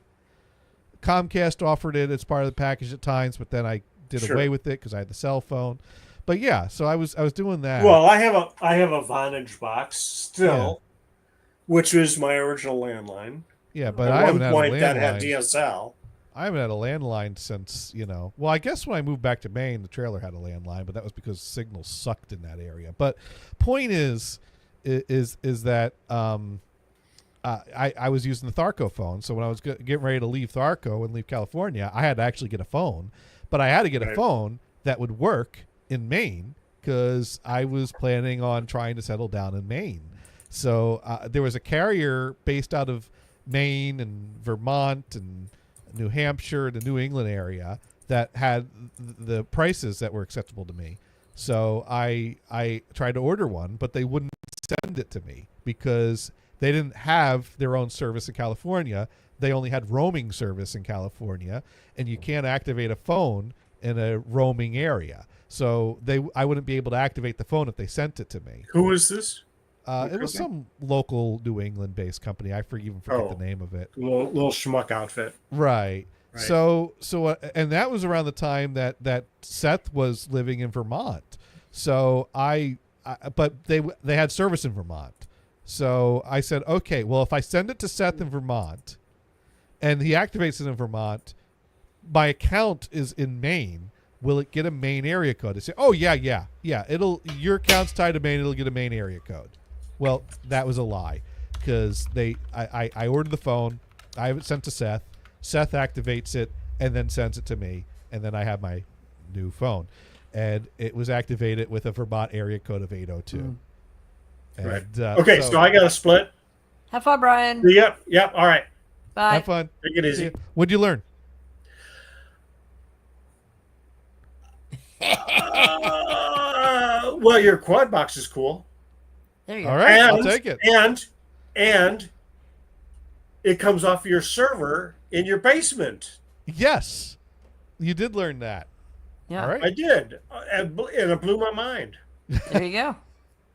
Comcast offered it as part of the package at times, but then I did Sure. away with it because I had the cell phone. But yeah, so I was doing that. Well, I have a Vonage box still, which was my original landline. Yeah, but At I haven't one had point a that had landline. DSL. I haven't had a landline since, well, I guess when I moved back to Maine, the trailer had a landline, but that was because signal sucked in that area. But point is that I was using the Tharco phone. So when I was getting ready to leave Tharco and leave California, I had to actually get a phone. But I had to get a Right. phone that would work in Maine because I was planning on trying to settle down in Maine. So there was a carrier based out of Maine and Vermont and New Hampshire, the New England area, that had the prices that were acceptable to me. So I tried to order one, but they wouldn't send it to me because they didn't have their own service in California. They only had roaming service in California, and you can't activate a phone in a roaming area. So I wouldn't be able to activate the phone if they sent it to me. Who is this? It was some local New England-based company. I even forget the name of it. Little schmuck outfit. Right. Right. So and that was around the time that Seth was living in Vermont. So but they had service in Vermont. So I said, okay, well, if I send it to Seth in Vermont and he activates it in Vermont, my account is in Maine. Will it get a Maine area code? I say, oh yeah. Your account's tied to Maine. It'll get a Maine area code. Well, that was a lie because I ordered the phone. I have it sent to Seth. Seth activates it and then sends it to me, and then I have my new phone, and it was activated with a Vermont area code of 802. Right. And, Okay, so I got a split. Have fun, Brian. Yep. All right. Bye. Have fun. Take it easy. What'd you learn? Well, your quad box is cool. There you go. All right, I'll take it. And it comes off your server in your basement. Yes, you did learn that. Yeah. All right. I did, and it blew my mind. There you go.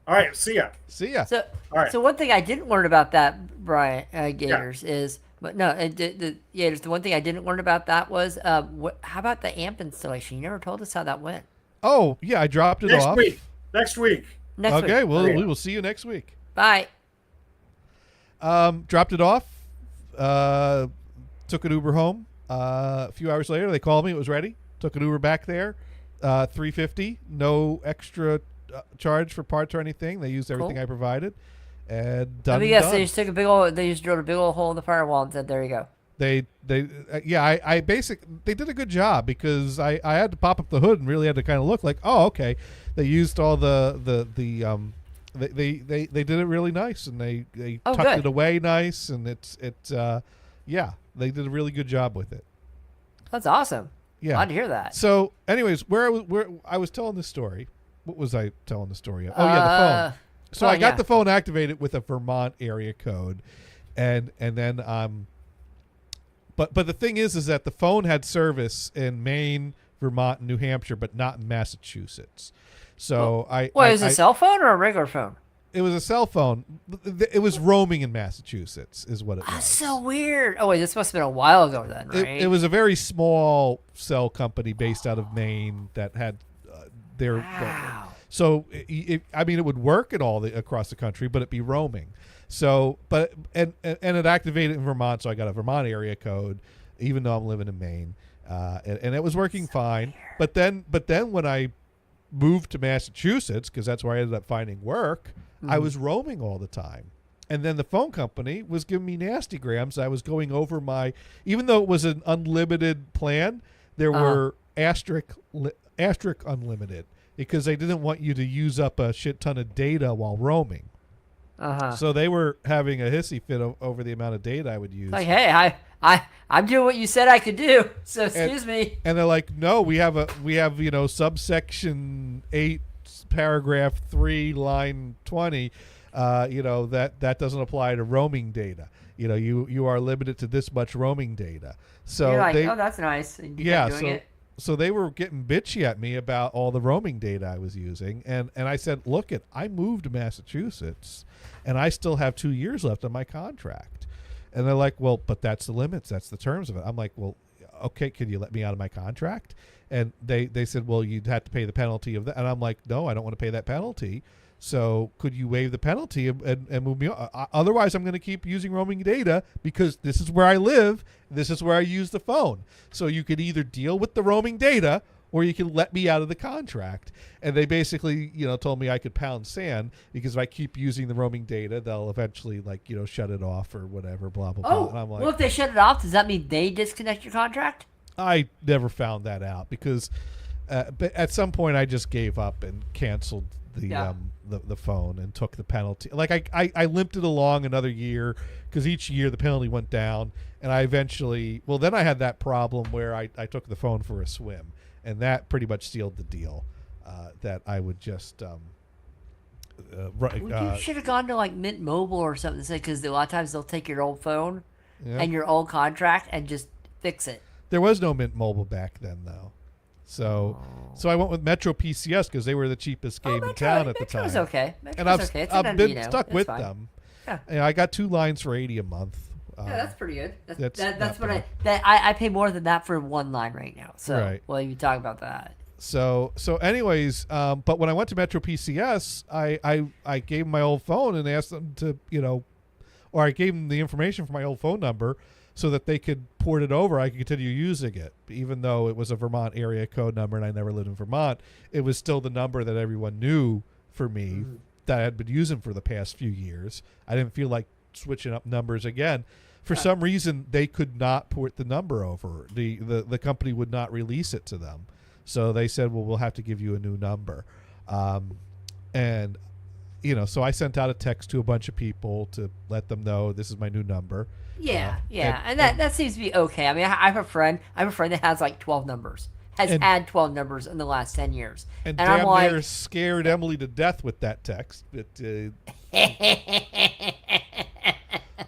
All right, see ya. See ya. So, All right. so one thing I didn't learn about that, Brian Gators, is, but no, the Gators. The one thing I didn't learn about that was, how about the amp installation? You never told us how that went. Oh yeah, I dropped it Next off. week. Next week. Okay, week. well, Okay. we will see you next week. Bye. Dropped it off. Took an Uber home. A few hours later, they called me. It was ready. Took an Uber back there. $350. No extra charge for parts or anything. They used everything Cool. I provided. And done. Let me guess. done. They just took a big old. They just drilled a big old hole in the firewall and said, "There you go." They they did a good job because I had to pop up the hood and really had to kind of look like, oh, okay. They used all they did it really nice, and they Oh, tucked good. it away nice, and they did a really good job with it. That's awesome. Yeah. Glad to hear that. So anyways, where I was telling this story. What was I telling the story of? Oh yeah, the phone. So I got the phone activated with a Vermont area code, and then but the thing is that the phone had service in Maine, Vermont and New Hampshire, but not in Massachusetts. So What is it, a cell phone or a regular phone? It was a cell phone. It was roaming in Massachusetts, is what it was. That's so weird. Oh wait, this must have been a while ago then, right? It was a very small cell company based out of Maine that had their. Wow. So it would work and all across the country, but it'd be roaming. So, and it activated in Vermont, so I got a Vermont area code, even though I'm living in Maine, and it was working fine. But then when I moved to Massachusetts, because that's where I ended up finding work, I was roaming all the time. And then the phone company was giving me nasty grams. I was going over even though it was an unlimited plan, there were asterisk unlimited, because they didn't want you to use up a shit ton of data while roaming. So they were having a hissy fit over the amount of data I would use. Like, hey, I'm doing what you said I could do. So excuse me. And they're like, no, we have subsection 8, paragraph 3, line 20. That doesn't apply to roaming data. You are limited to this much roaming data. So you're like, oh, that's nice. And you kept doing it. So they were getting bitchy at me about all the roaming data I was using. And I said, look, I moved to Massachusetts and I still have 2 years left on my contract. And they're like, well, but that's the limits. That's the terms of it. I'm like, well, okay, can you let me out of my contract? And they said, well, you'd have to pay the penalty of that. And I'm like, no, I don't want to pay that penalty. So could you waive the penalty and move me on? Otherwise, I'm going to keep using roaming data because this is where I live. This is where I use the phone. So you could either deal with the roaming data or you can let me out of the contract. And they basically, told me I could pound sand because if I keep using the roaming data, they'll eventually shut it off or whatever, blah, blah, blah. And I'm like, well, if they shut it off, does that mean they disconnect your contract? I never found that out because but at some point I just gave up and canceled the phone and took the penalty. Like I limped it along another year because each year the penalty went down, and I eventually then I had that problem where I took the phone for a swim, and that pretty much sealed the deal that I would just you should have gone to Mint Mobile or something, because a lot of times they'll take your old phone and your old contract and just fix it. There was no Mint Mobile back then though. So I went with Metro PCS because they were the cheapest game in town at the time. Metro's okay. And I've been stuck with them. Yeah. I got 2 lines for $80 a month. Yeah, that's pretty good. That's what I pay more than that for 1 line right now. So right. Well, you talk about that. So anyways, but when I went to Metro PCS, I gave them my old phone and asked them to, or I gave them the information for my old phone number so that they could port it over. I could continue using it, even though it was a Vermont area code number and I never lived in Vermont. It was still the number that everyone knew for me that I had been using for the past few years. I didn't feel like switching up numbers again. For some reason, they could not port the number over. The company would not release it to them. So they said, well, we'll have to give you a new number. And, so I sent out a text to a bunch of people to let them know this is my new number. Yeah, and that seems to be okay. I mean, I have a friend that has 12 numbers. Had 12 numbers in the last 10 years. And I'm damn like, near scared Emily to death with that text. But,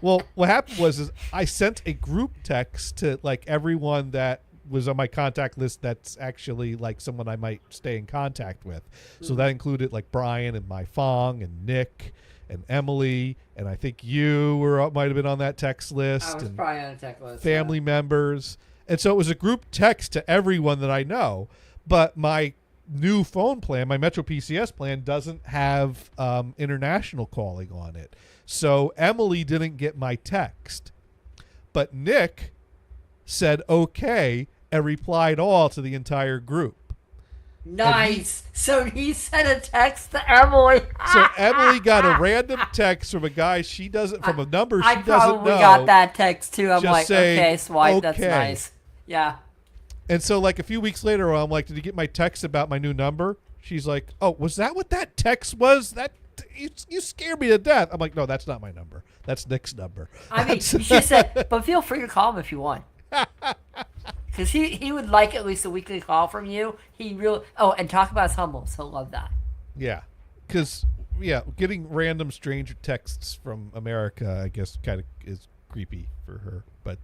well, what happened was I sent a group text to everyone that was on my contact list that's actually someone I might stay in contact with. So that included Brian and Mai Fong and Nick and Emily, and I think you might have been on that text list. I was and probably on a text list. family members. And so it was a group text to everyone that I know. But my new phone plan, my Metro PCS plan, doesn't have international calling on it. So Emily didn't get my text. But Nick said okay and replied all to the entire group. Nice. So he sent a text to Emily. So Emily got a random text from a guy from a number she doesn't know. I probably got that text too. I'm Just saying, okay, swipe, okay. that's nice. Yeah. And so a few weeks later, I'm like, did you get my text about my new number? She's like, oh, was that what that text was? That you scared me to death. I'm like, no, that's not my number. That's Nick's number. I mean, she said, but feel free to call him if you want. Because he would like at least a weekly call from you. And talk about his humbles. He'll love that. Yeah. Because, getting random stranger texts from America, I guess, kind of is creepy for her. But,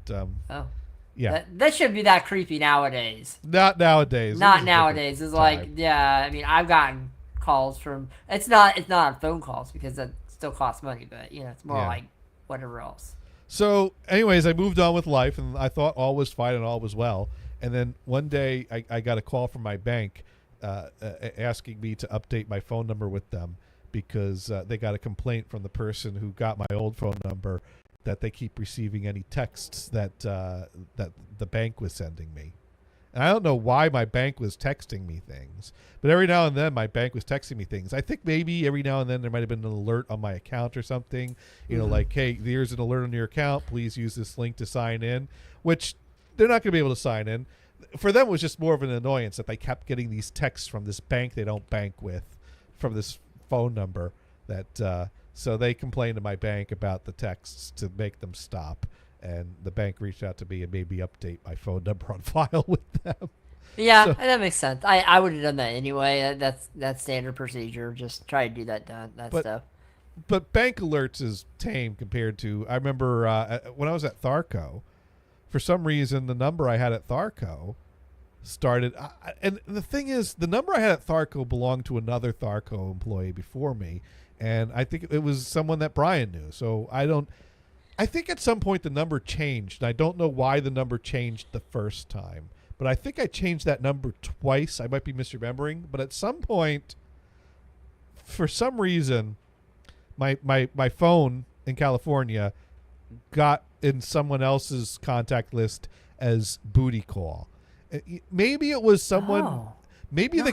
Yeah. That shouldn't be that creepy nowadays. Not nowadays. Not This is a nowadays. different It's like, time. yeah, I mean, I've gotten calls from, it's not on phone calls because that still costs money, but, it's more Yeah. like whatever else. So, anyways, I moved on with life, and I thought all was fine and all was well. And then one day, I got a call from my bank asking me to update my phone number with them because they got a complaint from the person who got my old phone number that they keep receiving any texts that that the bank was sending me. And I don't know why my bank was texting me things, but every now and then my bank was texting me things. I think maybe every now and then there might have been an alert on my account or something, like, hey, there's an alert on your account. Please use this link to sign in, which they're not going to be able to sign in. For them, it was just more of an annoyance that they kept getting these texts from this bank they don't bank with, from this phone number that, so they complained to my bank about the texts to make them stop. And the bank reached out to me and made me update my phone number on file with them. Yeah, So- that makes sense. I would have done that anyway. That's standard procedure. Just try to do that stuff. But bank alerts is tame compared to, I remember when I was at Tharco, for some reason the number I had at Tharco started, and the thing is, the number I had at Tharco belonged to another Tharco employee before me, and I think it was someone that Brian knew. So I think at some point the number changed. And I don't know why the number changed the first time, but I think I changed that number twice. I might be misremembering, but at some point, for some reason, my phone in California got in someone else's contact list as booty call. Maybe it was someone. Oh, maybe the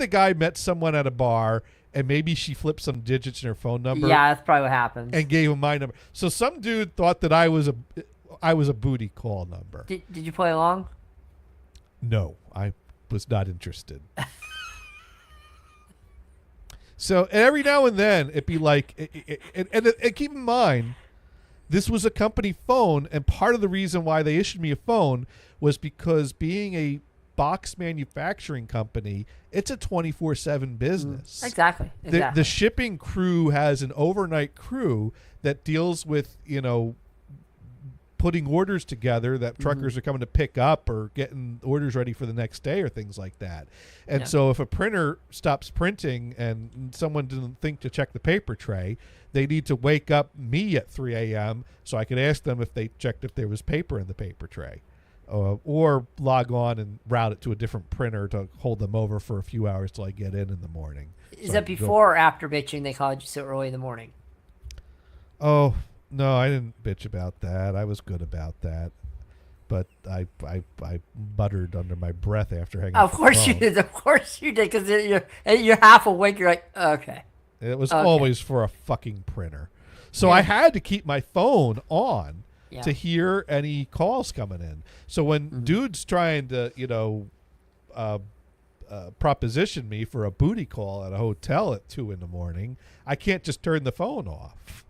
guy met someone at a bar. And maybe she flipped some digits in her phone number. Yeah, that's probably what happened. And gave him my number. So some dude thought that I was a booty call number. Did you play along? No, I was not interested. So every now and then it'd be like, and keep in mind, this was a company phone, and part of the reason why they issued me a phone was because being a box manufacturing company, it's a 24/7 business. Exactly. The shipping crew has an overnight crew that deals with, putting orders together that truckers are coming to pick up or getting orders ready for the next day or things like that. And so if a printer stops printing and someone didn't think to check the paper tray, they need to wake up me at 3 a.m. so I could ask them if they checked if there was paper in the paper tray. Or log on and route it to a different printer to hold them over for a few hours till I get in the morning. Is that before or after bitching they called you so early in the morning? Oh, no, I didn't bitch about that. I was good about that. But I muttered under my breath after hanging up Of course the you phone. did. Of course you did, because you're half awake. You're like, okay. It was Okay. always for a fucking printer. So I had to keep my phone on to hear any calls coming in. So when dude's trying to, proposition me for a booty call at a hotel at 2 a.m, I can't just turn the phone off.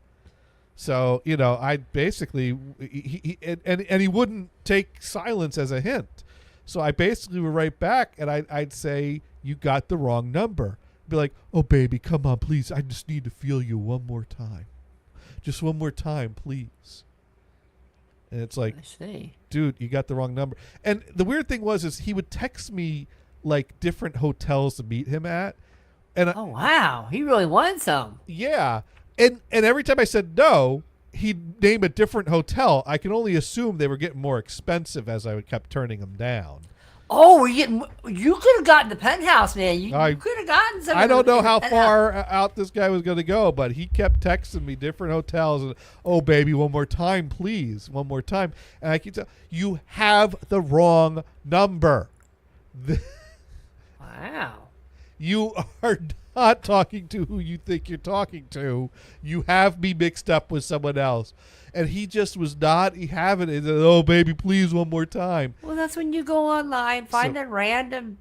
So, I basically, he wouldn't take silence as a hint. So I basically would write back and I'd say, you got the wrong number. Be like, oh, baby, come on, please. I just need to feel you one more time. Just one more time, please. And it's like, I see. Dude, you got the wrong number. And the weird thing is he would text me like different hotels to meet him at. And Oh, wow. He really won some. yeah. And every time I said no, he'd name a different hotel. I can only assume they were getting more expensive as I kept turning them down. Oh, you could have gotten the penthouse, man. You could have gotten some. I don't know how penthouse. far out this guy was going to go, but he kept texting me different hotels. And, oh, baby, one more time, please. One more time. And I keep telling you have the wrong number. Wow. You are not talking to who you think you're talking to. You have me mixed up with someone else. And he just was not having it. Oh, baby, please, one more time. Well, that's when you go online, find a random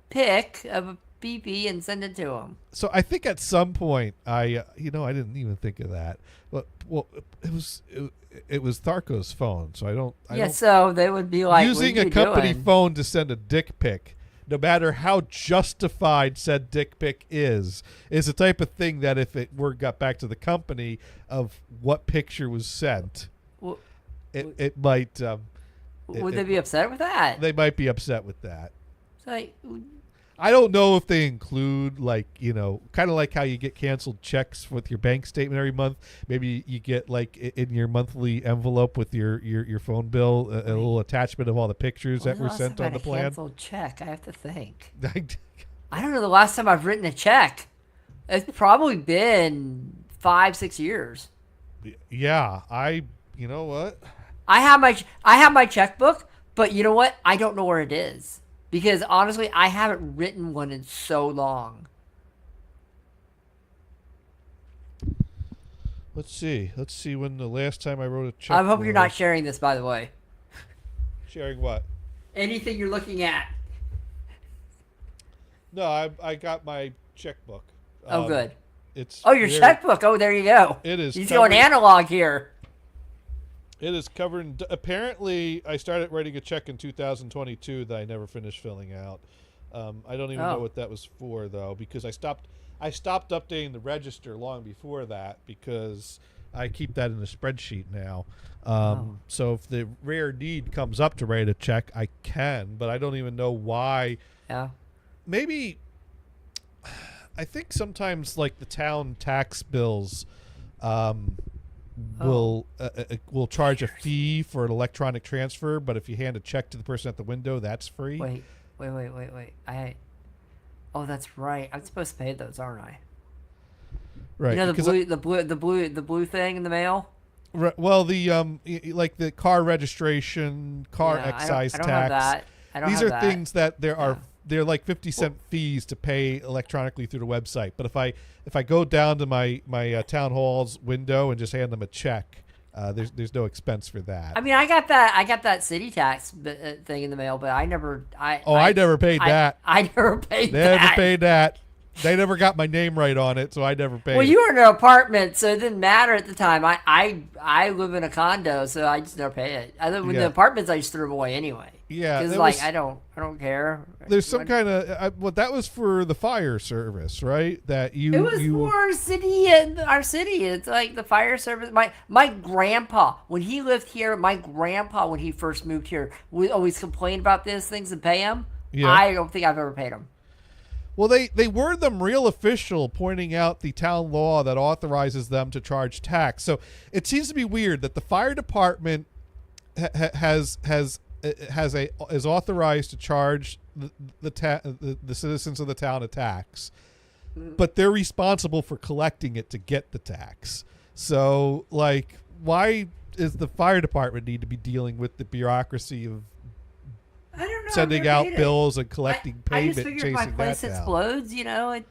pic of a BP and send it to him. So I think at some point I didn't even think of that. But well, it was Tharco's phone, so I don't. So they would be like, using what are a you company doing? phone to send a dick pic, no matter how justified said dick pic is the type of thing that if it got back to the company of what picture was sent, Well, it might. Would they be upset with that? They might be upset with that. It's like, I don't know if they include, like, kind of like how you get canceled checks with your bank statement every month. Maybe you get, like, in your monthly envelope with your phone bill, a little attachment of all the pictures that were sent on the plan. Canceled check. I have to think. I don't know the last time I've written a check. It's probably been 5-6 years. Yeah, you know what? I have my checkbook, but you know what? I don't know where it is because honestly, I haven't written one in so long. Let's see when the last time I wrote a check. I hope you're not sharing this, by the way. Sharing what? Anything you're looking at. No, I got my checkbook. Oh, good. It's your checkbook. Oh, there you go. It is. He's going analog here. It is covered. Apparently, I started writing a check in 2022 that I never finished filling out. I don't even know what that was for, though, because I stopped updating the register long before that because I keep that in a spreadsheet now. So if the rare need comes up to write a check, I can, but I don't even know why. Yeah. Maybe I think sometimes like the town tax bills will charge a fee for an electronic transfer, but if you hand a check to the person at the window, that's free. Wait. Oh, that's right. I'm supposed to pay those, aren't I? Right. You know the blue thing in the mail. Right. Well, the like the car registration, car excise I don't tax. Have that. I don't These have are that. things that they're like 50-cent fees to pay electronically through the website. But if I go down to my town hall's window and just hand them a check, there's no expense for that. I mean, I got that city tax thing in the mail, but I never never paid that. I never paid that. Never paid that. They never got my name right on it, so I never paid. Well, you were in an apartment, so it didn't matter at the time. I live in a condo, so I just never pay it. The apartments, I just threw them away anyway. Yeah, because I don't care. There's some kind of that was for the fire service, right? That it was for our city. It's like the fire service. My grandpa, when he lived here, when he first moved here, would always complain about these things and pay him. Yeah. I don't think I've ever paid him. Well, they word them real official, pointing out the town law that authorizes them to charge tax. So it seems to be weird that the fire department is authorized to charge the citizens of the town a tax, but they're responsible for collecting it to get the tax. So, like, why does the fire department need to be dealing with the bureaucracy of sending out bills and collecting payment? I just figured if my place explodes, the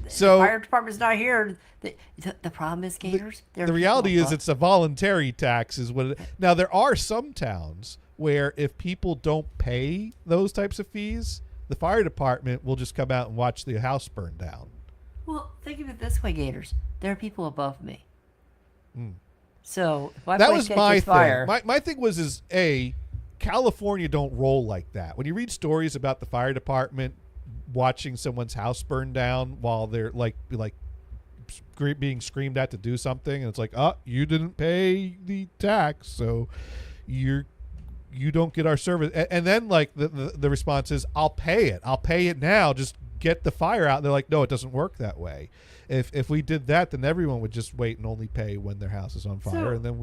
so fire department's not here. The problem is, Gators. The reality is it's a voluntary tax. Now, there are some towns where if people don't pay those types of fees, the fire department will just come out and watch the house burn down. Well, think of it this way, Gators. There are people above me. So if my that place was my fire, thing. My thing was California don't roll like that. When you read stories about the fire department watching someone's house burn down while they're like being screamed at to do something, and it's like, you didn't pay the tax, so you don't get our service. And then like the response is, I'll pay it now, just get the fire out. And they're like, no, it doesn't work that way. If we did that, then everyone would just wait and only pay when their house is on fire. And then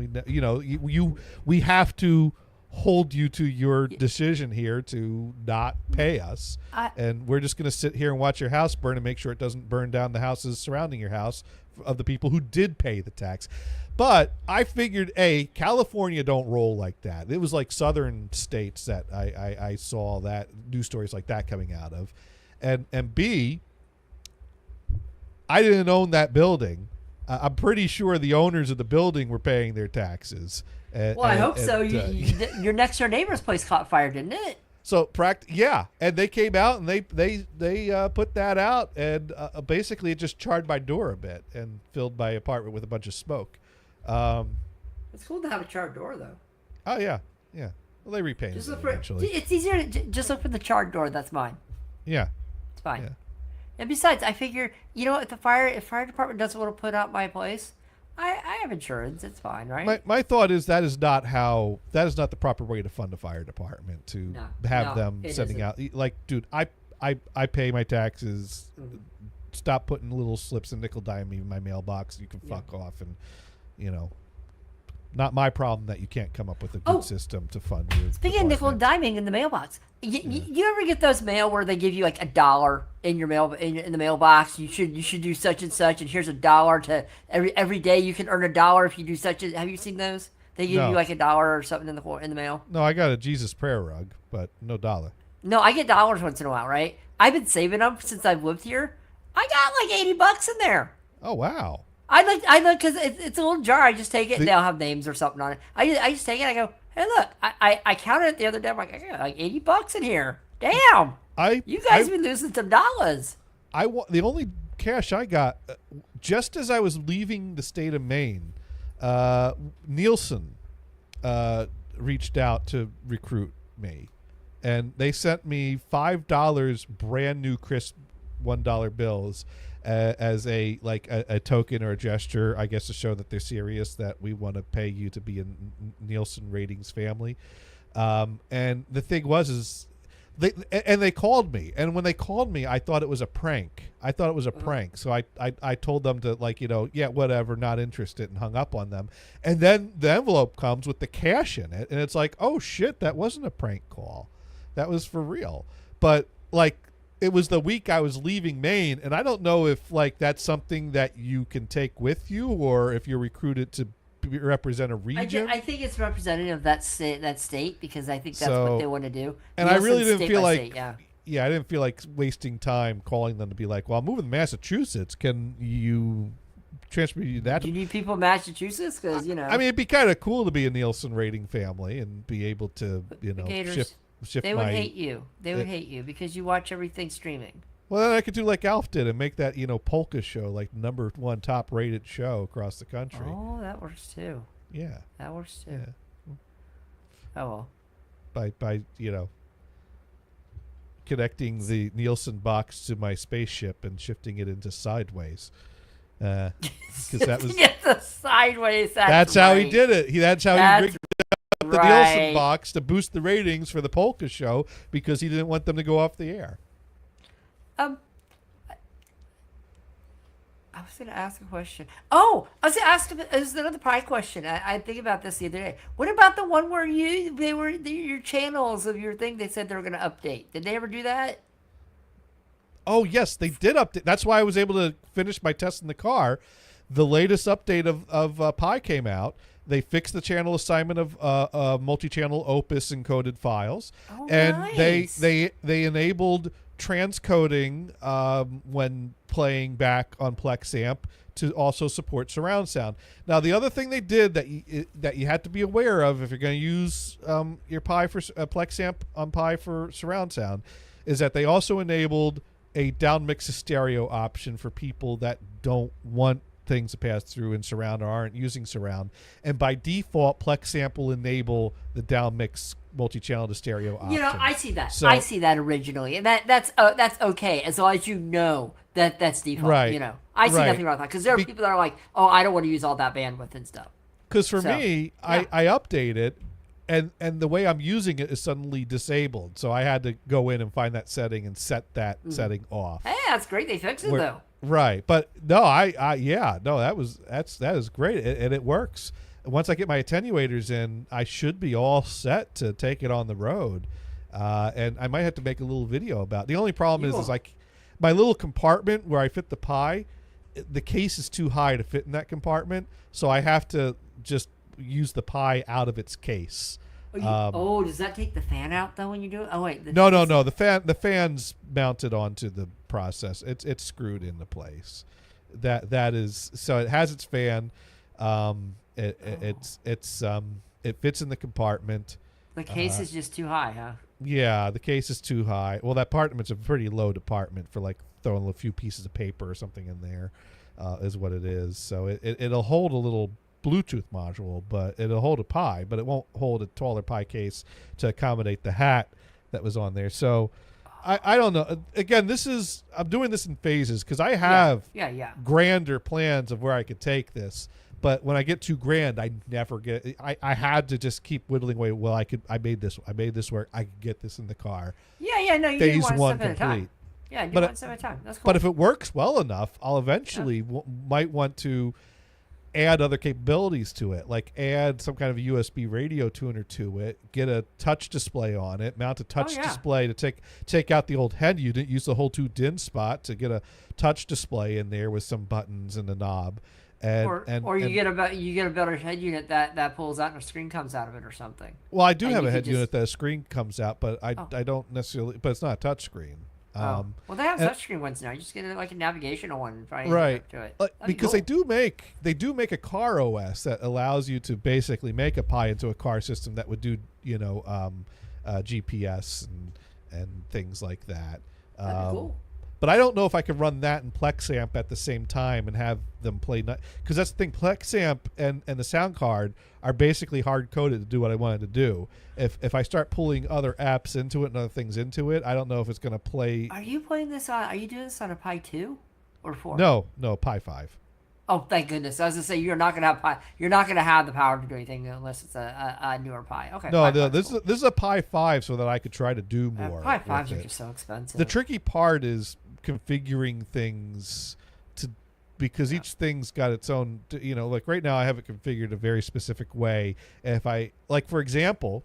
we have to hold you to your decision here to not pay us, and we're just going to sit here and watch your house burn and make sure it doesn't burn down the houses surrounding your house of the people who did pay the tax. But I figured, California don't roll like that. It was like southern states that I saw that news stories like that coming out of, and B, I didn't own that building. I'm pretty sure the owners of the building were paying their taxes. I hope so. Your next door neighbor's place caught fire, didn't it? So and they came out and they put that out, and basically it just charred my door a bit and filled my apartment with a bunch of smoke. It's cool to have a charred door, though. Oh yeah. Well, they repainted it eventually. It's easier to just look for the charred door. That's mine. Yeah, it's fine. Yeah. And besides, I figure, if the fire department doesn't want to put out my place, I have insurance. It's fine, right? My thought is that is not the proper way to fund a fire department, to have them sending out, like, dude, I pay my taxes. Mm-hmm. Stop putting little slips and nickel dime in my mailbox. You can fuck off, and not my problem that you can't come up with a good system to fund your Speaking of nickel and diming in the mailbox, you ever get those mail where they give you like $1 in your mail in the mailbox? You should do such and such, and here's $1 to every day you can earn $1 if you do such. Have you seen those? They give you like $1 or something in the mail. No, I got a Jesus prayer rug, but no dollar. No, I get dollars once in a while, right? I've been saving them since I've lived here. I got like $80 in there. Oh wow! I look because it's a little jar. I just take it and they'll have names or something on it. I just take it. I go, hey, look. I counted it the other day. I'm like, I got like $80 in here. Damn. You guys been losing some dollars. The only cash I got just as I was leaving the state of Maine, Nielsen reached out to recruit me, and they sent me $5 brand new crisp $1 bills as a token or a gesture, I guess, to show that they're serious, that we want to pay you to be a Nielsen ratings family. And the thing was they called me, and when they called me, I thought it was a prank. So I told them to, like, yeah, whatever, not interested, and hung up on them. And then the envelope comes with the cash in it, and it's like, oh shit, that wasn't a prank call. That was for real. But like, it was the week I was leaving Maine, and I don't know if like that's something that you can take with you, or if you're recruited to represent a region. I think it's representative of that state because I think that's what they want to do. And I really didn't feel like, I didn't feel like wasting time calling them to be like, well, I'm moving to Massachusetts. Can you transfer me that? Do you need people in Massachusetts? Because I mean, it'd be kind of cool to be a Nielsen rating family and be able to, shift. They would hate you. They would hate you because you watch everything streaming. Well, then I could do like Alf did and make that, polka show like #1 top rated show across the country. Oh, that works too. Yeah. That works too. Yeah. Oh, well. By connecting the Nielsen box to my spaceship and shifting it into sideways. Because that was the sideways. That's how he did it. That's how he rigged the Nielsen box to boost the ratings for the polka show because he didn't want them to go off the air. I was going to ask a question. Oh, I was going to ask. It was another pie question. I think about this the other day. What about the one where your channels of your thing? They said they were going to update. Did they ever do that? Oh yes, they did update. That's why I was able to finish my test in the car. The latest update of Pi came out. They fixed the channel assignment of multi-channel Opus encoded files, and nice. they enabled transcoding when playing back on Plex Amp to also support surround sound. Now, the other thing they did that you had to be aware of if you're going to use your Pi for Plex Amp on Pi for surround sound is that they also enabled a down mix to stereo option for people that don't want things to pass through in surround or aren't using surround, and by default Plex Amp will enable the down mix multi-channel to stereo option. I see that. I see that originally, and that's okay as long as you know that that's default. Right. I see nothing wrong with that because there are people that are like, oh, I don't want to use all that bandwidth and stuff. Because for me, I update it, and the way I'm using it is suddenly disabled, so I had to go in and find that setting and set that setting off. Hey, that's great. They fixed it though. Right, but no, that is great, and it works. Once I get my attenuators in, I should be all set to take it on the road, and I might have to make a little video about it. The only problem is like my little compartment where I fit the Pi, the case is too high to fit in that compartment, so I have to just use the Pi out of its case. Does that take the fan out though when you do it? Oh wait, no. The fan's mounted onto the process. It's screwed into place. That is so it has its fan. It fits in the compartment. The case is just too high, huh? Yeah, the case is too high. Well, that apartment's a pretty low department for like throwing a few pieces of paper or something in there, is what it is. So it'll hold a little Bluetooth module, but it'll hold a Pi, but it won't hold a taller Pi case to accommodate the hat that was on there. So I don't know. Again, I'm doing this in phases because I have grander plans of where I could take this. But when I get $2,000, I never get. I had to just keep whittling away. Well, I made this work. I could get this in the car. Yeah. No, you do Phase one one step at a time. complete. Yeah, do But one step at a time. That's cool. But if it works well enough, I'll eventually might want to add other capabilities to it, like add some kind of USB radio tuner to it, get a touch display on it, mount a touch display to take out the old head unit, use the whole 2 DIN spot to get a touch display in there with some buttons and a knob. Or you get a better head unit that pulls out and a screen comes out of it or something. Well, I do have a head unit that a screen comes out, but I don't necessarily. But it's not a touch screen. Well, they have touchscreen ones now. You just get like a navigational one and try right to it. Because cool. they do make a car OS that allows you to basically make a Pi into a car system that would do GPS and things like that. That'd be cool. But I don't know if I can run that and PlexAmp at the same time and have them play, because that's the thing. PlexAmp and the sound card are basically hard coded to do what I wanted to do. If I start pulling other apps into it and other things into it, I don't know if it's going to play. Are you doing this on a Pi 2 or 4? No, Pi 5. Oh, thank goodness! I was gonna say you're not gonna have Pi. You're not gonna have the power to do anything unless it's a newer Pi. Okay. No, this is a Pi 5 so that I could try to do more. Pi 5s are just so expensive. The tricky part is configuring things because each thing's got its own. Like right now I have it configured a very specific way. And if I for example,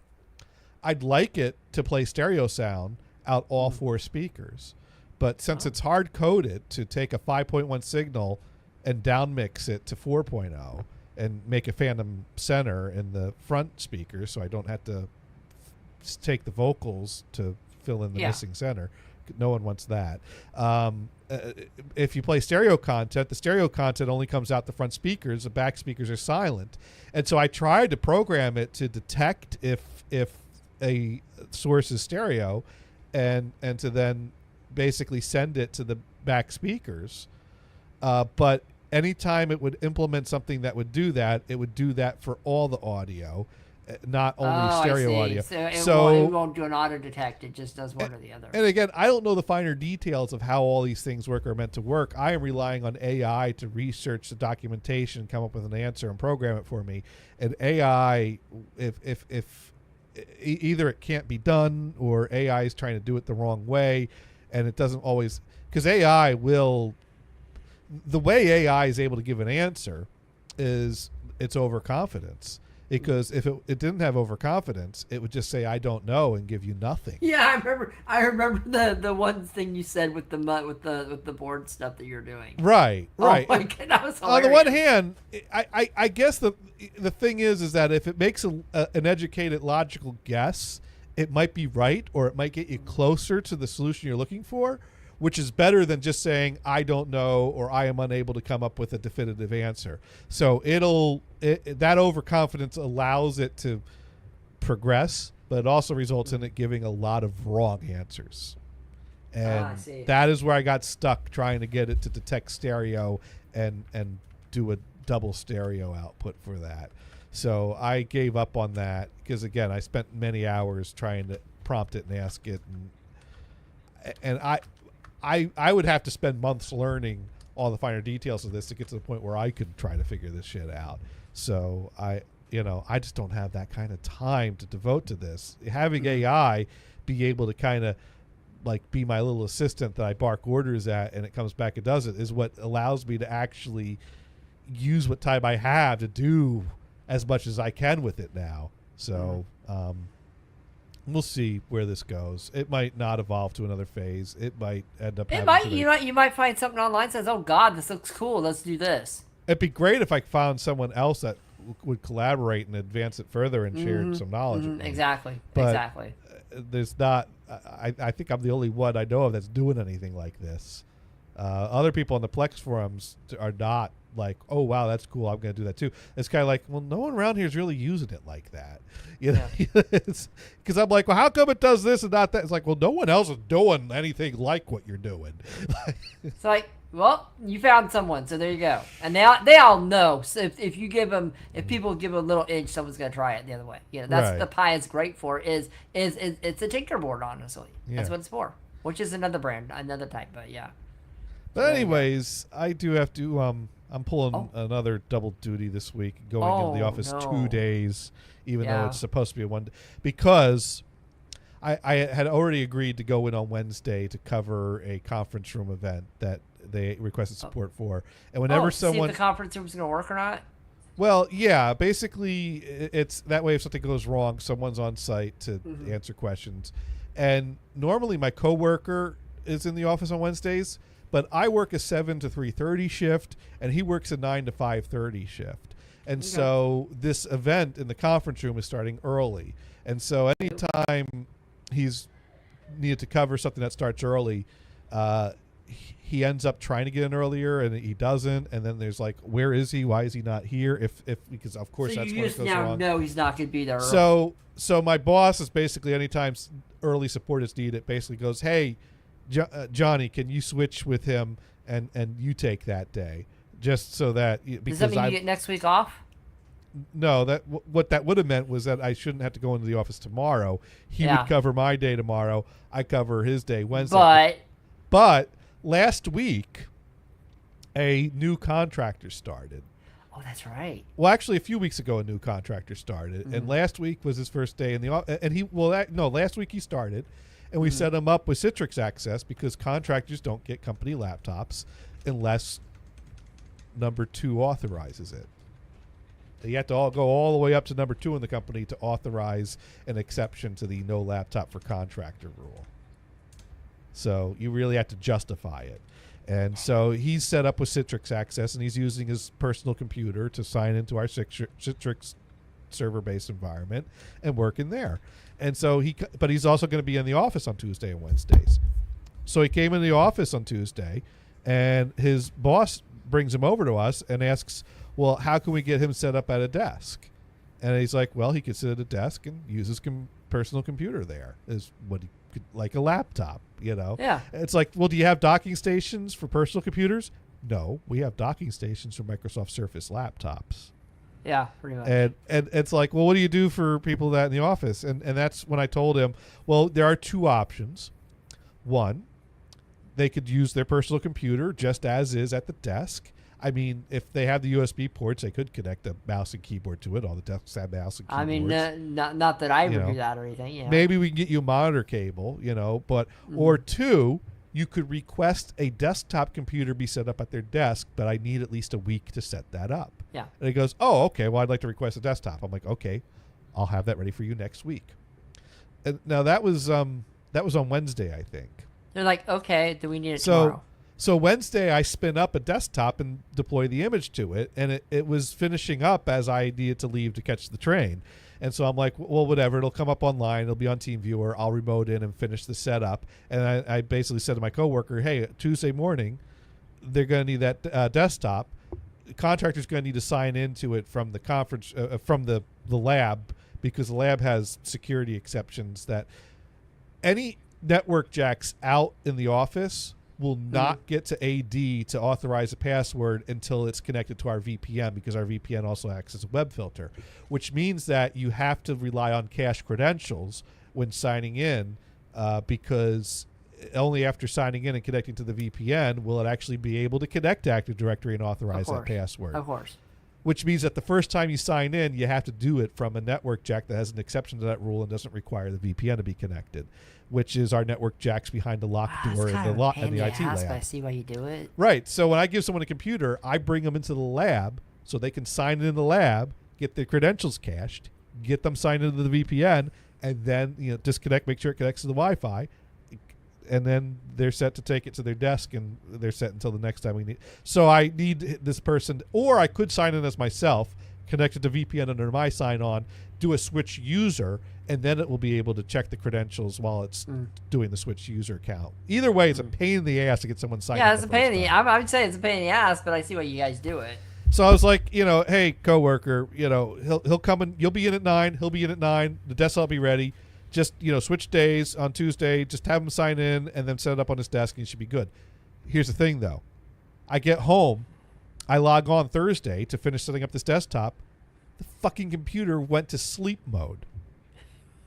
I'd like it to play stereo sound out all 4 speakers, but since it's hard coded to take a 5.1 signal and down mix it to 4.0 and make a phantom center in the front speakers, so I don't have to take the vocals to fill in the missing center. No one wants that. If you play stereo content, the stereo content only comes out the front speakers. The back speakers are silent, and so I tried to program it to detect if a source is stereo, and to then basically send it to the back speakers. But anytime it would implement something that would do that, it would do that for all the audio, not only stereo audio. So it won't do an auto detect. It just does one or the other. And again, I don't know the finer details of how all these things work or are meant to work. I am relying on AI to research the documentation, come up with an answer, and program it for me. And AI, if either it can't be done or AI is trying to do it the wrong way, and it doesn't always, because AI will. The way AI is able to give an answer is its overconfidence. Because if it didn't have overconfidence, it would just say "I don't know" and give you nothing. Yeah, I remember the one thing you said with the board stuff that you're doing. Right. Oh my God, that was hilarious. On the one hand, I guess the thing is that if it makes an educated, logical guess, it might be right, or it might get you closer to the solution you're looking for, which is better than just saying "I don't know" or "I am unable to come up with a definitive answer." So that overconfidence allows it to progress, but it also results in it giving a lot of wrong answers. And that is where I got stuck trying to get it to detect stereo and do a double stereo output for that. So I gave up on that because, again, I spent many hours trying to prompt it and ask it, and I would have to spend months learning all the finer details of this to get to the point where I could try to figure this shit out. So I just don't have that kind of time to devote to this. Having AI be able to kind of like be my little assistant that I bark orders at and it comes back and does it is what allows me to actually use what time I have to do as much as I can with it now. So we'll see where this goes. It might not evolve to another phase. It might end up. You might find something online that says, "Oh God, this looks cool. Let's do this." It'd be great if I found someone else that would collaborate and advance it further and share some knowledge. With me. Exactly. But exactly. There's not. I think I'm the only one I know of that's doing anything like this. Other people on the Plex forums are not like, "Oh wow, that's cool. I'm going to do that too." It's kind of like, well, no one around here is really using it like that, because I'm like, well, how come it does this and not that? It's like, well, no one else is doing anything like what you're doing. It's like, well, you found someone, so there you go. And they all know. So if you give them, if people give a little inch, someone's going to try it the other way. That's what the Pi is great for. Is it's a tinker board, honestly. That's what it's for. Which is another brand, another type, but yeah. But anyways, I do have to I'm pulling another double duty this week, going into the office 2 days, even though it's supposed to be a one day, because I had already agreed to go in on Wednesday to cover a conference room event that they requested support for. And whenever someone... see if the conference room's going to work or not? Well, yeah, basically it's that way if something goes wrong, someone's on site to answer questions. And normally my coworker is in the office on Wednesdays, but I work a 7 to 3:30 shift, and he works a 9 to 5:30 shift. And so this event in the conference room is starting early. And so anytime he's needed to cover something that starts early, he ends up trying to get in earlier, and he doesn't. And then there's like, where is he? Why is he not here? If because of course that's when it goes wrong. You just now know he's not going to be there. So my boss is basically anytime early support is needed, basically goes, hey, Johnny, can you switch with him and you take that day, just so that because does that mean you get next week off? No, what that would have meant was that I shouldn't have to go into the office tomorrow. He would cover my day tomorrow. I cover his day Wednesday. But last week, a new contractor started. Oh, that's right. Well, actually, a few weeks ago, a new contractor started, and last week was his first day in the office. And last week he started, and we set him up with Citrix access because contractors don't get company laptops unless number 2 authorizes it. You have to go all the way up to number 2 in the company to authorize an exception to the no laptop for contractor rule. So you really have to justify it. And so he's set up with Citrix access, and he's using his personal computer to sign into our Citrix server-based environment and work in there. And so but he's also going to be in the office on Tuesday and Wednesdays. So he came in the office on Tuesday, and his boss brings him over to us and asks, well, how can we get him set up at a desk? And he's like, well, he could sit at a desk and use his personal computer there, is what he could, like a laptop, Yeah. It's like, well, do you have docking stations for personal computers? No, we have docking stations for Microsoft Surface laptops. Yeah, pretty much. And it's like, well, what do you do for people that in the office? And that's when I told him, well, there are 2 options. One, they could use their personal computer just as is at the desk. I mean, if they have the USB ports, they could connect a mouse and keyboard to it. All the desks have mouse and keyboards. I mean, not that I would do that or anything. Yeah. Maybe we can get you a monitor cable, but or 2, you could request a desktop computer be set up at their desk, but I need at least a week to set that up. Yeah. And he goes, oh, okay, well, I'd like to request a desktop. I'm like, okay, I'll have that ready for you next week. And now that was on Wednesday, I think. They're like, okay, do we need it tomorrow? So Wednesday, I spin up a desktop and deploy the image to it, and it was finishing up as I needed to leave to catch the train. And so I'm like, well, whatever. It'll come up online. It'll be on TeamViewer. I'll remote in and finish the setup. And I basically said to my coworker, hey, Tuesday morning, they're going to need that desktop. The contractor's going to need to sign into it from the conference, from the lab, because the lab has security exceptions that any network jacks out in the office will not get to AD to authorize a password until it's connected to our VPN, because our VPN also acts as a web filter, which means that you have to rely on cached credentials when signing in, because only after signing in and connecting to the VPN will it actually be able to connect to Active Directory and authorize that password. Of course. Which means that the first time you sign in, you have to do it from a network jack that has an exception to that rule and doesn't require the VPN to be connected, which is our network jacks behind the locked door in the IT lab. I see why you do it. Right. So when I give someone a computer, I bring them into the lab so they can sign in the lab, get their credentials cached, get them signed into the VPN, and then disconnect, make sure it connects to the Wi-Fi, and then they're set to take it to their desk, and they're set until the next time we need. So I need this person, or I could sign in as myself, connect it to VPN under my sign-on, do a switch user, and then it will be able to check the credentials while it's doing the switch user count. Either way, it's a pain in the ass to get someone signed in. Yeah, it's a pain in the I would say it's a pain in the ass, but I see why you guys do it. So I was like, hey, coworker, he'll come in, you'll be in at 9, he'll be in at 9, the desk will be ready. Just, switch days on Tuesday, just have him sign in and then set it up on his desk and he should be good. Here's the thing, though. I get home, I log on Thursday to finish setting up this desktop. The fucking computer went to sleep mode.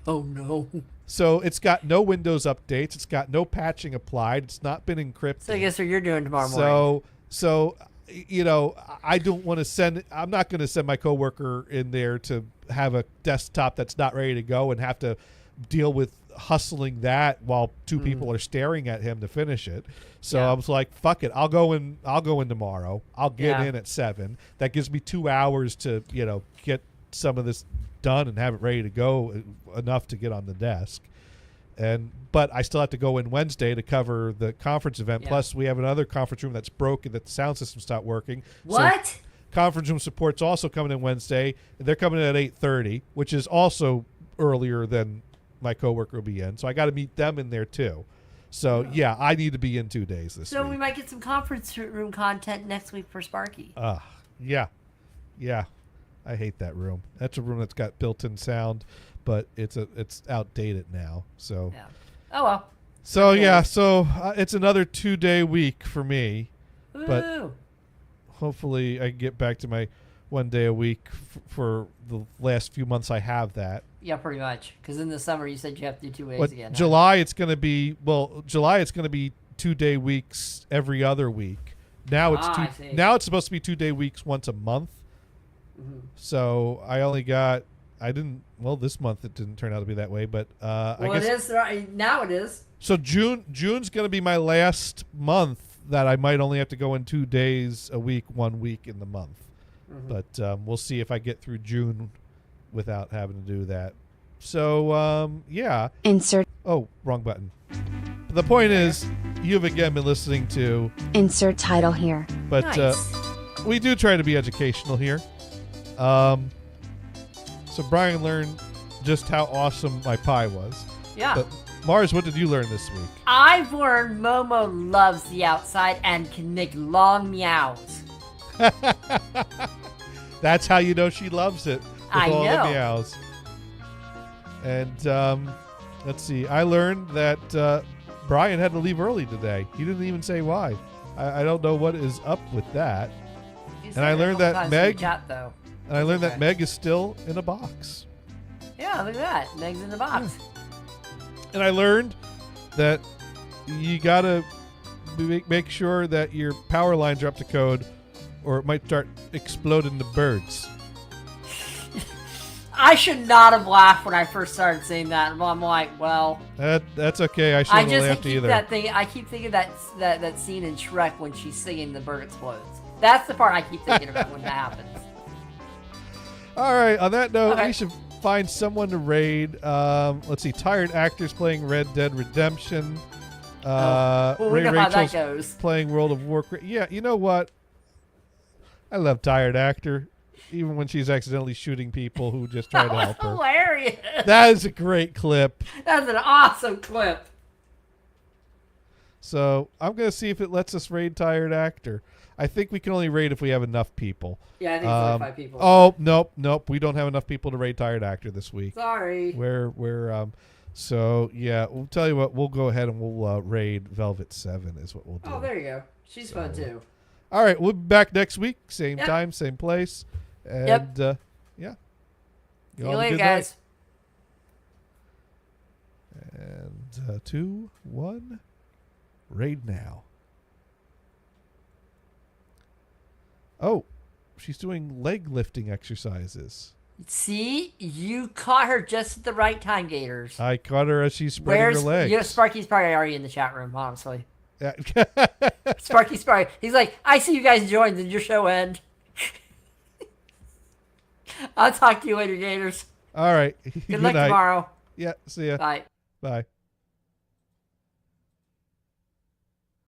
Oh, no. So it's got no Windows updates. It's got no patching applied. It's not been encrypted. So I guess what you're doing tomorrow morning. So you know, I don't want to send. I'm not going to send my coworker in there to have a desktop that's not ready to go and have to deal with hustling that while two people are staring at him to finish it. So I was like, fuck it. I'll go in tomorrow. I'll get in at 7. That gives me 2 hours to, you know, get some of this done and have it ready to go enough to get on the desk. But I still have to go in Wednesday to cover the conference event. Plus we have another conference room that's broken that the sound system stopped working. What? So conference room support's also coming in Wednesday. They're coming in at 8:30, which is also earlier than my coworker will be in. So I got to meet them in there too. So yeah, I need to be in 2 days this So week. we might get some conference room content next week for Sparky. Yeah. I hate that room. That's a room that's got built-in sound, but it's outdated now. So Oh well. So yeah, so it's another 2-day week for me. Ooh. But hopefully I can get back to my 1 day a week for the last few months I have that. Yeah, pretty much. Because in the summer you said you have to do 2 days But again. July it's going to be 2-day weeks every other week. Now it's I see. now it's supposed to be 2-day weeks once a month. Mm-hmm. So this month it didn't turn out to be that way, but I guess it is right now. It is. So June's going to be my last month that I might only have to go in 2 days a week, 1 week in the month. Mhm. But we'll see if I get through June without having to do that. So yeah. Insert. Oh, wrong button. The point is, you've again been listening to Insert title here. But Nice. we do try to be educational here. So Brian learned just how awesome my pie was. Yeah. But Mars, what did you learn this week? I've learned Momo loves the outside and can make long meows. That's how you know she loves it. With I all know. the meows. And let's see. I learned that Brian had to leave early today. He didn't even say why. I don't know what is up with that. He's And I said it a learned couple that times in the Meg. chat, though. And I learned Okay. that Meg is still in a box. Yeah, look at that. Meg's in the box. And I learned that you gotta make sure that your power lines are up to code, or it might start exploding the birds. I should not have laughed when I first started saying that. I'm like, well, That's okay. I I shouldn't have just laughed keep either. that thing. I keep thinking that scene in Shrek when she's singing, the bird explodes. That's the part I keep thinking about when that happens. All right. On that note, Okay. we should find someone to raid. Let's see. Tired actors playing Red Dead Redemption. Well, we Ray know how that Rachel's goes. playing World of Warcraft. Yeah. You know what? I love Tired Actor, even when she's accidentally shooting people who just try to help her. Hilarious. That is a great clip. That's an awesome clip. So I'm going to see if it lets us raid Tired Actor. I think we can only raid if we have enough people. Yeah, I think it's only 5 people. Oh, nope. We don't have enough people to raid Tired Actor this week. Sorry. So yeah, we'll tell you what, we'll go ahead and we'll raid Velvet 7 is what we'll do. Oh, there you go. She's fun too. All right, we'll be back next week, same Yep. time, same place. And Yep. yeah. See all you have a later, good guys. night. And 2, 1, raid now. Oh, she's doing leg lifting exercises. See, you caught her just at the right time, Gators. I caught her as she's spreading her legs. You know, Sparky's probably already in the chat room, honestly. Yeah. Sparky's probably. He's like, I see you guys joined. Did your show end? I'll talk to you later, Gators. All right. Good luck tomorrow. Yeah, see ya. Bye. Bye.